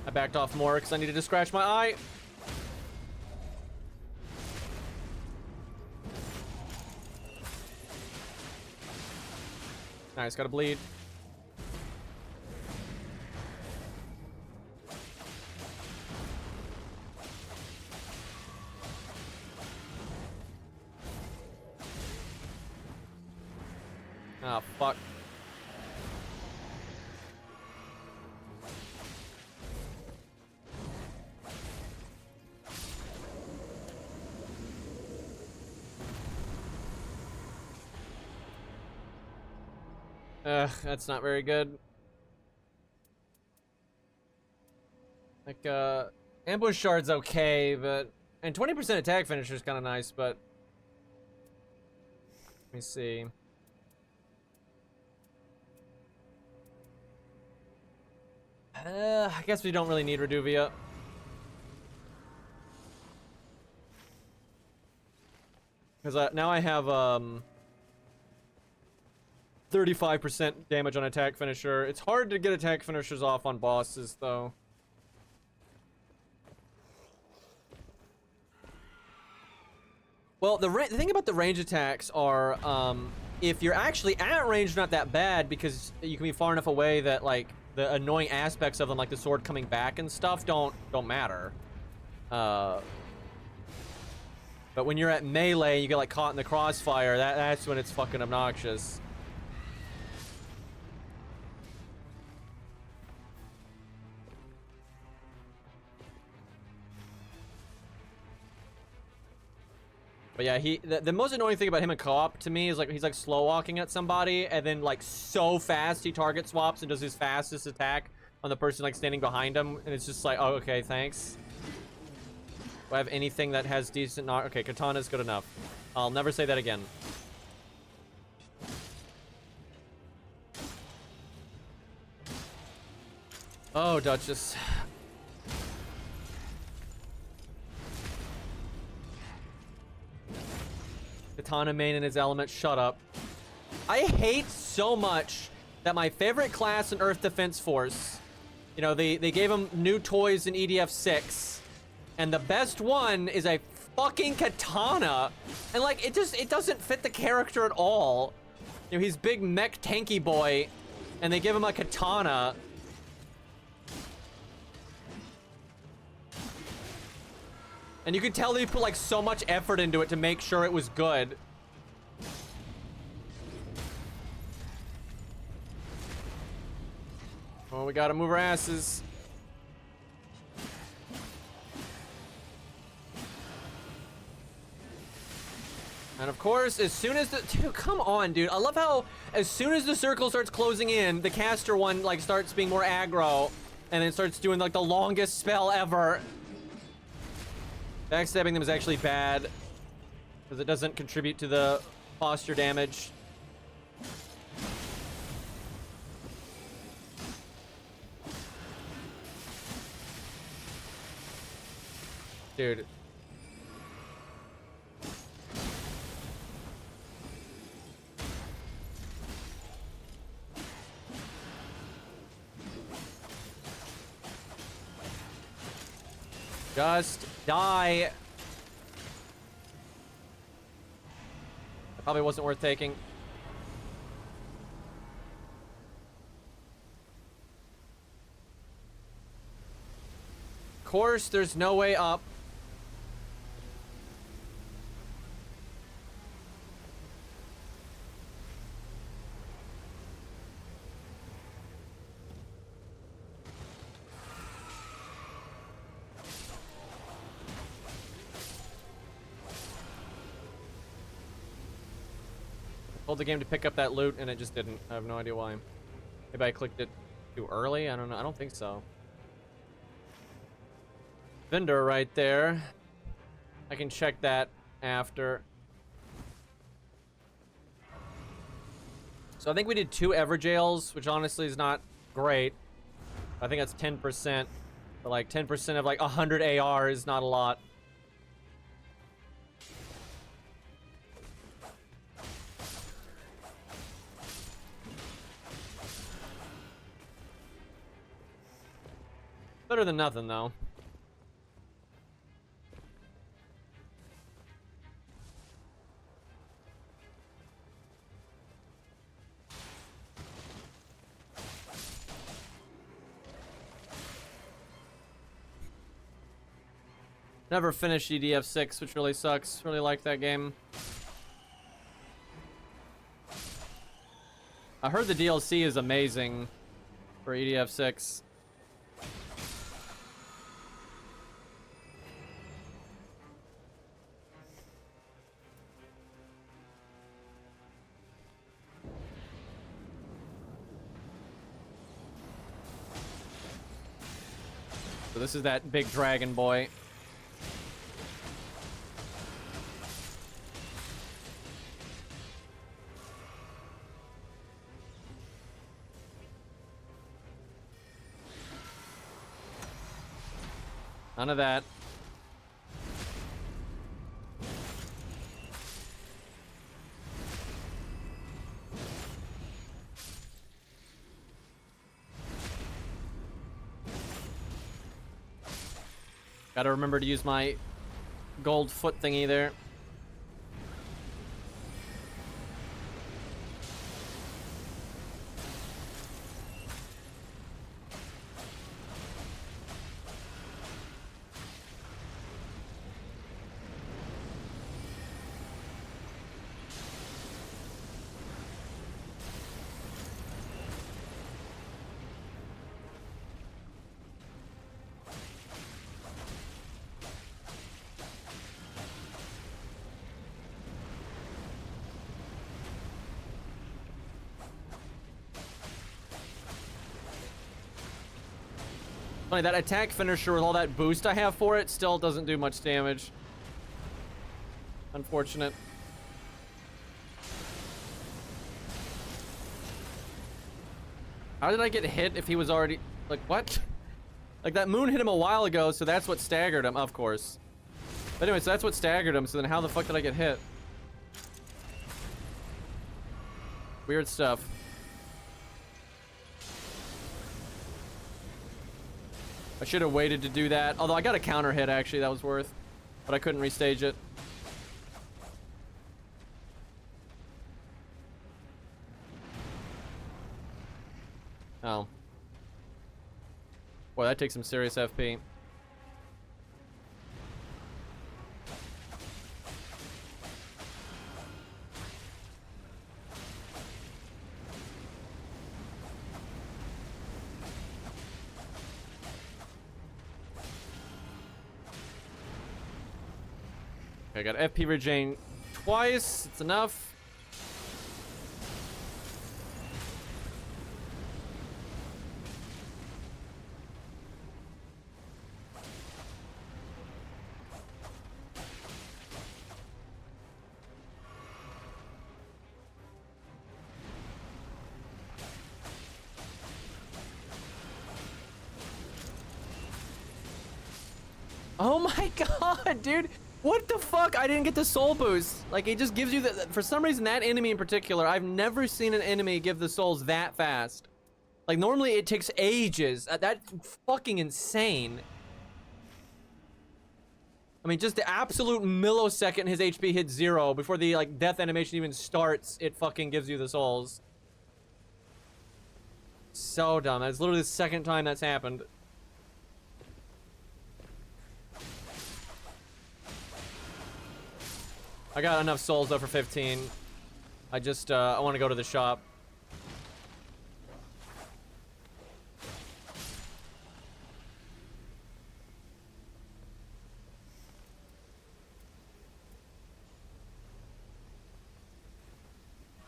I backed off more because I needed to scratch my eye. Nice, gotta bleed. Ah, fuck. That's not very good. Like, ambush shard's okay, but... And 20% attack finisher is kind of nice, but... Let me see. I guess we don't really need Reduvia. Because now I have, 35% damage on attack finisher. It's hard to get attack finishers off on bosses, though. Well, the thing about the range attacks are, if you're actually at range, not that bad, because you can be far enough away that, like, the annoying aspects of them, like the sword coming back and stuff, don't matter. But when you're at melee, you get, like, caught in the crossfire, that's when it's fucking obnoxious. But yeah, the most annoying thing about him in co-op to me is like he's like slow walking at somebody and then like so fast he target swaps and does his fastest attack on the person like standing behind him, and it's just like, oh, okay, thanks. Do I have anything that has decent knock? Okay, katana's good enough. I'll never say that again. Oh, Duchess. Katana main in his element, shut up. I hate so much that my favorite class in Earth Defense Force, you know, they gave him new toys in EDF 6, and the best one is a fucking katana, and like, it doesn't fit the character at all. You know, he's big mech tanky boy, and they give him a katana. And you could tell they put like so much effort into it to make sure it was good. Oh, we gotta move our asses. And of course, as soon as the... Dude, come on, dude. I love how as soon as the circle starts closing in, the caster one like starts being more aggro. And then starts doing like the longest spell ever. Backstabbing them is actually bad, because it doesn't contribute to the posture damage. Dude. Just die. That probably wasn't worth taking. Of course, there's no way up. Told the game to pick up that loot and it just didn't. I have no idea why. Maybe I clicked it too early? I don't know. I don't think so. Vendor right there. I can check that after. So I think we did 2 Everjails, which honestly is not great. I think that's 10%. But like 10% of like 100 AR is not a lot. Better than nothing, though. Never finished EDF6, which really sucks. Really like that game. I heard the DLC is amazing for EDF6. So this is that big dragon boy. None of that. Gotta remember to use my gold foot thingy there. Funny, that attack finisher with all that boost I have for it still doesn't do much damage. Unfortunate. How did I get hit if he was already... Like, what? Like, that moon hit him a while ago, so that's what staggered him, of course. But anyway, so that's what staggered him, so then how the fuck did I get hit? Weird stuff. I should have waited to do that. Although I got a counter hit, actually. That was worth. But I couldn't restage it. Oh. Boy, that takes some serious FP. I got FP regen twice. It's enough. Oh my god, dude. What the fuck? I didn't get the soul boost. Like, it just gives you the... For some reason, that enemy in particular, I've never seen an enemy give the souls that fast. Like, normally it takes ages. That's fucking insane. I mean, just the absolute millisecond his HP hits 0 before the, like, death animation even starts, it fucking gives you the souls. So dumb. That's literally the second time that's happened. I got enough souls though for 15. I just, I want to go to the shop.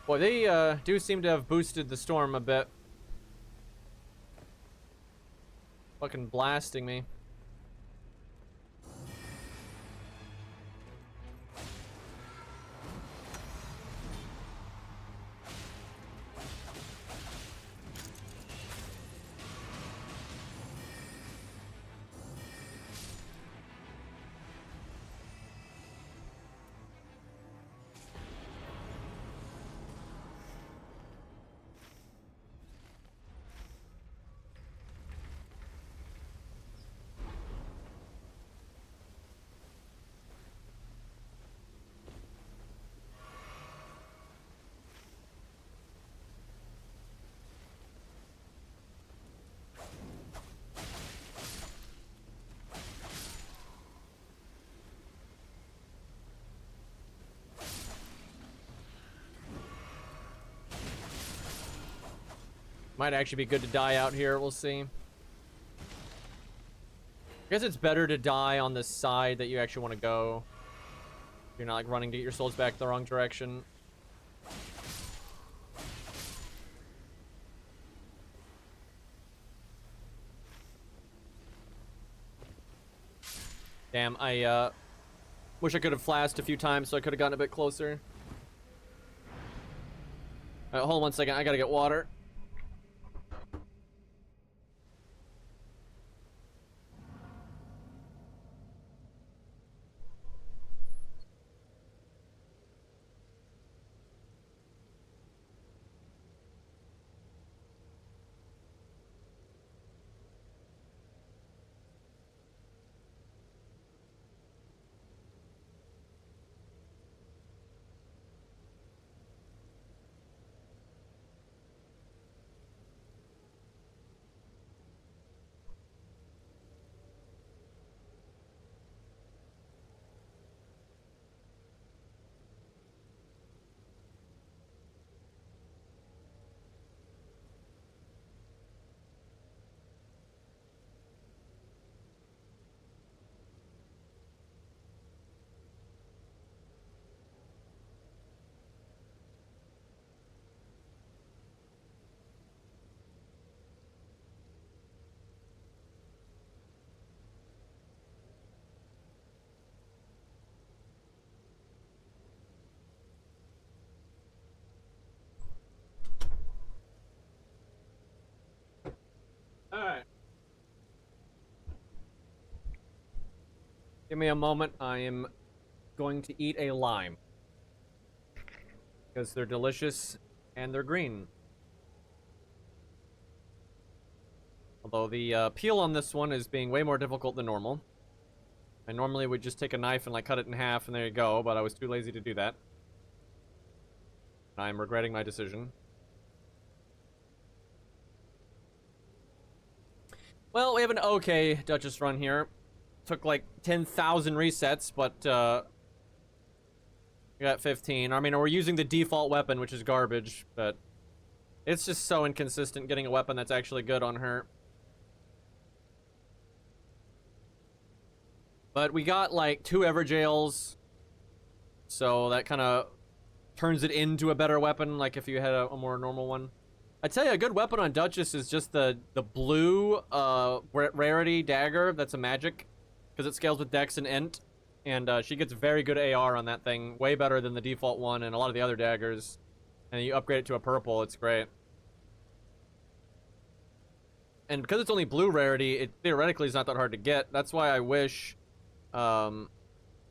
Boy, they, do seem to have boosted the storm a bit. Fucking blasting me. Might actually be good to die out here, we'll see. I guess it's better to die on the side that you actually want to go. You're not like running to get your souls back the wrong direction. Damn, I wish I could have flashed a few times so I could have gotten a bit closer. Alright, hold on 1 second, I gotta get water. Alright. Give me a moment. I am going to eat a lime. Because they're delicious and they're green. Although the peel on this one is being way more difficult than normal. I normally would just take a knife and like cut it in half and there you go, but I was too lazy to do that. I'm regretting my decision. Well, we have an okay Duchess run here. Took like 10,000 resets, but we got 15. I mean, we're using the default weapon, which is garbage, but it's just so inconsistent getting a weapon that's actually good on her. But we got like 2 Everjails, so that kind of turns it into a better weapon, like if you had a more normal one. I tell you, a good weapon on Duchess is just the blue rarity dagger. That's a magic, because it scales with Dex and Int, and she gets very good AR on that thing, way better than the default one and a lot of the other daggers. And you upgrade it to a purple, it's great. And because it's only blue rarity, it theoretically is not that hard to get. That's why I wish you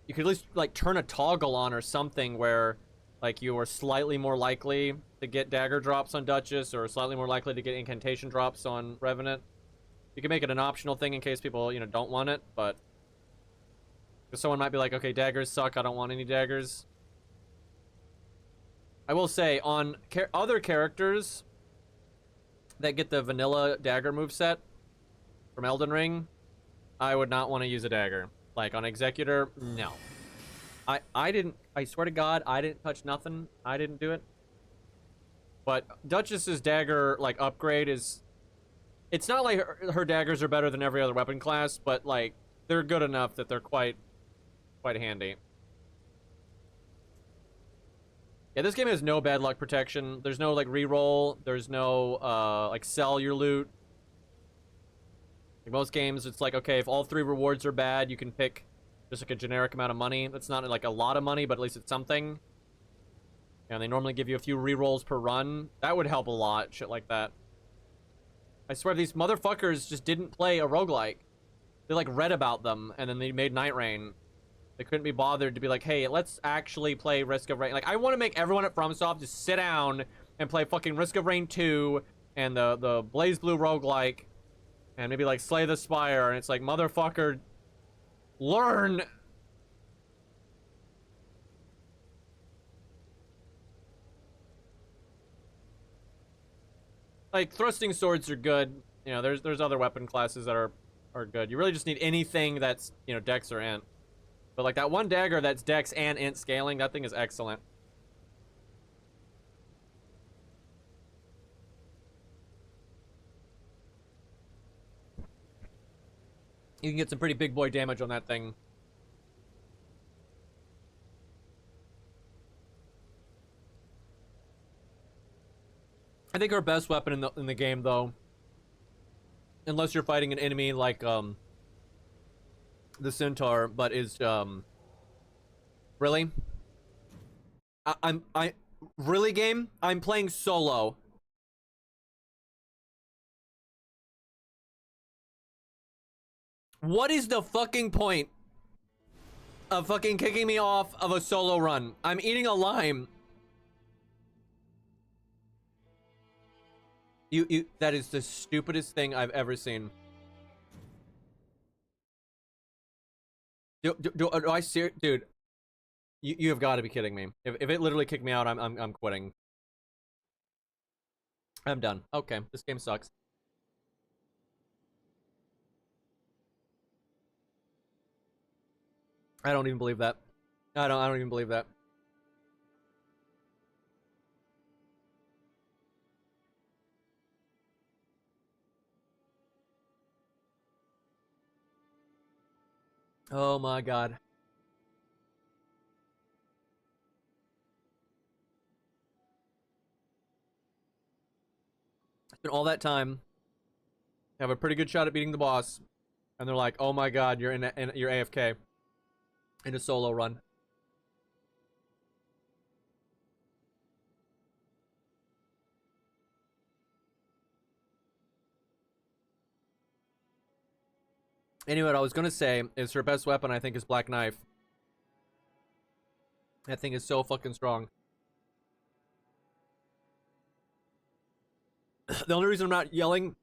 could at least like turn a toggle on or something where like you are slightly more likely to get dagger drops on Duchess or slightly more likely to get incantation drops on Revenant. You can make it an optional thing in case people, you know, don't want it, but Because someone might be like, okay, daggers suck, I don't want any daggers. I will say, on other characters that get the vanilla dagger moveset from Elden Ring, I would not want to use a dagger. Like, on Executor, no. I didn't, I swear to God, I didn't touch nothing. I didn't do it. But Duchess's dagger, like, upgrade is... It's not like her daggers are better than every other weapon class, but, like, they're good enough that they're quite handy. Yeah, this game has no bad luck protection. There's no, like, reroll. There's no, like, sell your loot. Like most games, it's like, okay, if all 3 rewards are bad, you can pick just, like, a generic amount of money. That's not, like, a lot of money, but at least it's something. And they normally give you a few rerolls per run. That would help a lot, shit like that. I swear, these motherfuckers just didn't play a roguelike. They, like, read about them, and then they made Night Rain. They couldn't be bothered to be like, hey, let's actually play Risk of Rain. Like, I want to make everyone at FromSoft just sit down and play fucking Risk of Rain 2 and the BlazBlue roguelike and maybe, like, Slay the Spire. And it's like, motherfucker, learn. Like, thrusting swords are good. You know, there's other weapon classes that are good. You really just need anything that's, you know, Dex or Int. But, like, that one dagger that's Dex and Int scaling, that thing is excellent. You can get some pretty big boy damage on that thing. I think our best weapon in the game, though, unless you're fighting an enemy like the Centaur, but is really? I really, game? I'm playing solo. What is the fucking point of fucking kicking me off of a solo run? I'm eating a lime. That is the stupidest thing I've ever seen. Do I see, dude? You have got to be kidding me. If it literally kicked me out, I'm quitting. I'm done. Okay, this game sucks. I don't even believe that. I don't even believe that. Oh my god. Spent all that time, have a pretty good shot at beating the boss, and they're like, "Oh my god, you're you're AFK in a solo run." Anyway, what I was gonna say is her best weapon, I think, is Black Knife. That thing is so fucking strong. The only reason I'm not yelling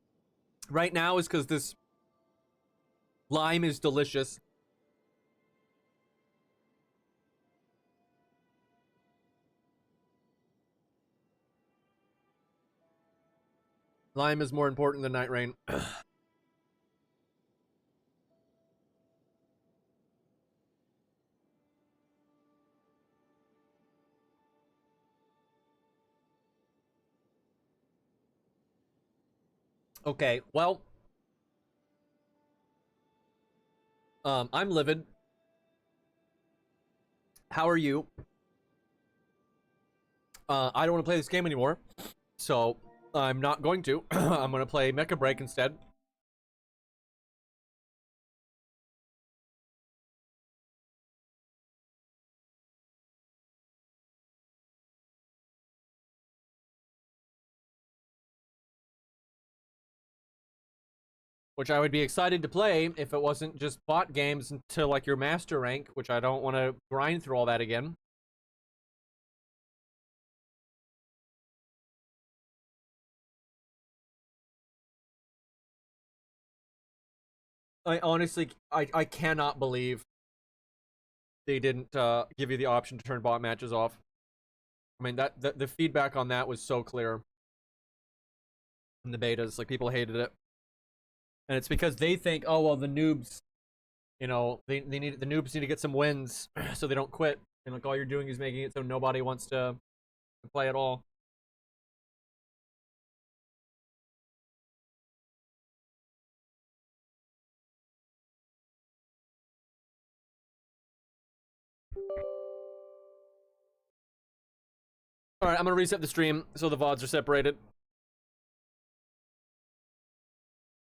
right now is because this lime is delicious. Lime is more important than Night Rain. Okay, well, I'm livid. How are you? I don't want to play this game anymore, so I'm not going to. I'm gonna play Mecha Break instead. Which I would be excited to play if it wasn't just bot games until, like, your master rank, which I don't want to grind through all that again. I honestly, I cannot believe they didn't give you the option to turn bot matches off. I mean, the feedback on that was so clear in the betas. Like, people hated it. And it's because they think, oh, well, the noobs, you know, the noobs need to get some wins so they don't quit. And like, all you're doing is making it so nobody wants to play at all. All right, I'm gonna reset the stream so the VODs are separated.